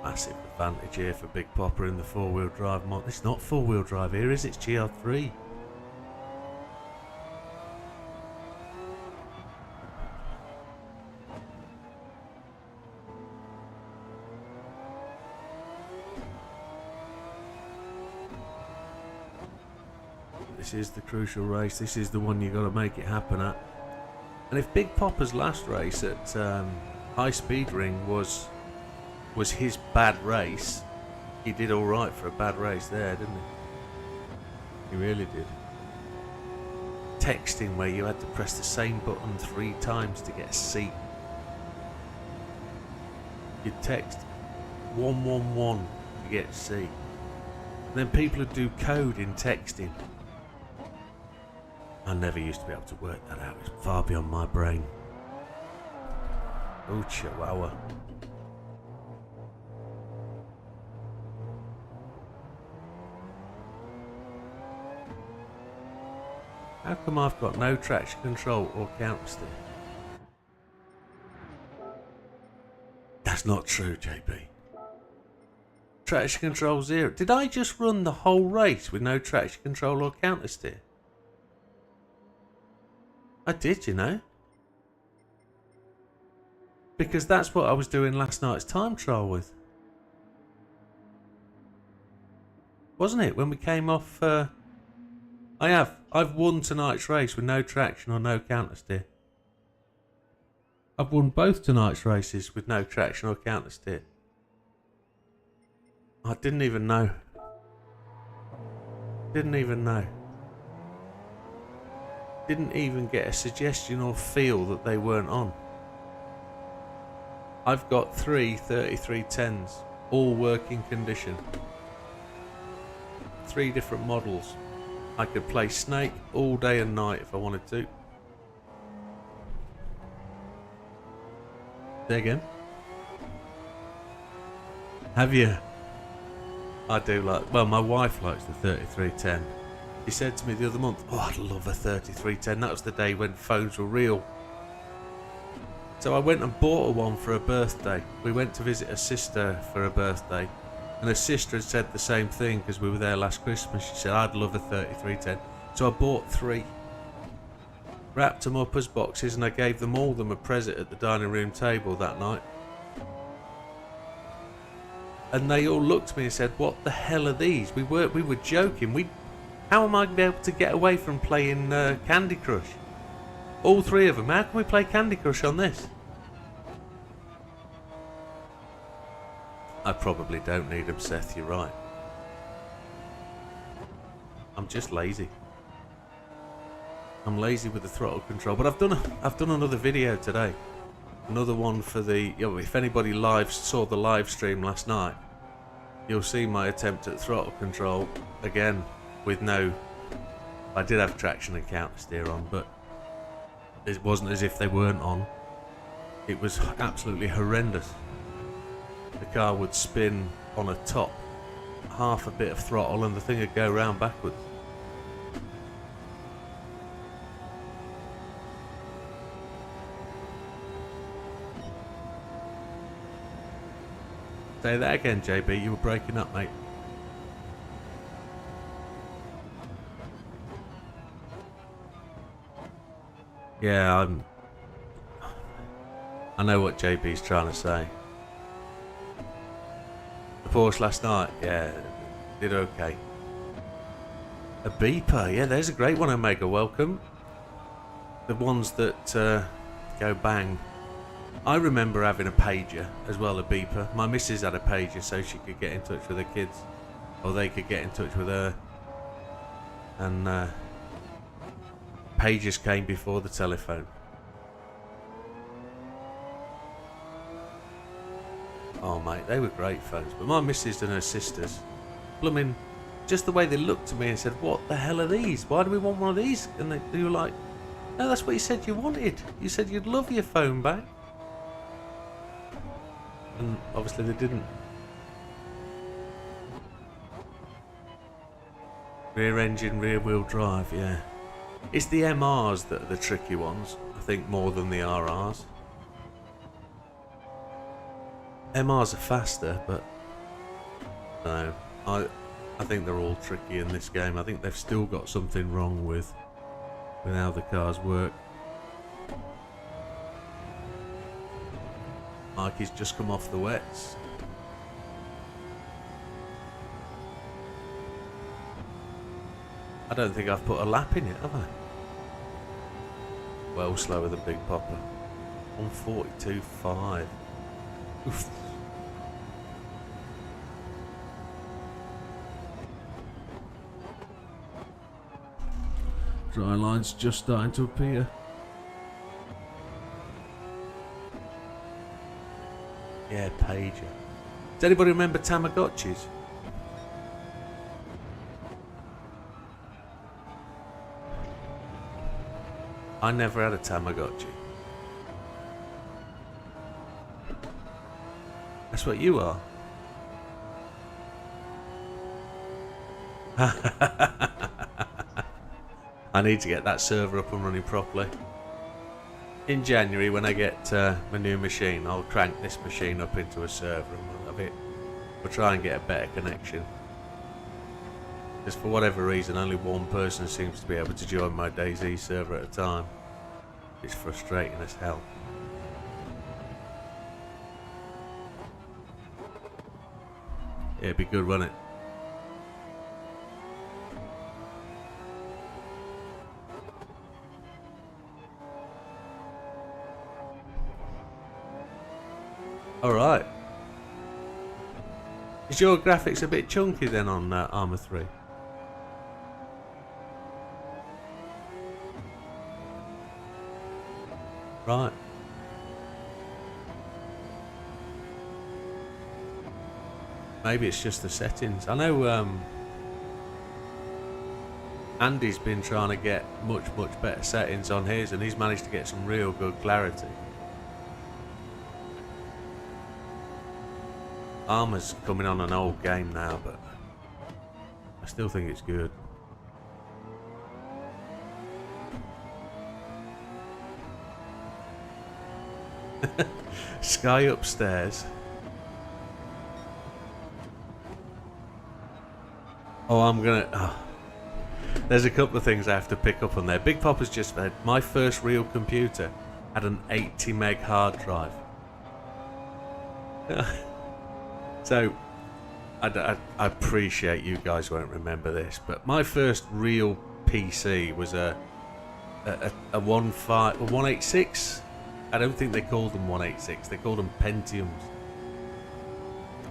Massive advantage here for Big Popper in the four-wheel drive mod. It's not four-wheel drive here, is it? It's GR3. This is the crucial race. This is the one you got to make it happen at. And if Big Popper's last race at High Speed Ring was his bad race, he did all right for a bad race there, didn't he? He really did. Texting where you had to press the same button 3 times to get a seat. You'd text 111 to get a seat. And then people would do code in texting. I never used to be able to work that out. It's far beyond my brain. Oh, Chihuahua. How come I've got no traction control or counter steer? That's not true, JB. Traction control 0. Did I just run the whole race with no traction control or counter steer? I did, you know. Because that's what I was doing last night's time trial with. Wasn't it? When we came off... I've won tonight's race with no traction or no counter steer. I've won both tonight's races with no traction or counter steer. I didn't even know. Didn't even know. Didn't even get a suggestion or feel that they weren't on. I've got 3 3310s, all working condition. 3 different models. I could play Snake all day and night if I wanted to. There again. Have you? I do like... Well, my wife likes the 3310. She said to me the other month, oh, I'd love a 3310. That was the day when phones were real. So I went and bought her one for her birthday. We went to visit her sister for her birthday. And her sister had said the same thing because we were there last Christmas. She said, I'd love a 3310. So I bought 3. Wrapped them up as boxes and I gave them all a present at the dining room table that night. And they all looked at me and said, what the hell are these? We were joking. How am I going to be able to get away from playing Candy Crush? All 3 of them. How can we play Candy Crush on this? I probably don't need them, Seth, you're right. I'm just lazy. I'm lazy with the throttle control, but I've done another video today. Another one for the... if anybody saw the live stream last night, you'll see my attempt at throttle control again with no... I did have traction and counter steer on, but it wasn't as if they weren't on. It was absolutely horrendous. The car would spin on a top, half a bit of throttle, and the thing would go round backwards. Say that again, JB. You were breaking up, mate. Yeah, I know what JB's trying to say. The Porsche last night, yeah, did okay. A beeper, yeah, there's a great one, Omega. Welcome. The ones that go bang. I remember having a pager as well, a beeper. My missus had a pager so she could get in touch with her kids, or they could get in touch with her. And pagers came before the telephone. Oh mate, they were great phones. But my missus and her sisters, blooming, just the way they looked at me and said, "What the hell are these? Why do we want one of these?" And they were like, "No, that's what you said you wanted. You said you'd love your phone back." And obviously they didn't. Rear engine, rear wheel drive, yeah. It's the MRs that are the tricky ones, I think, more than the RRs. MRs are faster, but no, I think they're all tricky in this game. I think they've still got something wrong with how the cars work. Mikey's just come off the wets. I don't think I've put a lap in it, have I? Well slower than Big Popper. 142.5. Oof. Dry line's just starting to appear. Yeah, pager. Does anybody remember Tamagotchis? I never had a Tamagotchi. That's what you are. I need to get that server up and running properly. In January, when I get my new machine, I'll crank this machine up into a server and we'll try and get a better connection. Just for whatever reason, only one person seems to be able to join my DayZ server at a time. It's frustrating as hell. Yeah, it'd be good, wouldn't it? Alright. Is your graphics a bit chunky then on Armour 3? Right. Maybe it's just the settings. I know Andy's been trying to get much better settings on his, and he's managed to get some real good clarity. Armour's coming on an old game now, but I still think it's good. Sky upstairs. Oh, I'm gonna... Oh. There's a couple of things I have to pick up on there. Big Popper's just said, my first real computer had an 80 meg hard drive. So, I appreciate you guys won't remember this, but my first real PC was a 186. I don't think they called them 186, they called them Pentiums.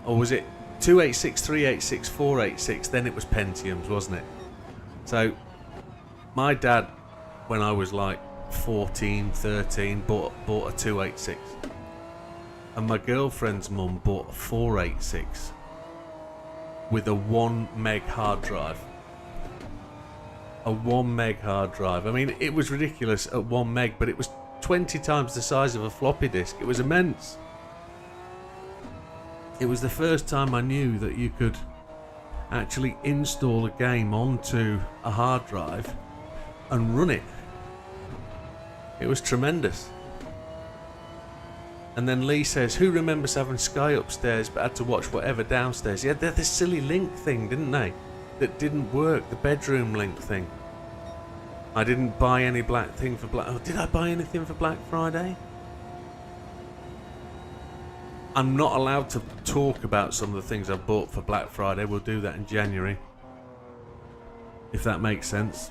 Or was it 286, 386, 486, then it was Pentiums, wasn't it? So, my dad, when I was like 14, 13, bought a 286. And my girlfriend's mum bought a 486 with a 1 meg hard drive. A 1 meg hard drive. I mean, it was ridiculous at 1 meg, but it was 20 times the size of a floppy disk. It was immense. It was the first time I knew that you could actually install a game onto a hard drive and run it. It was tremendous. And then Lee says, who remembers having Sky upstairs but had to watch whatever downstairs? Yeah, they had this silly link thing, didn't they? That didn't work, the bedroom link thing. I didn't buy any black thing for Black... Oh, did I buy anything for Black Friday? I'm not allowed to talk about some of the things I bought for Black Friday. We'll do that in January. If that makes sense.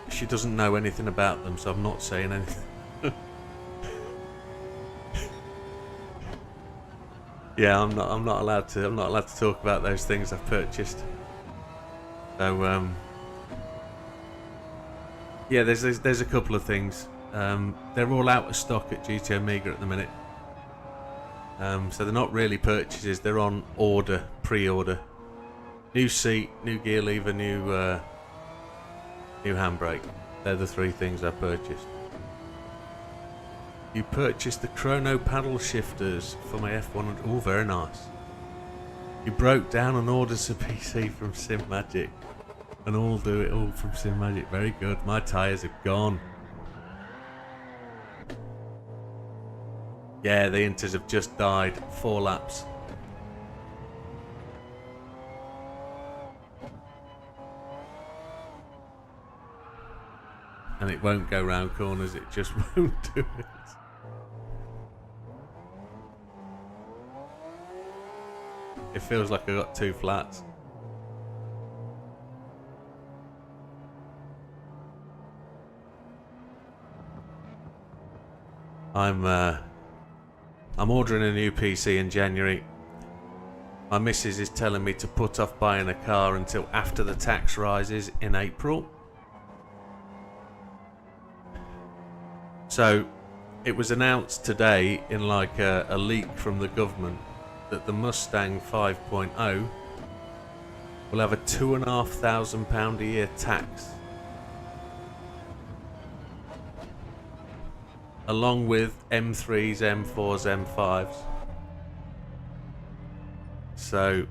She doesn't know anything about them, so I'm not saying anything. Yeah, I'm not allowed to talk about those things I've purchased. So yeah, there's a couple of things. They're all out of stock at GT Amiga at the minute. So they're not really purchases, they're on order, pre-order. New seat, new gear lever, new handbrake. They're the three things I purchased. You purchased the chrono paddle shifters for my F100. Oh, very nice. You broke down and ordered a PC from SimMagic. And all do it all from SimMagic. Very good. My tyres are gone. Yeah, the Inters have just died. 4 laps. And it won't go round corners, it just won't do it. It feels like I got 2 flats. I'm ordering a new PC in January. My missus is telling me to put off buying a car until after the tax rises in April. So it was announced today in like a leak from the government that the Mustang 5.0 will have a £2,500 a year tax, along with M3s, M4s, M5s. So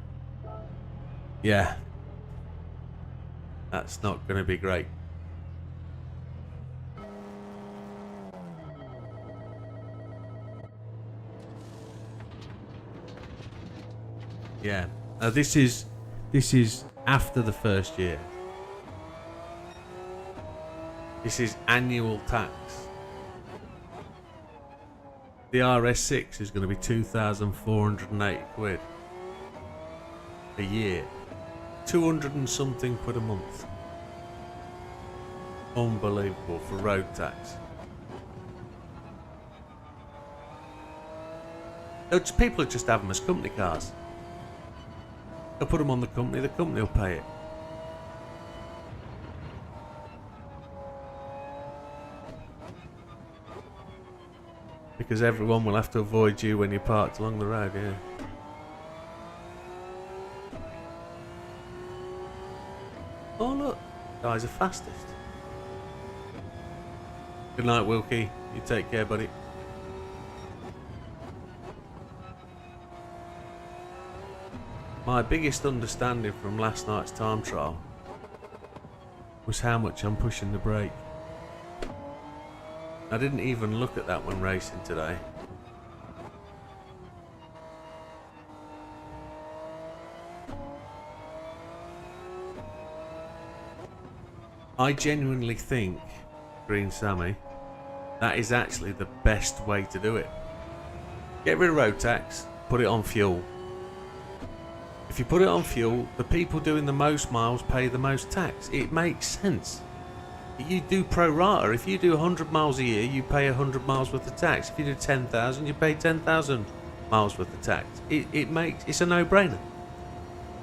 yeah, that's not going to be great. Yeah. Now this is after the first year. This is annual tax. The RS6 is going to be 2,480 quid a year. 200 and something quid a month. Unbelievable for road tax. People just have them as company cars. They'll put them on the company will pay it. Because everyone will have to avoid you when you're parked along the road, yeah. Oh look, guys are fastest. Good night, Wilkie. You take care, buddy. My biggest understanding from last night's time trial was how much I'm pushing the brake. I didn't even look at that when racing today. I genuinely think, Green Sammy, that is actually the best way to do it. Get rid of road tax, put it on fuel. If you put it on fuel, the people doing the most miles pay the most tax. It makes sense. You do pro rata. If you do 100 miles a year, you pay 100 miles worth of tax. If you do 10,000, you pay 10,000 miles worth of tax. It's a no-brainer.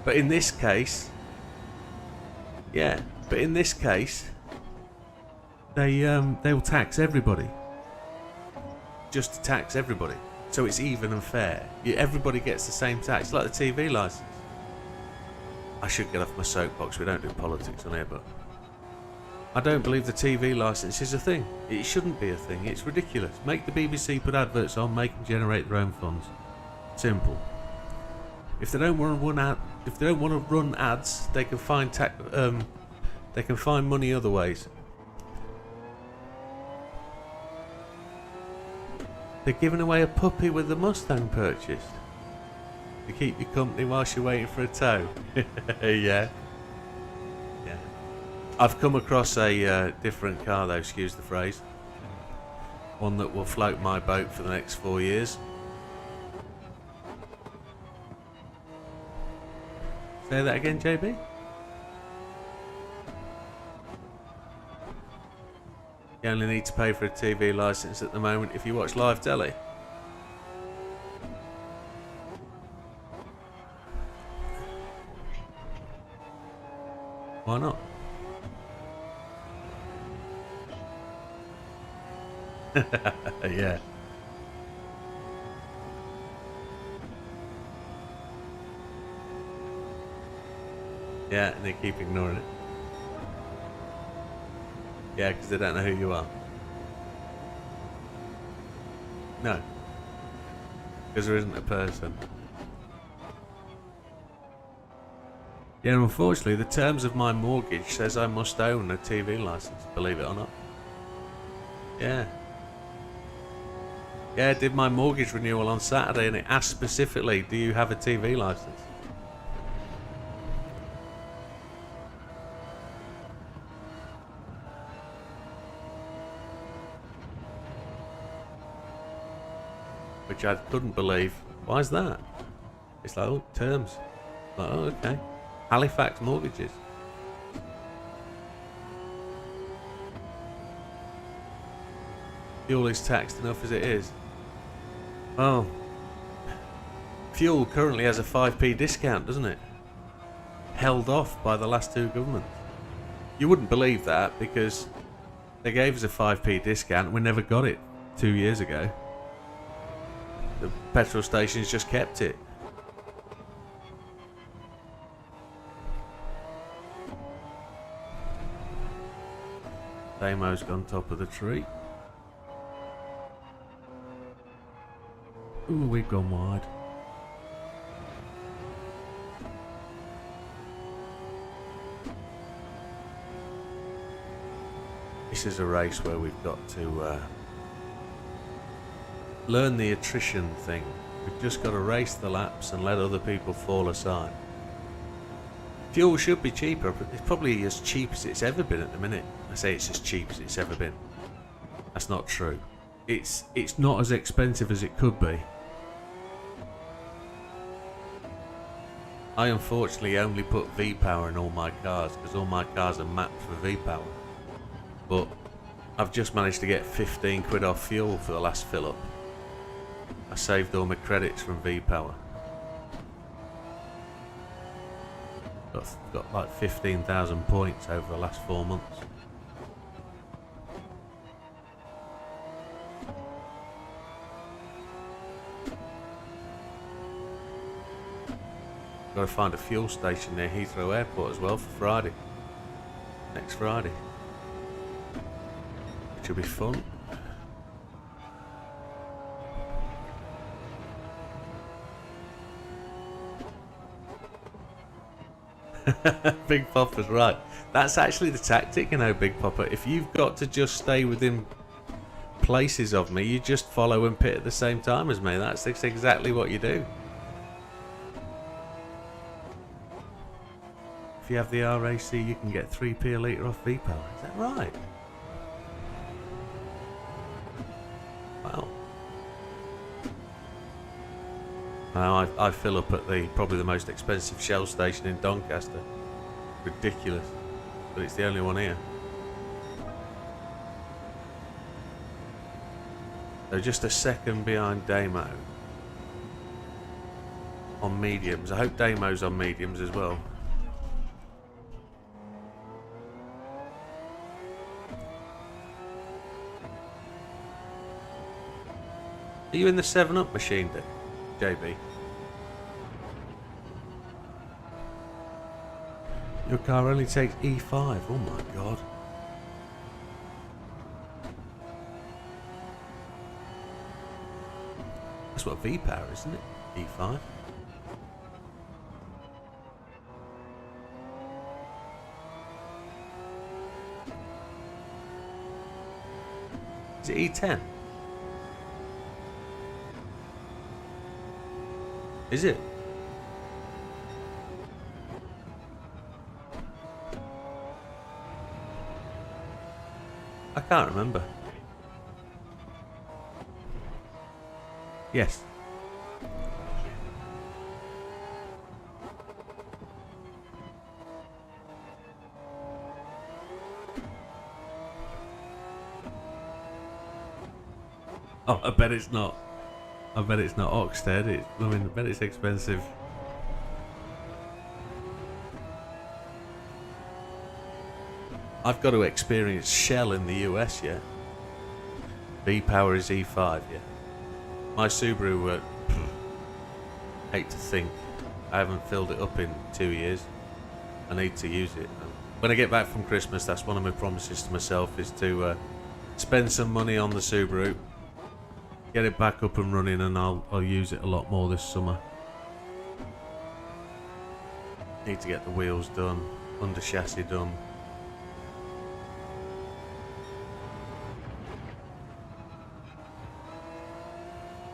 But in this case, yeah. But in this case, they'll tax everybody. Just to tax everybody, so it's even and fair. Everybody gets the same tax, like the TV license. I should get off my soapbox. We don't do politics on here, but I don't believe the TV license is a thing. It shouldn't be a thing. It's ridiculous. Make the BBC put adverts on. Make them generate their own funds. Simple. If they don't want to run ads, they can find they can find money other ways. They're giving away a puppy with the Mustang purchased to keep you company whilst you're waiting for a tow. Yeah. Yeah. I've come across a different car though, excuse the phrase. One that will float my boat for the next 4 years. Say that again, JB? You only need to pay for a TV licence at the moment if you watch live telly. Yeah. Yeah, and they keep ignoring it. Yeah, because they don't know who you are. No. Because there isn't a person. Yeah, unfortunately, the terms of my mortgage says I must own a TV license, believe it or not. Yeah. Yeah, I did my mortgage renewal on Saturday and it asked specifically, do you have a TV license? Which I couldn't believe. Why is that? It's like, oh, terms. Like, oh, okay. Halifax mortgages. Fuel is taxed enough as it is. Oh. Fuel currently has a 5p discount, doesn't it? Held off by the last two governments. You wouldn't believe that because they gave us a 5p discount and we never got it 2 years ago. The petrol stations just kept it. Damo's gone top of the tree. Ooh, we've gone wide. This is a race where we've got to learn the attrition thing. We've just got to race the laps and let other people fall aside. Fuel should be cheaper, but it's probably as cheap as it's ever been at the minute. I say it's as cheap as it's ever been. That's not true. It's not as expensive as it could be. I unfortunately only put V-Power in all my cars because all my cars are mapped for V-Power. But I've just managed to get 15 quid off fuel for the last fill up. I saved all my credits from V-Power. Got like 15,000 points over the last 4 months. Got to find a fuel station near Heathrow Airport as well for Friday. Next Friday. Which will be fun. Big Popper's right. That's actually the tactic, you know, Big Popper. If you've got to just stay within places of me, you just follow and pit at the same time as me. That's exactly what you do. If you have the RAC, you can get 3p a litre off V-Power. Is that right? Wow. Now I fill up at probably the most expensive Shell station in Doncaster. Ridiculous. But it's the only one here. So just a second behind Damo. On mediums. I hope Damo's on mediums as well. Are you in the 7-Up machine, JB? Your car only takes E5. Oh my god. That's what V-Power, isn't it? E5. Is it E10? Is it? I can't remember. Yes. Oh, I bet it's not. I bet it's not Oxted. I bet it's expensive. I've got to experience Shell in the US yet. V-Power is E5, yeah. My Subaru, hate to think, I haven't filled it up in 2 years. I need to use it. When I get back from Christmas, that's one of my promises to myself, is to spend some money on the Subaru, get it back up and running, and I'll use it a lot more this summer. Need to get the wheels done, under chassis done.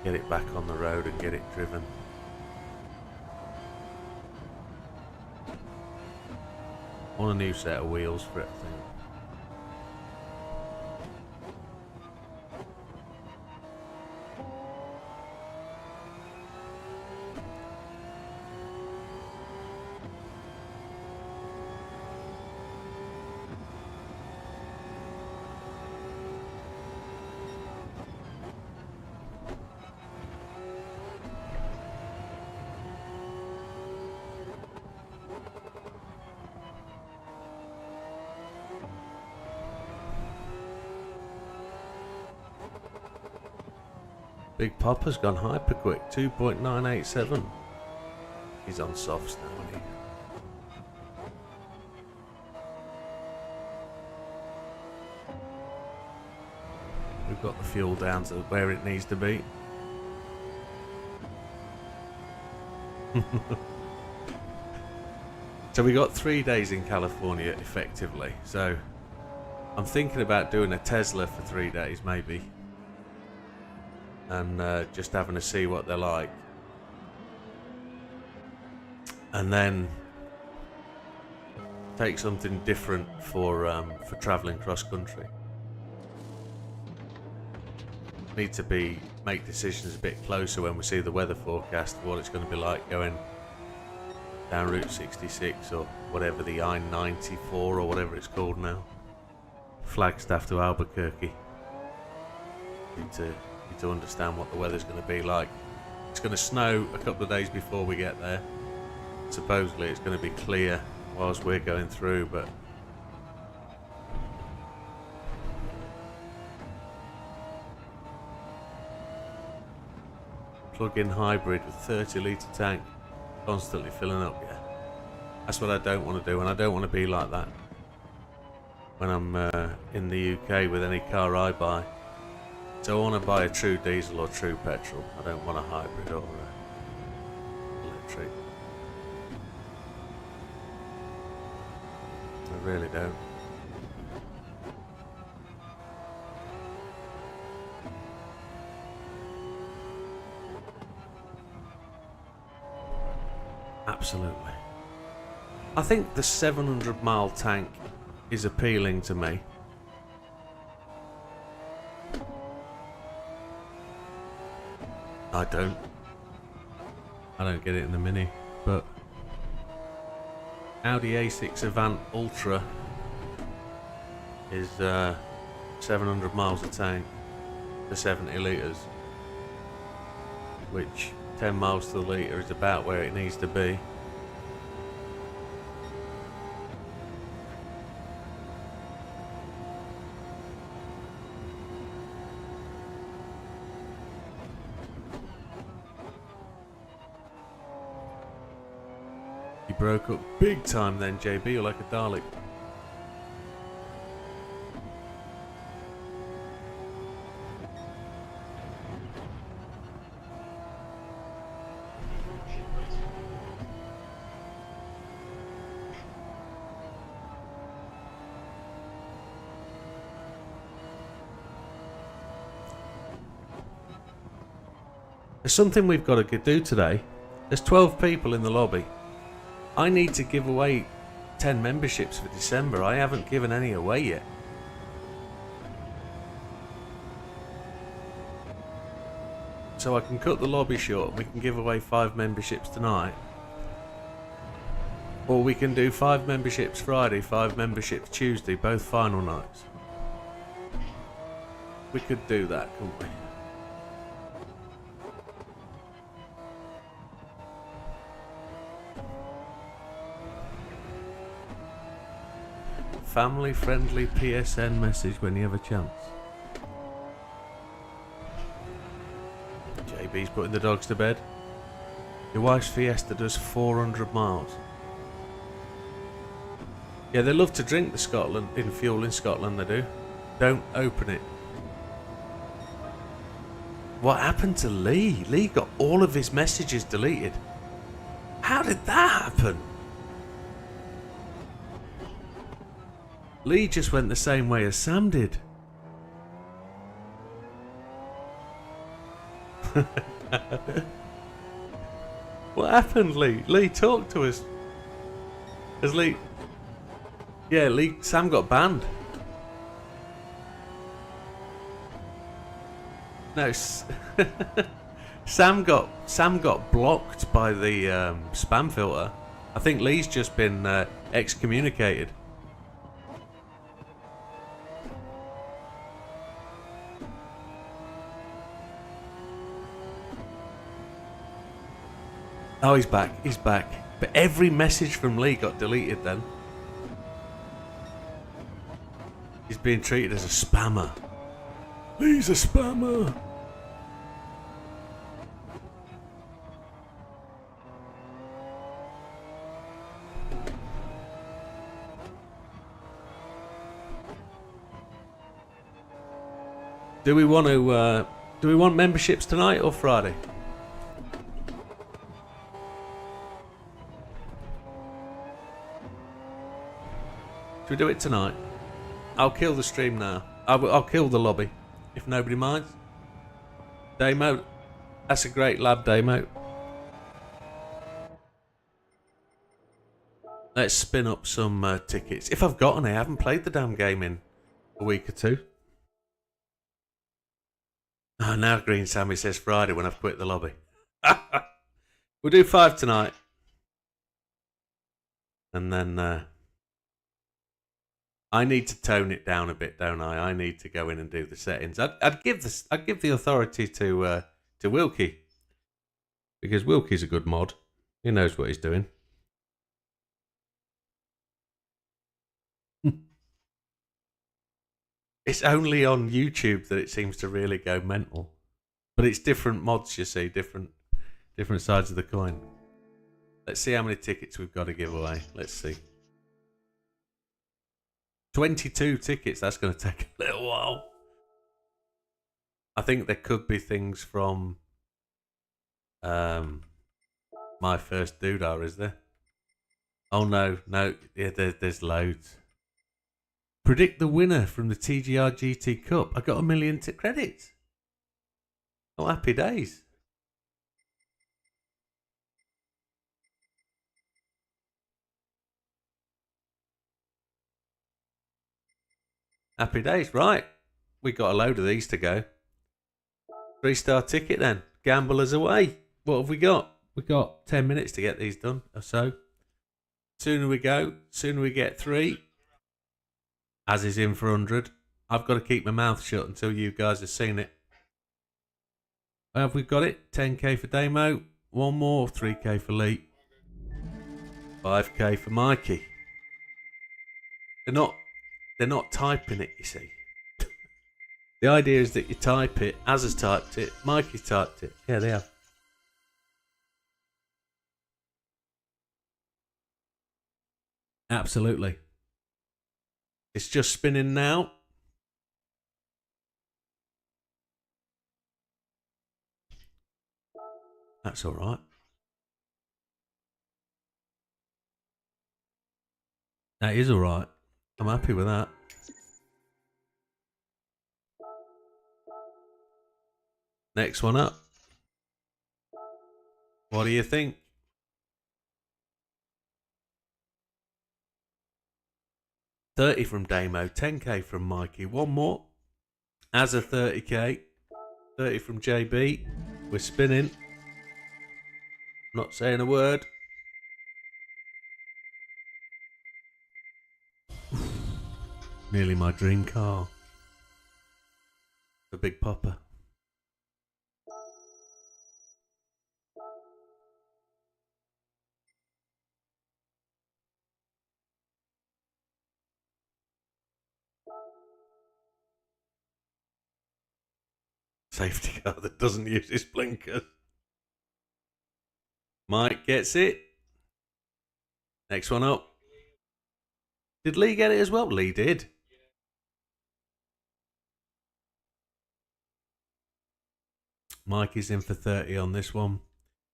Get it back on the road and get it driven. I want a new set of wheels for it, I think. Big Papa's gone hyper quick, 2.987. He's on softs now, isn't he? We've got the fuel down to where it needs to be. So we got 3 days in California effectively. So I'm thinking about doing a Tesla for 3 days maybe. And just having to see what they're like, and then take something different for travelling cross country. Need to make decisions a bit closer when we see the weather forecast, what it's going to be like going down Route 66 or whatever, the I-94 or whatever it's called now, Flagstaff to Albuquerque. Need to understand what the weather's going to be like. It's going to snow a couple of days before we get there. Supposedly it's going to be clear whilst we're going through, but plug-in hybrid with 30-litre tank, constantly filling up, yeah. That's what I don't want to do, and I don't want to be like that when I'm in the UK with any car I buy. So I want to buy a true diesel or true petrol. I don't want a hybrid or electric. I really don't. Absolutely. I think the 700-mile tank is appealing to me. I don't get it in the Mini, but Audi A6 Avant Ultra is 700 miles a tank for 70 litres, which 10 miles to the litre is about where it needs to be. You broke up big time then, JB, you're like a Dalek. There's something we've got to do today. There's 12 people in the lobby. I need to give away 10 memberships for December. I haven't given any away yet. So I can cut the lobby short and we can give away 5 memberships tonight. Or we can do 5 memberships Friday, 5 memberships Tuesday, both final nights. We could do that, couldn't we? Family friendly PSN message when you have a chance. JB's putting the dogs to bed. Your wife's Fiesta does 400 miles. Yeah, they love to drink the Scotland in fuel in Scotland. They do. Don't open it. What happened to Lee? Lee got all of his messages deleted. How did that happen? Lee just went the same way as Sam did. What happened, Lee? Lee, talk to us. Has Lee... Yeah, Lee... Sam got banned. No, Sam got blocked by the spam filter. I think Lee's just been excommunicated. Oh, he's back. He's back. But every message from Lee got deleted then. He's being treated as a spammer. He's a spammer. Do we want to? Do we want memberships tonight or Friday? Should we do it tonight? I'll kill the stream now. I'll kill the lobby, if nobody minds. Demo, that's a great lab, Demo. Let's spin up some tickets. If I've got any, I haven't played the damn game in a week or two. Oh, now Green Sammy says Friday when I've quit the lobby. We'll do 5 tonight. And then... I need to tone it down a bit, don't I? I need to go in and do the settings. I'd give the authority to Wilkie, because Wilkie's a good mod. He knows what he's doing. It's only on YouTube that it seems to really go mental, but it's different mods. You see, different sides of the coin. Let's see how many tickets we've got to give away. Let's see. 22 tickets, that's going to take a little while. I think there could be things from My First Doodah, is there? Oh no, yeah, there's loads. Predict the winner from the TGR GT Cup. I got 1 million credits. Oh, happy days. Happy days, right. We got a load of these to go. 3-star ticket then. Gamblers away. What have we got? We've got 10 minutes to get these done or so. Sooner we go, sooner we get 3. As is in for 100. I've got to keep my mouth shut until you guys have seen it. Have we got it? 10k for Damo. One more. 3k for Lee. 5k for Mikey. They're not typing it, you see. The idea is that you type it. Az has typed it. Mikey's typed it. Yeah, they have. Absolutely. It's just spinning now. That's all right. That is all right. I'm happy with that. Next one up. What do you think? $30 from Damo, 10k from Mikey. One more. As a 30k. 30 from JB. We're spinning. Not saying a word. Nearly my dream car. The Big Popper. Safety car that doesn't use his blinkers. Mike gets it. Next one up. Did Lee get it as well? Lee did. Mike is in for 30 on this one.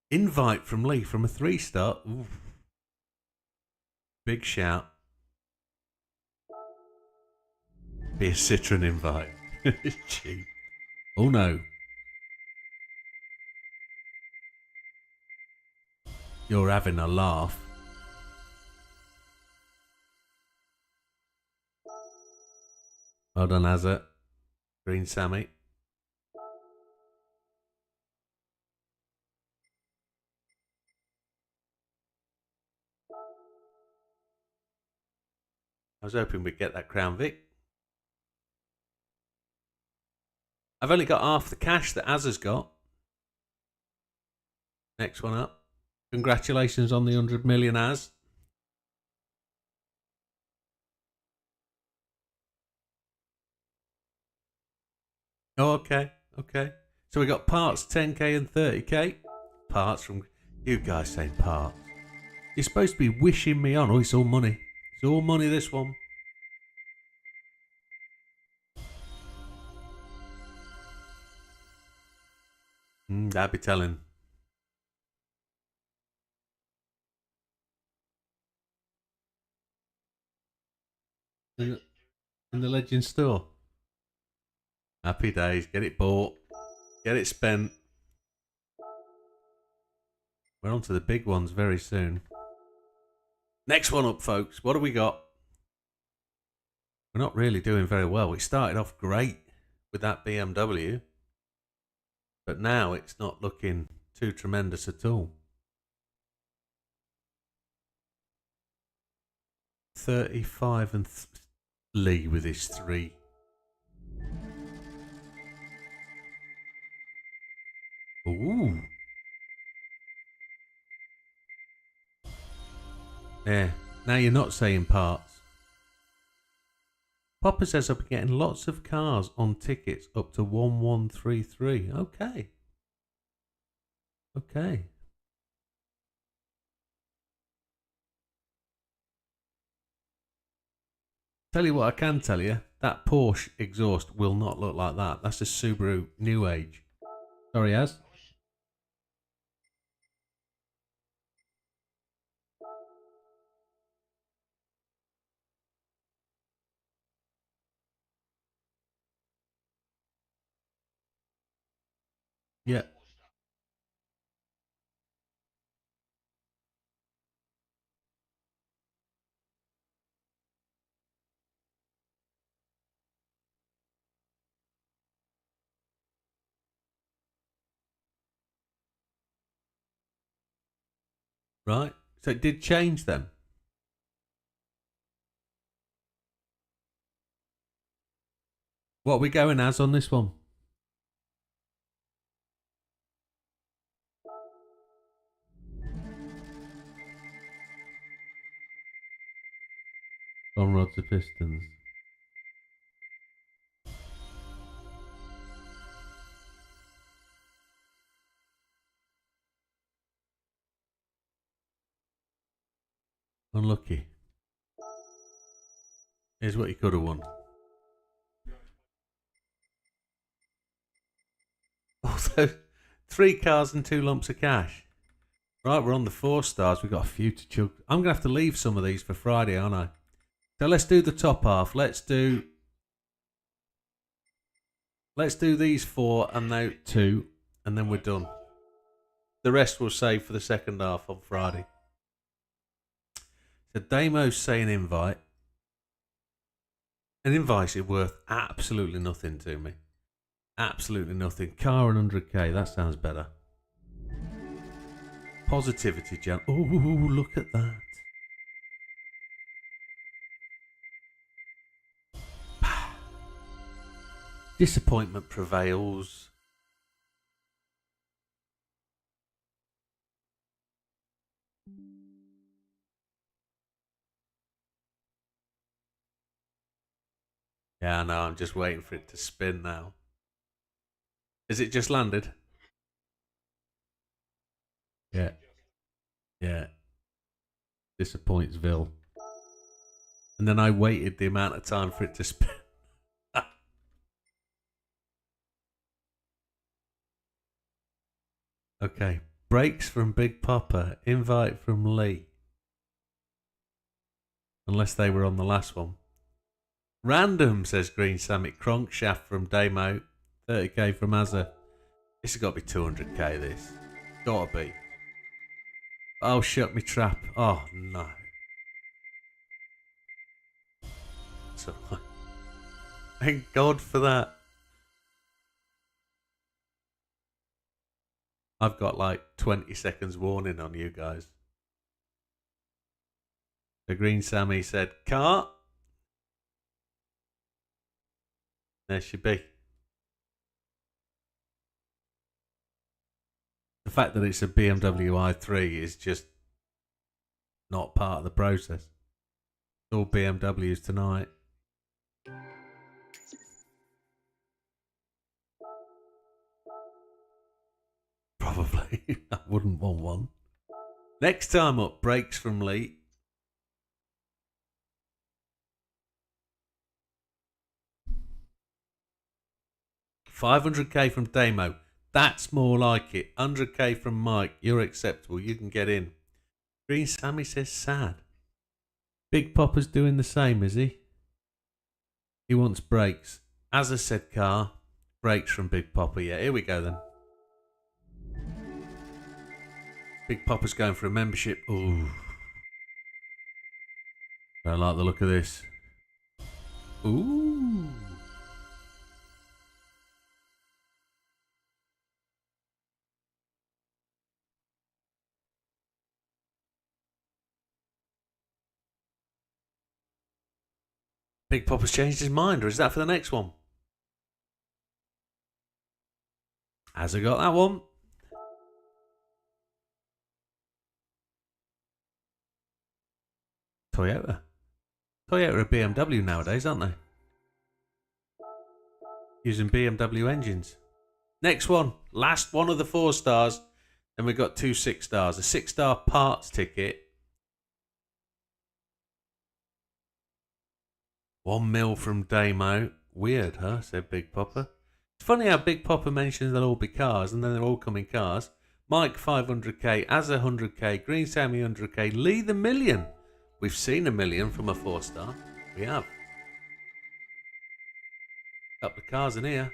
Invite from Lee from a 3-star. Ooh. Big shout. Be a Citroen invite. It's cheap. Oh no. You're having a laugh. Well done, Azza. Green Sammy. I was hoping we'd get that Crown Vic. I've only got half the cash that Azza's got. Next one up. Congratulations on the 100 million, Az. Oh, okay, okay. So we got parts 10k and 30k. Parts from you guys saying parts. You're supposed to be wishing me on. Oh, it's all money. It's all money, this one. That'd be telling. In the Legend store. Happy days. Get it bought. Get it spent. We're on to the big ones very soon. Next one up, folks. What do we got? We're not really doing very well. We started off great with that BMW. But now it's not looking too tremendous at all. 35 and Lee with his 3. Ooh. Yeah, now you're not saying parts. Popper says I've been getting lots of cars on tickets up to 1133. Okay. Okay. Tell you what I can tell you, that Porsche exhaust will not look like that. That's a Subaru New Age. Sorry, Az. Yeah. Right. So it did change then. What are we going as on this one? On rods of pistons. Unlucky. Here's what you could have won. Also, 3 cars and 2 lumps of cash. Right, we're on the 4 stars. We've got a few to chug. I'm going to have to leave some of these for Friday, aren't I? So let's do the top half. Let's do these 4 and now 2, and then we're done. The rest we'll save for the second half on Friday. So Damo's saying invite. An invite is worth absolutely nothing to me. Absolutely nothing. Car and 100k, that sounds better. Positivity, Jan. Oh, look at that. Disappointment prevails. Yeah, I know. I'm just waiting for it to spin now. Is it just landed? Yeah. Yeah. Disappointsville. And then I waited the amount of time for it to spin. Okay. Breaks from Big Papa. Invite from Lee. Unless they were on the last one. Random, says Green Sammy. Crankshaft from Damo. 30k from Azza. This has got to be 200k, this. Gotta be. Oh, shut me trap. Oh, no. So, thank God for that. I've got like 20 seconds warning on you guys. The Green Sammy said, "Cart." There she be. The fact that it's a BMW i3 is just not part of the process. It's all BMWs tonight. Probably. I wouldn't want one. Next time up, brakes from Lee. $500k from Damo. That's more like it. 100k from Mike. You're acceptable. You can get in. Green Sammy says sad. Big Papa's doing the same, is he? He wants brakes. As I said, car. Brakes from Big Papa. Yeah, here we go then. Big Papa's going for a membership. Ooh. Don't like the look of this. Ooh. Big Papa's changed his mind, or is that for the next one? Has I got that one? Toyota. Toyota are BMW nowadays, aren't they? Using BMW engines. Next one. Last one of the 4 stars. Then we've got 2 6 stars. A 6-star parts ticket. 1 mil from Damo. Weird, huh? Said Big Papa. It's funny how Big Papa mentions they'll all be cars, and then they're all coming cars. Mike 500k, Azza 100k, Green Sammy 100k, Lee the million. We've seen a million from a 4-star. We have. Couple of cars in here.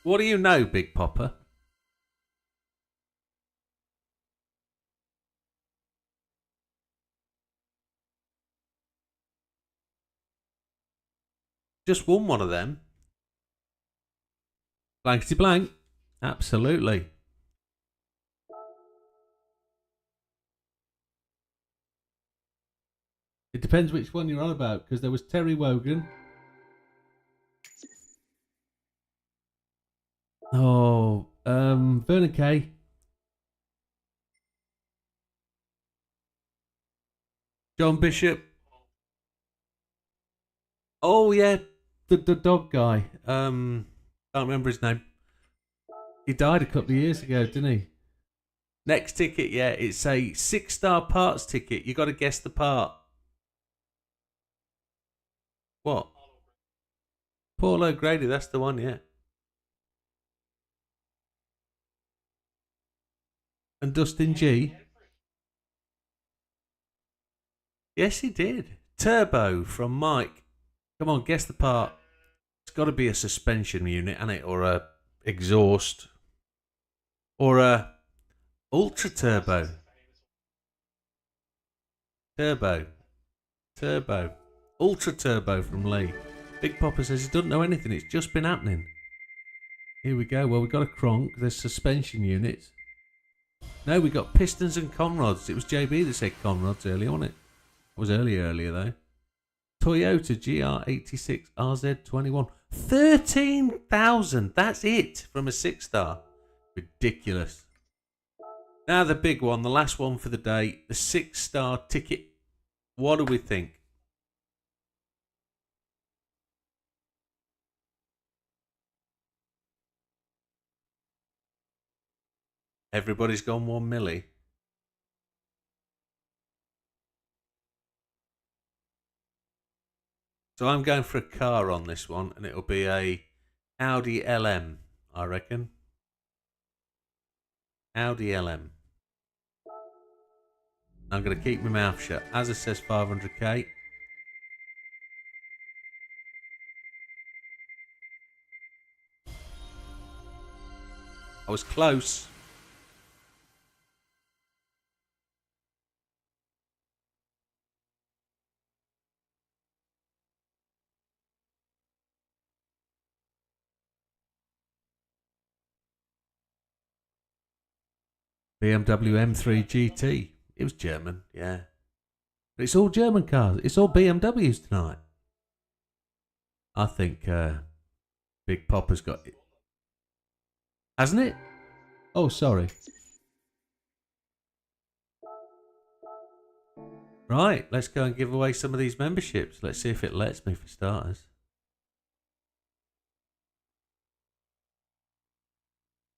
What do you know, Big Papa? Just won one of them. Blankety blank. Absolutely. It depends which one you're on about, because there was Terry Wogan. Oh, Vernon Kay. John Bishop. Oh yeah, the dog guy. Can't remember his name. He died a couple of years ago, didn't he? Next ticket, yeah, it's a 6-star parts ticket. You got to guess the part. What? Paul O'Grady, that's the one, yeah. And Dustin G. Yes, he did. Turbo from Mike. Come on, guess the part. It's got to be a suspension unit, hasn't it? Or a exhaust. Or a ultra turbo. Turbo. Ultra turbo from Lee. Big Papa says he doesn't know anything. It's just been happening. Here we go. Well, we've got a cronk. There's suspension units. No, we got pistons and conrods. It was JB that said conrods earlier, wasn't it? It was earlier though. Toyota GR86 RZ21. 13,000. That's it from a 6-star. Ridiculous. Now the big one, the last one for the day, the 6-star ticket. What do we think? Everybody's gone 1 milli. So I'm going for a car on this one, and it'll be a Audi LM, I reckon. Audi LM. I'm going to keep my mouth shut. As it says 500k. I was close. BMW M3 GT. It was German, yeah. But it's all German cars. It's all BMWs tonight. I think Big Popper's got it. Hasn't it? Oh, sorry. Right, let's go and give away some of these memberships. Let's see if it lets me for starters.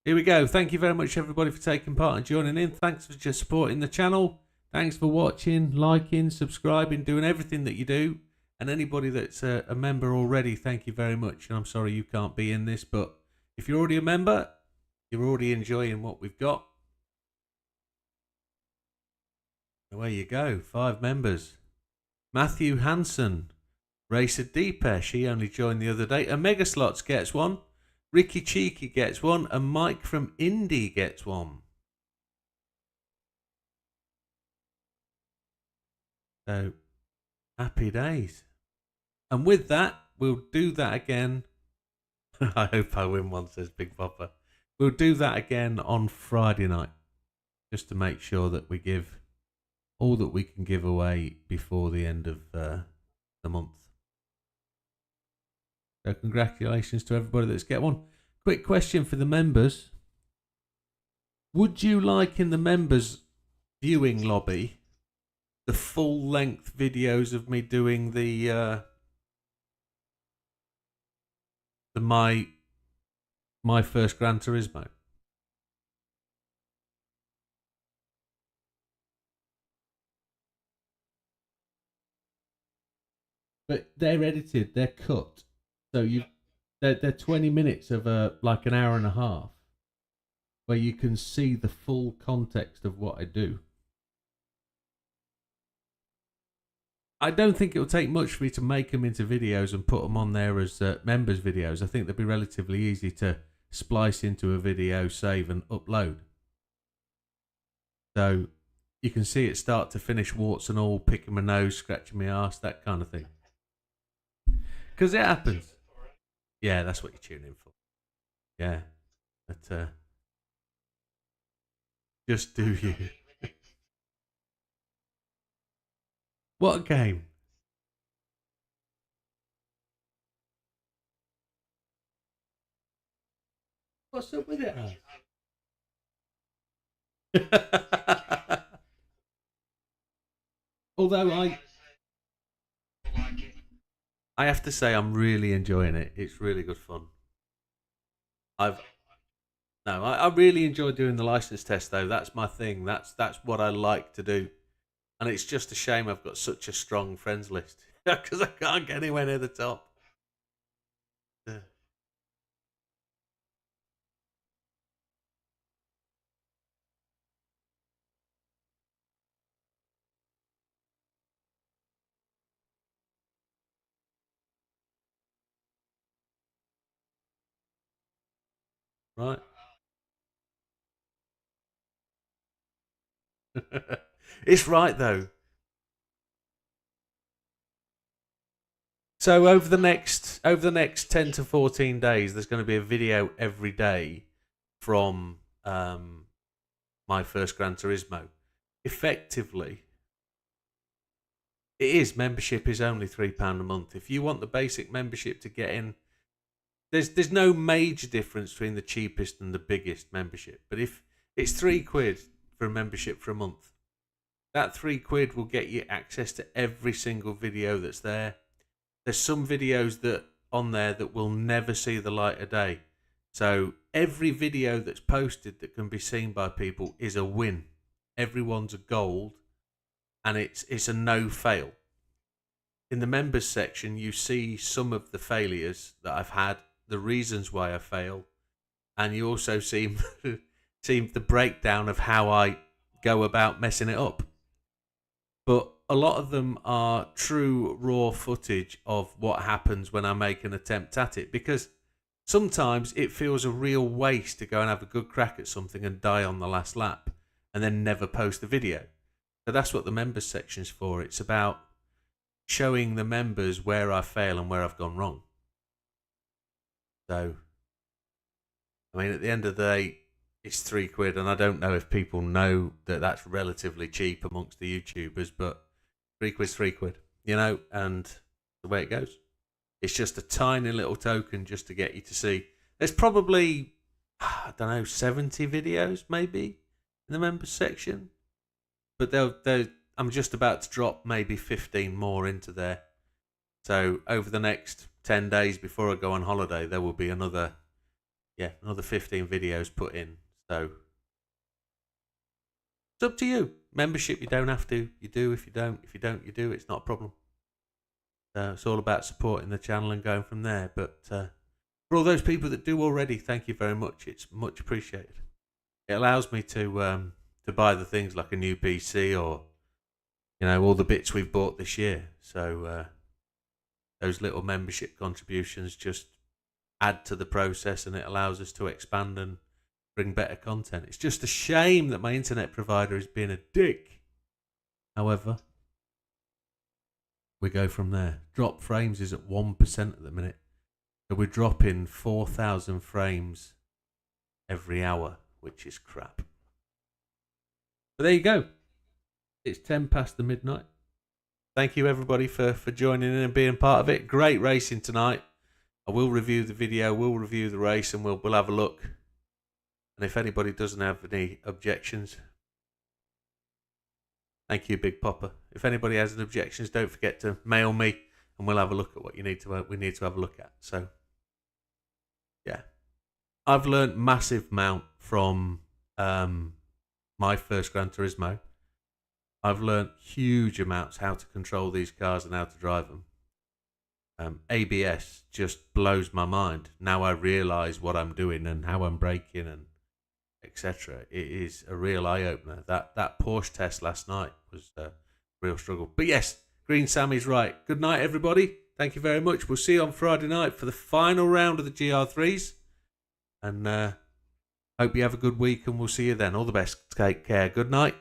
Here we go. Thank you very much, everybody, for taking part and joining in. Thanks for just supporting the channel. Thanks for watching, liking, subscribing, doing everything that you do. And anybody that's a member already, thank you very much. And I'm sorry you can't be in this, but if you're already a member, you're already enjoying what we've got. Away you go. 5 members. Matthew Hansen. Racer Deepesh, he only joined the other day. A Mega Slots gets one. Ricky Cheeky gets one. And Mike from Indy gets one. So, happy days. And with that, we'll do that again. I hope I win one, says Big Popper. We'll do that again on Friday night. Just to make sure that we give all that we can give away before the end of the month. So congratulations to everybody that's get one. Quick question for the members. Would you like in the members viewing lobby the full length videos of me doing the my first Gran Turismo? But they're edited, they're cut. So they're 20 minutes of like an hour and a half where you can see the full context of what I do. I don't think it'll take much for me to make them into videos and put them on there as members videos. I think they'll be relatively easy to splice into a video, save and upload. So you can see it start to finish, warts and all, picking my nose, scratching my arse, that kind of thing. Because it happens. Yeah, that's what you tune in for. Yeah. But just do you. What a game. What's up with it, Al? Although I have to say I'm really enjoying it. It's really good fun. I really enjoy doing the license test though. That's my thing. That's what I like to do. And it's just a shame I've got such a strong friends list because I can't get anywhere near the top. Right. It's right though. So over the next 10 to 14 days, there's going to be a video every day from my first Gran Turismo. Effectively, it is membership is only £3 a month. If you want the basic membership to get in, there's no major difference between the cheapest and the biggest membership. But if it's £3 for a membership for a month, that £3 will get you access to every single video that's there. There's some videos that on there that will never see the light of day. So every video that's posted that can be seen by people is a win. Everyone's a gold, and it's a no fail. In the members section, you see some of the failures that I've had, the reasons why I fail, and you also see the breakdown of how I go about messing it up. But a lot of them are true raw footage of what happens when I make an attempt at it, because sometimes it feels a real waste to go and have a good crack at something and die on the last lap and then never post the video. So that's what the members section's for. It's about showing the members where I fail and where I've gone wrong. So, I mean, at the end of the day, it's £3, and I don't know if people know that that's relatively cheap amongst the YouTubers, but £3's £3, you know, and the way it goes. It's just a tiny little token just to get you to see. There's probably, I don't know, 70 videos maybe in the members section, but I'm just about to drop maybe 15 more into there. So over the next 10 days before I go on holiday, there will be another 15 videos put in. So it's up to you. Membership, you don't have to. You do if you don't. If you don't, you do. It's not a problem. It's all about supporting the channel and going from there. But for all those people that do already, thank you very much. It's much appreciated. It allows me to buy the things like a new PC or, you know, all the bits we've bought this year. So those little membership contributions just add to the process, and it allows us to expand and bring better content. It's just a shame that my internet provider is being a dick. However, we go from there. Drop frames is at 1% at the minute. So we're dropping 4,000 frames every hour, which is crap. But there you go. It's 10 past the midnight. Thank you everybody for joining in and being part of it. Great racing tonight. I will review the video, we'll review the race, and we'll have a look. And if anybody doesn't have any objections, thank you, Big Popper. If anybody has any objections, don't forget to mail me, and we'll have a look at what we need to have a look at. So, yeah, I've learnt massive amount from my first Gran Turismo. I've learnt huge amounts how to control these cars and how to drive them. ABS just blows my mind. Now I realise what I'm doing and how I'm braking and etc. It is a real eye-opener. That Porsche test last night was a real struggle. But yes, Green Sammy's right. Good night, everybody. Thank you very much. We'll see you on Friday night for the final round of the GR3s. And hope you have a good week, and we'll see you then. All the best. Take care. Good night.